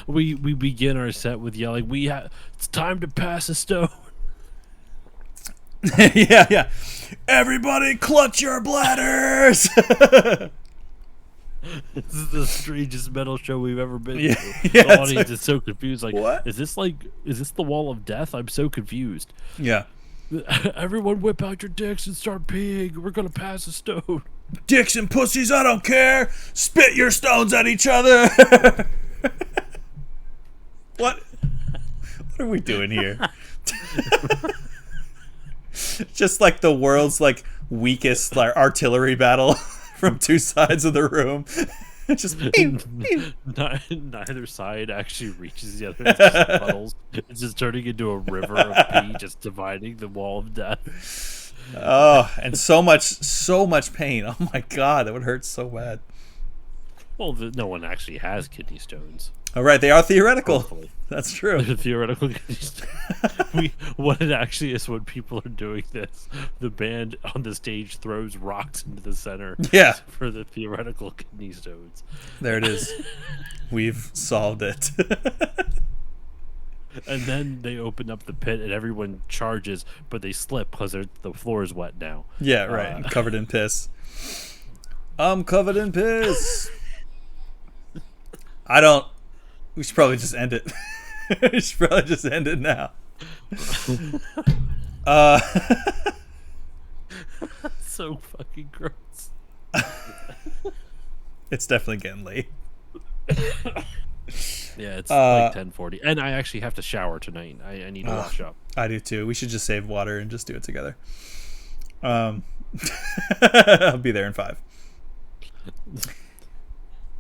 B: we begin our set with yelling, it's time to pass a stone.
A: yeah. Everybody clutch your bladders.
B: This is the strangest metal show we've ever been to.
A: Yeah,
B: The audience is so confused. Like,
A: what?
B: Is this the wall of death? I'm so confused.
A: Yeah.
B: Everyone whip out your dicks and start peeing. We're going to pass a stone.
A: Dicks and pussies, I don't care. Spit your stones at each other. What are we doing here? Just like the world's like weakest like artillery battle from two sides of the room. Just pew, pew.
B: Neither side actually reaches the other. It's just puddles. It's just turning into a river of pee, just dividing the wall of death.
A: Oh, and so much pain. Oh my god, that would hurt so bad.
B: Well, no one actually has kidney stones.
A: All right, they are theoretical.
B: Hopefully.
A: That's true.
B: They're theoretical kidney stones. What it actually is when people are doing this, the band on the stage throws rocks into the center.
A: Yeah.
B: For the theoretical kidney stones.
A: There it is. We've solved it.
B: And then they open up the pit and everyone charges, but they slip because the floor is wet now.
A: Yeah, right. I'm covered in piss. I'm covered in piss. We should probably just end it. We should probably just end it now.
B: So fucking gross.
A: It's definitely getting late.
B: Yeah, it's like 10:40, and I actually have to shower tonight. I need to wash up.
A: I do too. We should just save water and just do it together. I'll be there in 5.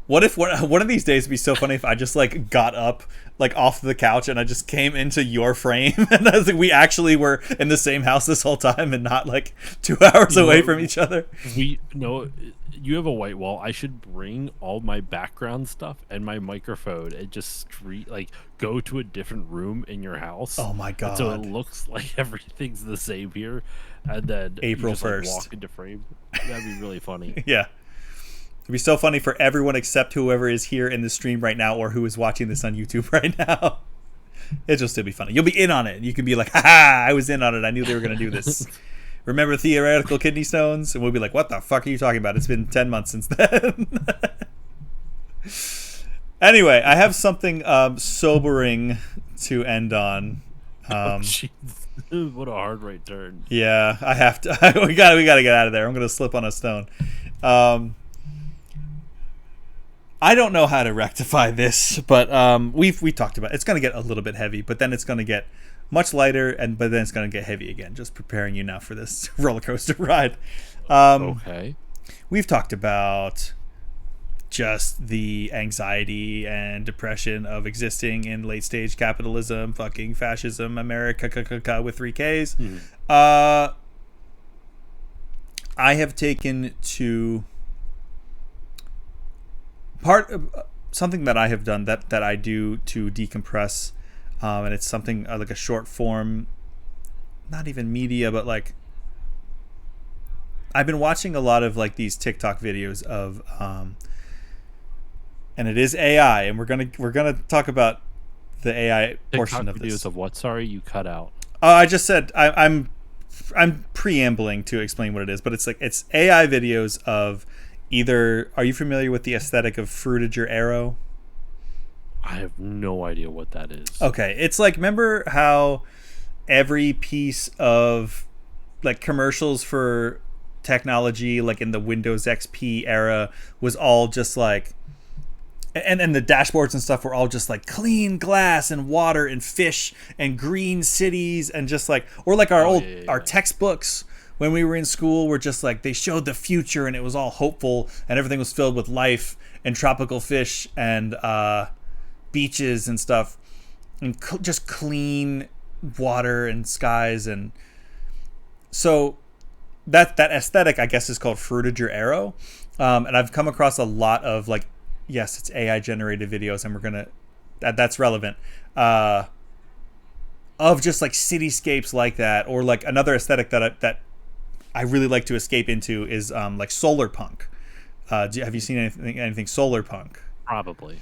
A: What if one of these days would be so funny if I just like got up like off the couch and I just came into your frame and I was like, we actually were in the same house this whole time and not like 2 hours away from each other.
B: You have a white wall. I should bring all my background stuff and my microphone and just go to a different room in your house.
A: Oh my god!
B: So it looks like everything's the same here, and then
A: April
B: you just,
A: 1st
B: walk into frame. That'd be really funny.
A: Yeah. It'd be so funny for everyone except whoever is here in the stream right now or who is watching this on YouTube right now. It'll still be funny. You'll be in on it. You can be like, haha, I was in on it. I knew they were going to do this. Remember theoretical kidney stones? And we'll be like, what the fuck are you talking about? It's been 10 months since then. Anyway, I have something sobering to end on.
B: What a hard right turn.
A: Yeah, I have to. we gotta get out of there. I'm going to slip on a stone. I don't know how to rectify this, but we talked about it. It's going to get a little bit heavy, but then it's going to get much lighter, but then it's going to get heavy again. Just preparing you now for this roller coaster ride.
B: Okay.
A: We've talked about just the anxiety and depression of existing in late stage capitalism, fucking fascism, America with 3 Ks.
B: Mm-hmm.
A: I have taken to something that I have done that I do to decompress, and it's something like a short form, not even media, but like I've been watching a lot of like these TikTok videos of and it is AI, and we're gonna talk about the AI portion of this.
B: Videos of what? Sorry, you cut out.
A: I just said I'm preambling to explain what it is, but it's AI videos of either. Are you familiar with the aesthetic of Fruitager Arrow?
B: I have no idea what that is.
A: Okay, it's like, remember how every piece of like commercials for technology, like in the Windows XP era, was all just like, and the dashboards and stuff were all just like clean glass and water and fish and green cities and just like, or like our textbooks when we were in school were just like, they showed the future and it was all hopeful and everything was filled with life and tropical fish and beaches and stuff. and just clean water and skies. And so that aesthetic, I guess, is called fruited your arrow. And I've come across a lot of like, yes, it's AI generated videos, and we're gonna that's relevant, of just like cityscapes like that. Or like another aesthetic that I really like to escape into is like solar punk. Have you seen anything solar punk?
B: Probably.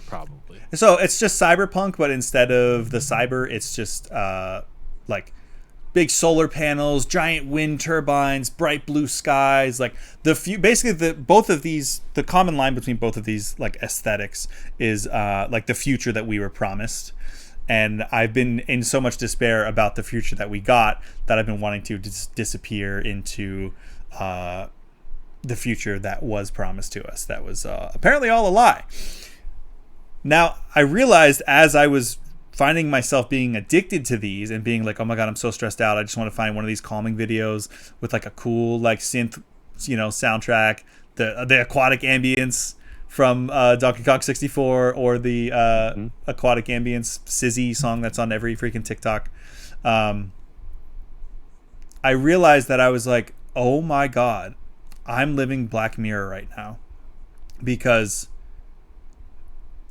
A: So it's just cyberpunk, but instead of the cyber, it's just like big solar panels, giant wind turbines, bright blue skies. Like both of these, the common line between both of these like aesthetics is like the future that we were promised. And I've been in so much despair about the future that we got that I've been wanting to disappear into the future that was promised to us. That was apparently all a lie. Now, I realized as I was finding myself being addicted to these and being like, oh my God, I'm so stressed out. I just want to find one of these calming videos with like a cool like synth, soundtrack, the aquatic ambience from Donkey Kong 64, or the aquatic ambience Sizzy song that's on every freaking TikTok. I realized that I was like, oh my God, I'm living Black Mirror right now, because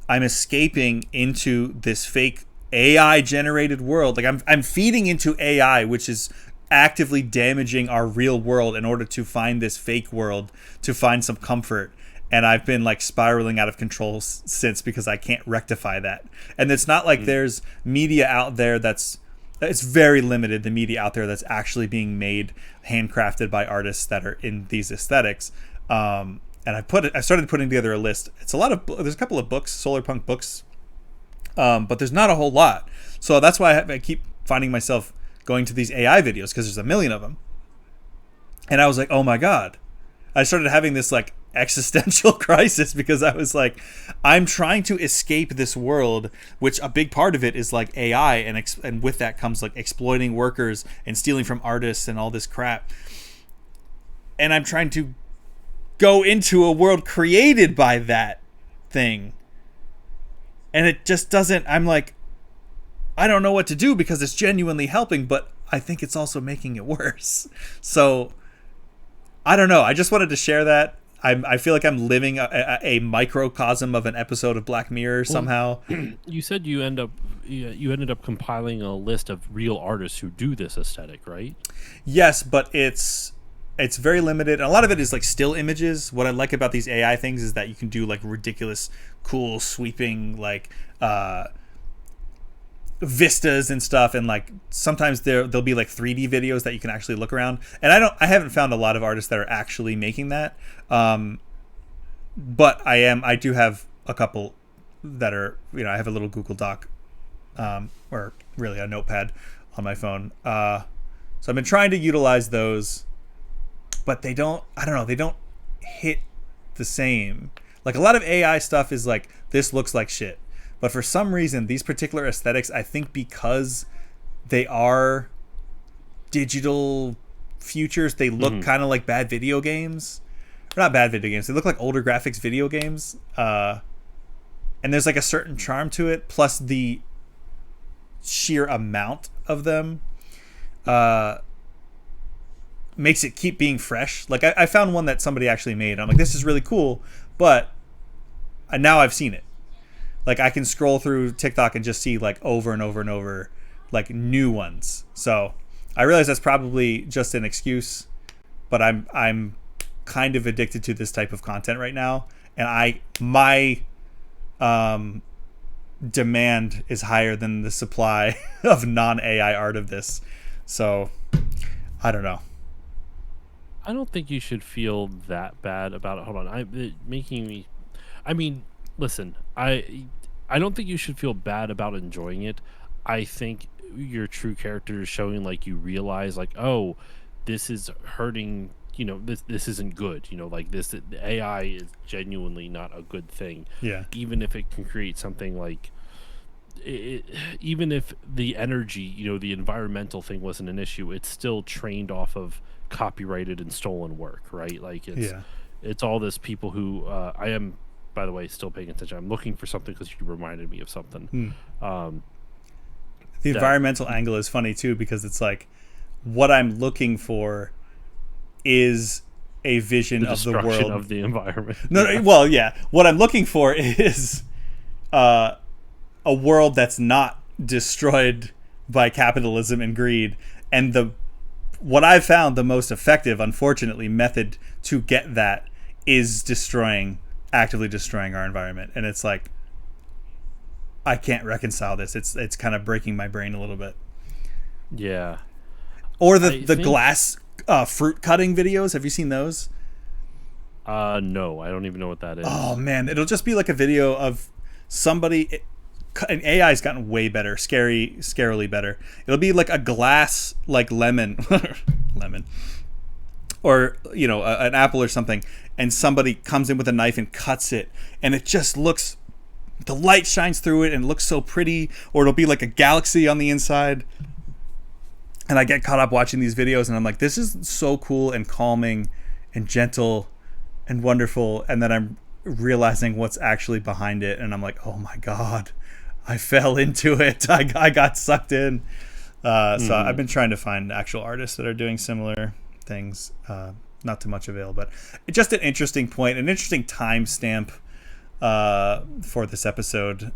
A: I'm escaping into this fake AI generated world. Like I'm feeding into AI, which is actively damaging our real world in order to find this fake world, to find some comfort. And I've been like spiraling out of control since, because I can't rectify that. And it's not like there's media out there it's very limited, the media out there that's actually being made handcrafted by artists that are in these aesthetics. And I started putting together a list. It's a lot of there's a couple of books, solar punk books, but there's not a whole lot. So that's why I keep finding myself going to these AI videos, because there's a million of them. And I was like, oh my God. I started having this like existential crisis, because I was like, I'm trying to escape this world, which a big part of it is like AI, and with that comes like exploiting workers and stealing from artists and all this crap. And I'm trying to go into a world created by that thing, and it just doesn't. I'm like, I don't know what to do, because it's genuinely helping, but I think it's also making it worse. So I don't know. I just wanted to share that. I feel like I'm living a microcosm of an episode of Black Mirror somehow.
B: You said you ended up compiling a list of real artists who do this aesthetic, right?
A: Yes, but it's very limited. And a lot of it is like still images. What I like about these AI things is that you can do like ridiculous, cool, sweeping like vistas and stuff, and like sometimes there'll be like 3D videos that you can actually look around. And I haven't found a lot of artists that are actually making that, but I do have a couple that are, I have a little Google Doc, or really a notepad on my phone, so I've been trying to utilize those, but they don't hit the same. Like a lot of AI stuff is like, this looks like shit. But for some reason, these particular aesthetics, I think because they are digital futures, they look kind of like bad video games. Or not bad video games. They look like older graphics video games. And there's like a certain charm to it. Plus the sheer amount of them makes it keep being fresh. Like I found one that somebody actually made. I'm like, this is really cool. But now I've seen it. Like I can scroll through TikTok and just see like over and over and over like new ones. So I realize that's probably just an excuse, but I'm kind of addicted to this type of content right now, and my demand is higher than the supply of non-AI art of this. So I don't know.
B: I don't think you should feel that bad about it. Hold on, listen, I don't think you should feel bad about enjoying it. I think your true character is showing like you realize like, oh, this is hurting, this isn't good, like the AI is genuinely not a good thing.
A: Yeah.
B: Even if it can create something like even if the energy, the environmental thing wasn't an issue, it's still trained off of copyrighted and stolen work, right? Like it's all this people who I am, by the way, still paying attention. I'm looking for something because you reminded me of something.
A: The environmental angle is funny too, because it's like what I'm looking for is a vision of the world
B: of the environment.
A: Well, yeah. What I'm looking for is a world that's not destroyed by capitalism and greed. And what I've found the most effective, unfortunately, method to get that is actively destroying our environment. And it's like, I can't reconcile this. It's kind of breaking my brain a little bit.
B: Yeah.
A: Or the glass fruit cutting videos. Have you seen those?
B: No, I don't even know what that is.
A: Oh man, it'll just be like a video of somebody. And AI's gotten way better, scarily better. It'll be like a glass, like lemon, or an apple or something, and somebody comes in with a knife and cuts it, and it just looks. The light shines through it and it looks so pretty. Or it'll be like a galaxy on the inside. And I get caught up watching these videos and I'm like, this is so cool and calming and gentle and wonderful. And then I'm realizing what's actually behind it. And I'm like, oh my God, I fell into it. I got sucked in. So I've been trying to find actual artists that are doing similar things. Not too much avail, but it's just an interesting point, an interesting timestamp for this episode.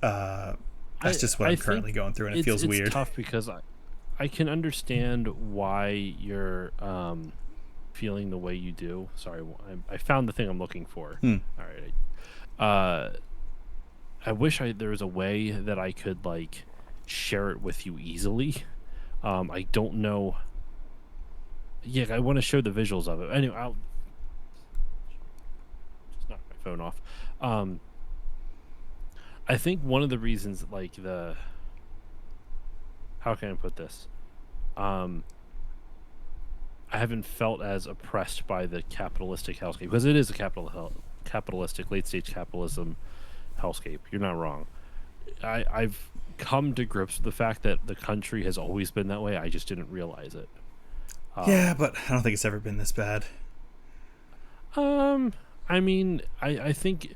A: That's just what I'm currently going through, and it feels weird.
B: It's tough because I can understand why you're feeling the way you do. Sorry, I found the thing I'm looking for. All right. I wish there was a way that I could like share it with you easily. I don't know. Yeah, I want to show the visuals of it. Anyway, I'll just knock my phone off. I think one of the reasons, like how can I put this? I haven't felt as oppressed by the capitalistic hellscape, because it is a capitalistic, late stage capitalism hellscape. You're not wrong. I've come to grips with the fact that the country has always been that way. I just didn't realize it.
A: Yeah, but I don't think it's ever been this bad.
B: I mean, I think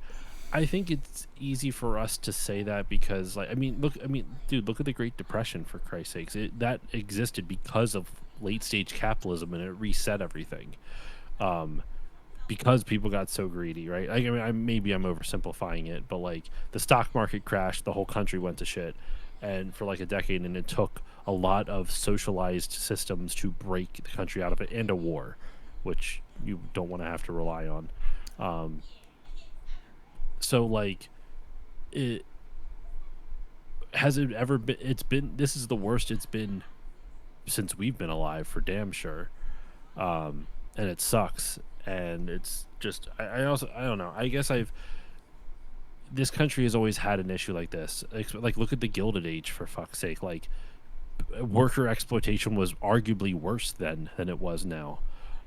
B: it's easy for us to say that because, like, look at the Great Depression, for Christ's sakes. That existed because of late stage capitalism, and it reset everything. Because people got so greedy, right? Maybe I'm oversimplifying it, but like the stock market crashed, the whole country went to shit, and for like a decade, and it took a lot of socialized systems to break the country out of it, and a war, which you don't want to have to rely on. So like, it has it ever been? This is the worst it's been since we've been alive, for damn sure. And it sucks. And it's just, I don't know. I guess this country has always had an issue like this. Like look at the Gilded Age, for fuck's sake. Like, worker exploitation was arguably worse then than it was now.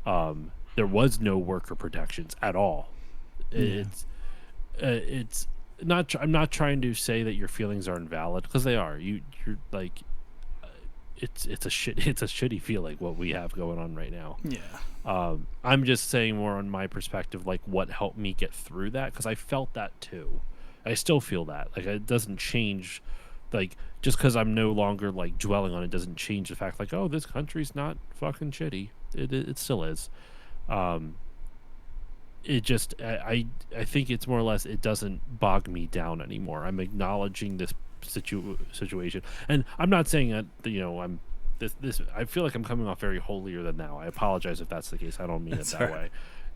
B: There was no worker protections at all. Yeah. It's not. I'm not trying to say that your feelings are invalid, because they are. You're like, it's a shitty feeling what we have going on right now.
A: Yeah.
B: I'm just saying more on my perspective, like what helped me get through that, because I felt that too. I still feel that. Like, it doesn't change. Like, just because I'm no longer like dwelling on it doesn't change the fact, like, oh, this country's not fucking shitty. It still is. It just, I think it's more or less, it doesn't bog me down anymore. I'm acknowledging this situation, and I'm not saying that, I'm this I feel like I'm coming off very holier than thou. I apologize if that's the case. I don't mean it that way.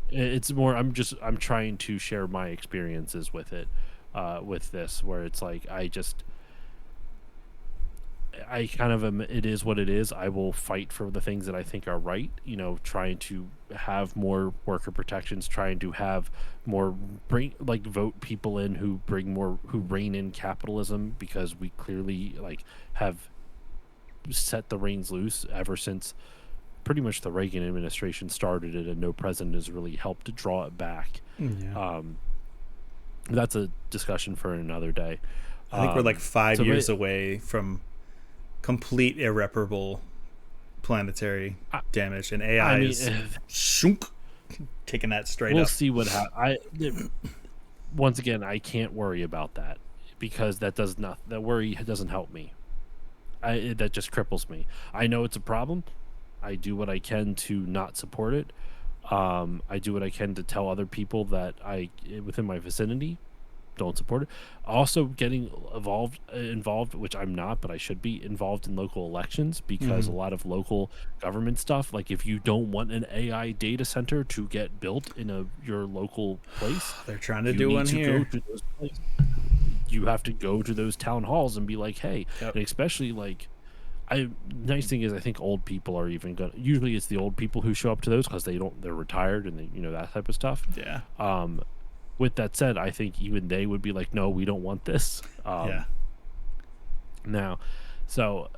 B: It's more, I'm trying to share my experiences with it, with this, where it's like, I kind of am, it is what it is. I will fight for the things that I think are right, trying to have more worker protections, trying to have more vote people in who rein in capitalism, because we clearly have set the reins loose ever since pretty much the Reagan administration started it, and no president has really helped to draw it back.
A: Yeah.
B: That's a discussion for another day.
A: I think we're like 5 years away from complete irreparable planetary damage, and AI is taking that straight up.
B: We'll see what happens. Once again, I can't worry about that, because that worry doesn't help me. that just cripples me. I know it's a problem. I do what I can to not support it. I do what I can to tell other people that within my vicinity, don't support it. Also, getting involved, which I'm not, but I should be involved in local elections, because a lot of local government stuff, like if you don't want an AI data center to get built in your local place,
A: They're trying to
B: you
A: do
B: need
A: one
B: to
A: here.
B: go to those places. You have to go to those town halls and be like, hey,
A: Yep.
B: and especially like, nice thing is I think old people are even gonna. Usually, it's the old people who show up to those because they're retired and that type of stuff.
A: Yeah.
B: With that said, I think even they would be like, no, we don't want this.
A: Yeah.
B: Now, so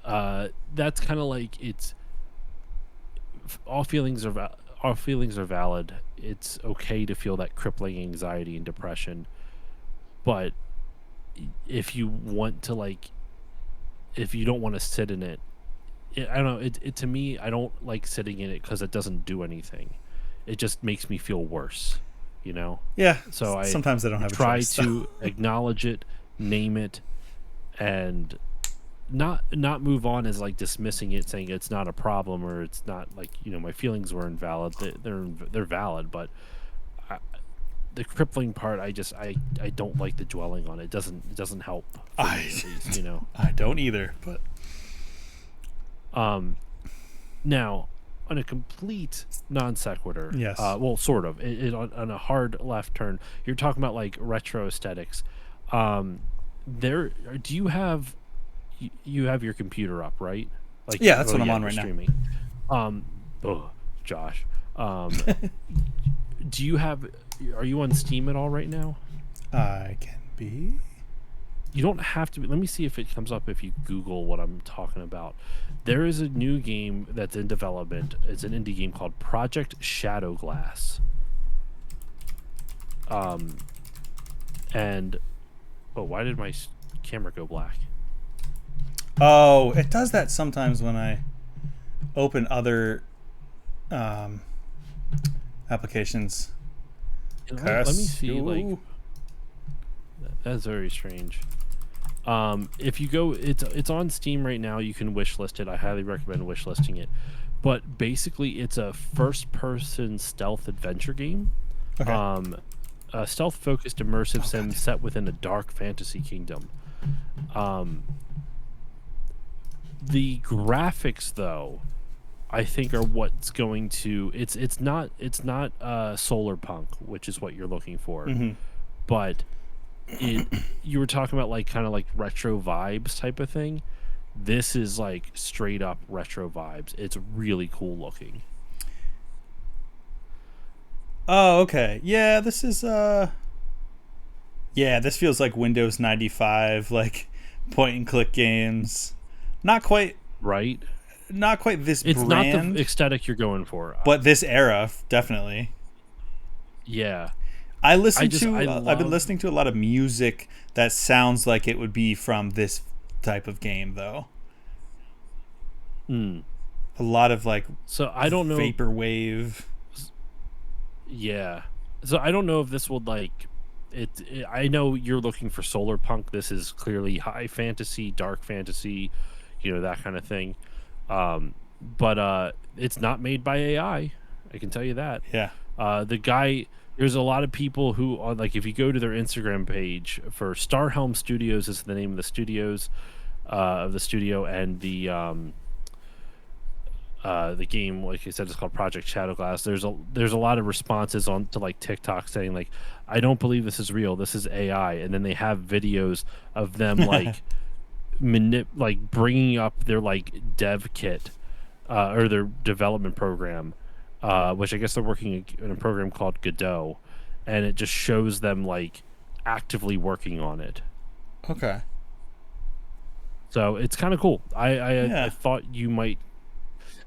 B: that's kind of like all feelings are valid. It's okay to feel that crippling anxiety and depression, but if you want to if you don't want to sit in it, I don't know. It to me, I don't like sitting in it because it doesn't do anything. It just makes me feel worse,
A: Yeah.
B: So
A: sometimes I don't have a
B: try
A: choice,
B: to acknowledge it, name it, and not move on as like dismissing it, saying it's not a problem or it's not like my feelings were invalid. They're valid, but the crippling part, I don't like the dwelling on it. It doesn't help. For me, at least,
A: I don't either, but
B: now, on a complete non sequitur,
A: yes,
B: well, sort of, on a hard left turn, you're talking about like retro aesthetics. Do you have your computer up, right? Like,
A: yeah, that's what I'm on right
B: streaming. Josh, do you have? Are you on Steam at all right now?
A: I can be.
B: You don't have to be. Let me see if it comes up if you Google what I'm talking about. There is a new game that's in development. It's an indie game called Project Shadowglass. And why did my camera go black?
A: Oh, it does that sometimes when I open other applications.
B: Let me see. Like, that's very strange. If you go, it's on Steam right now. You can wishlist it. I highly recommend wishlisting it. But basically, it's a first-person stealth adventure game.
A: Okay.
B: A stealth-focused immersive sim set within a dark fantasy kingdom. The graphics, though, I think are what's going to. It's not solar punk, which is what you're looking for, but. You were talking about like kind of like retro vibes type of thing. This is like straight up retro vibes. It's really cool looking.
A: Oh, okay. Yeah, this is this feels like Windows 95, like point and click games. Not quite
B: right.
A: Not quite this
B: it's
A: brand.
B: Not the aesthetic you're going for.
A: But this era, definitely.
B: Yeah.
A: I've been listening to a lot of music that sounds like it would be from this type of game, though. A lot of like,
B: so I don't know,
A: vaporwave.
B: Yeah, so I don't know if this would like it. I know you're looking for solar punk. This is clearly high fantasy, dark fantasy, that kind of thing. But it's not made by AI. I can tell you that.
A: Yeah.
B: The guy. There's a lot of people who are like, if you go to their Instagram page for Starhelm Studios is the name of the studios, of the studio, and the game, like I said, is called Project Shadowglass. There's a lot of responses on to like TikTok saying like, I don't believe this is real. This is AI, and then they have videos of them like bringing up their like dev kit or their development program. Which I guess they're working in a program called Godot, and it just shows them like actively working on it.
A: Okay.
B: So it's kind of cool. I thought you might.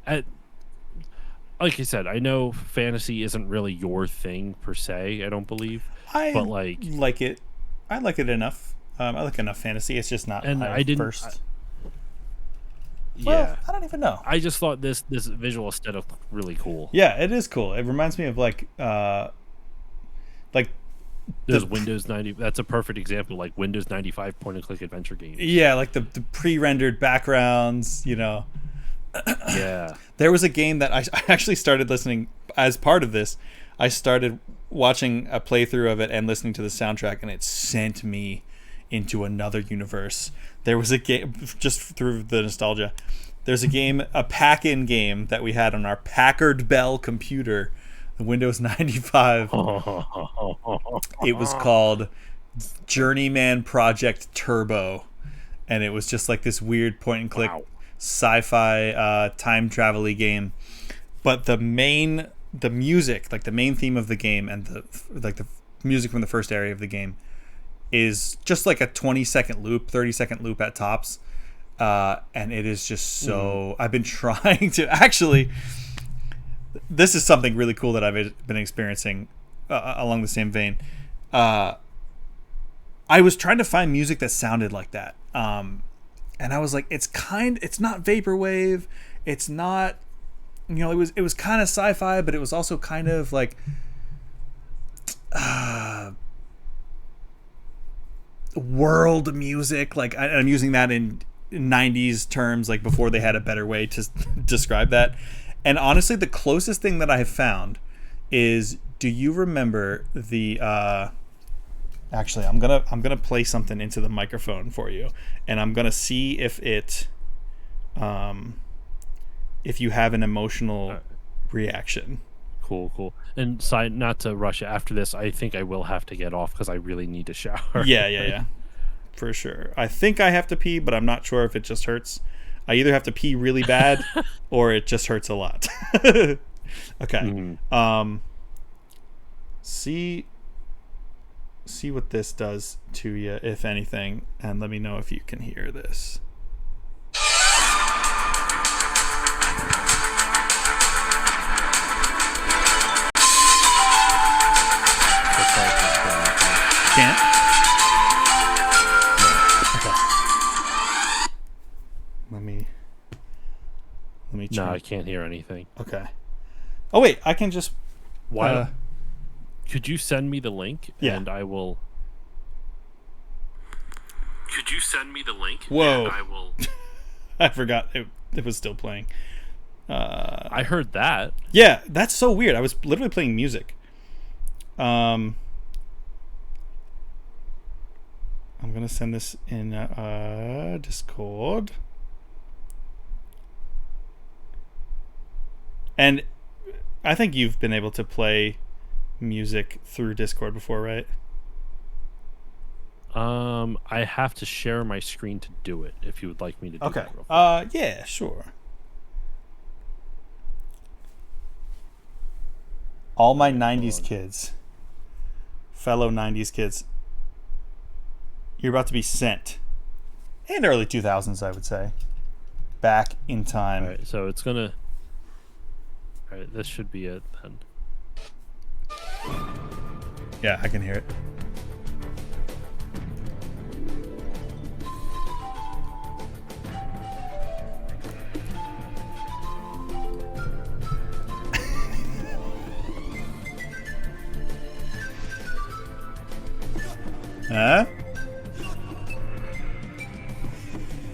B: Like I said, I know fantasy isn't really your thing per se. I don't believe. But
A: like it. I like it enough. I like enough fantasy. It's just not.
B: And
A: my
B: I didn't.
A: First.
B: Yeah,
A: I don't even know.
B: I just thought this visual aesthetic looked really cool.
A: Yeah, it is cool. It reminds me of like
B: There's Windows 90. That's a perfect example, like Windows 95 point-and-click adventure game.
A: Yeah, like the pre-rendered backgrounds,
B: Yeah.
A: There was a game that I actually started listening as part of this. I started watching a playthrough of it and listening to the soundtrack, and it sent me into another universe. There was a game, just through the nostalgia, there's a pack-in game that we had on our Packard Bell computer, the Windows 95. It was called Journeyman Project Turbo, and it was just like this weird point-and-click sci-fi time travel-y game. But the music, like the main theme of the game, and the music from the first area of the game, is just like a 20-second loop, 30-second loop at tops. And it is just so... I've been trying to... Actually, this is something really cool that I've been experiencing along the same vein. I was trying to find music that sounded like that. And I was like, it's not vaporwave. It's not... it was kind of sci-fi, but it was also kind of like... world music. Like, I'm using that in 90s terms, like before they had a better way to describe that. And honestly, the closest thing that I have found is, do you remember the actually I'm gonna play something into the microphone for you, and I'm gonna see if it if you have an emotional reaction.
B: Cool. And side, not to rush it, after this, I think I will have to get off because I really need to shower.
A: Yeah. For sure. I think I have to pee, but I'm not sure if it just hurts. I either have to pee really bad or it just hurts a lot. Okay. See what this does to you, if anything, and let me know if you can hear this. Can't? Okay. Let me check.
B: No, I can't hear anything.
A: Okay. Oh wait, I can just...
B: Why? Could you send me the link?
A: Yeah.
B: And I will... Could you send me the link?
A: Whoa.
B: And I will...
A: I forgot it was still playing.
B: I heard that.
A: Yeah, that's so weird. I was literally playing music. I'm going to send this in Discord. And I think you've been able to play music through Discord before, right?
B: I have to share my screen to do it, if you would like me to do
A: okay.
B: that real quick.
A: Yeah, sure. All my 90s kids, fellow 90s kids, you're about to be sent, in early 2000s, I would say, back in time.
B: All right, so it's gonna... All right, this should be it then.
A: Yeah, I can hear it. Huh?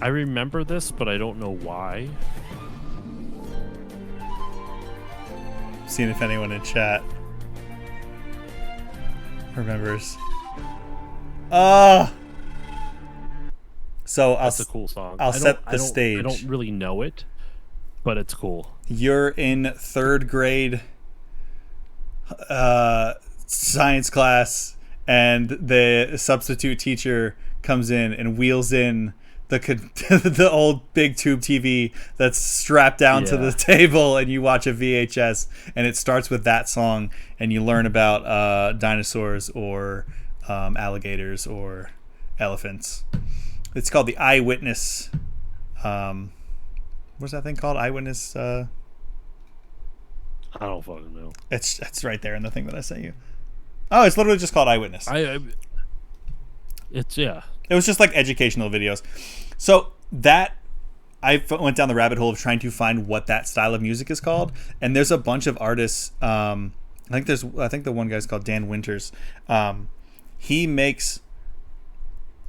B: I remember this, but I don't know why.
A: Seeing if anyone in chat remembers. So
B: That's a cool song.
A: I'll set the stage.
B: I don't really know it, but it's cool.
A: You're in third grade science class, and the substitute teacher comes in and wheels in the old big tube TV that's strapped down to the table, and you watch a VHS, and it starts with that song, and you learn about dinosaurs or alligators or elephants. It's called the Eyewitness. What's that thing called? Eyewitness.
B: I don't fucking know.
A: It's right there in the thing that I sent you. Oh, it's literally just called Eyewitness.
B: It's yeah.
A: It was just like educational videos. So that I went down the rabbit hole of trying to find what that style of music is called, and there's a bunch of artists. I think the one guy's called Dan Winters. he makes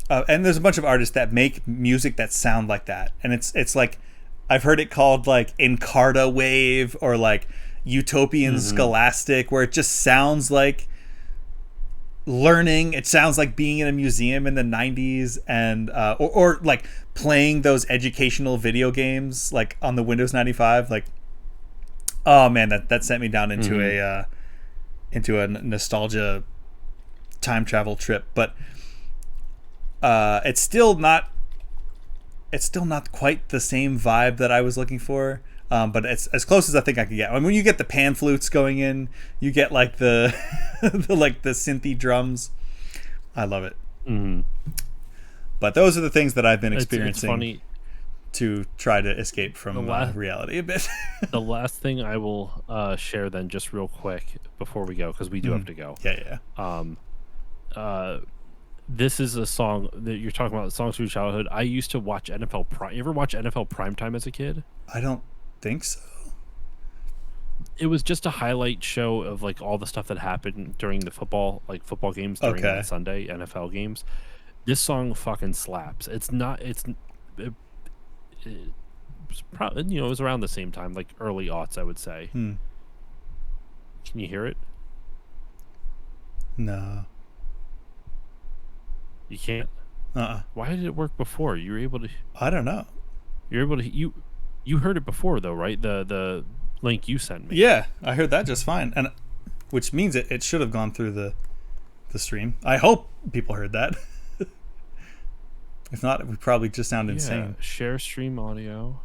A: and there's a bunch of artists that make music that sound like that, and it's like I've heard it called like Encarta wave or like utopian scholastic, where it just sounds like learning. It sounds like being in a museum in the 90s, and or like playing those educational video games like on the Windows 95. Like, oh man, that sent me down into a nostalgia time travel trip. But it's still not quite the same vibe that I was looking for. But it's as close as I think I could get. I mean, when you get the pan flutes going in, you get like the the synthy drums. I love it. But those are the things that I've been experiencing.
B: It's funny
A: to try to escape from reality a bit.
B: The last thing I will share then, just real quick before we go, because we do have to go. This is a song that you're talking about, songs from your childhood. I used to watch NFL Prime. You ever watch NFL Primetime as a kid?
A: I don't think so.
B: It was just a highlight show of like all the stuff that happened during the football games during that Sunday NFL games. This song fucking slaps. It was probably, it was around the same time, like early aughts, I would say. Can you hear it?
A: No.
B: You can't? Why did it work before? You were able to...
A: I don't know.
B: You're able to... You heard it before, though, right? The link you sent me.
A: Yeah, I heard that just fine. And which means it should have gone through the stream. I hope people heard that. If not, it would probably just sound insane.
B: Share stream audio.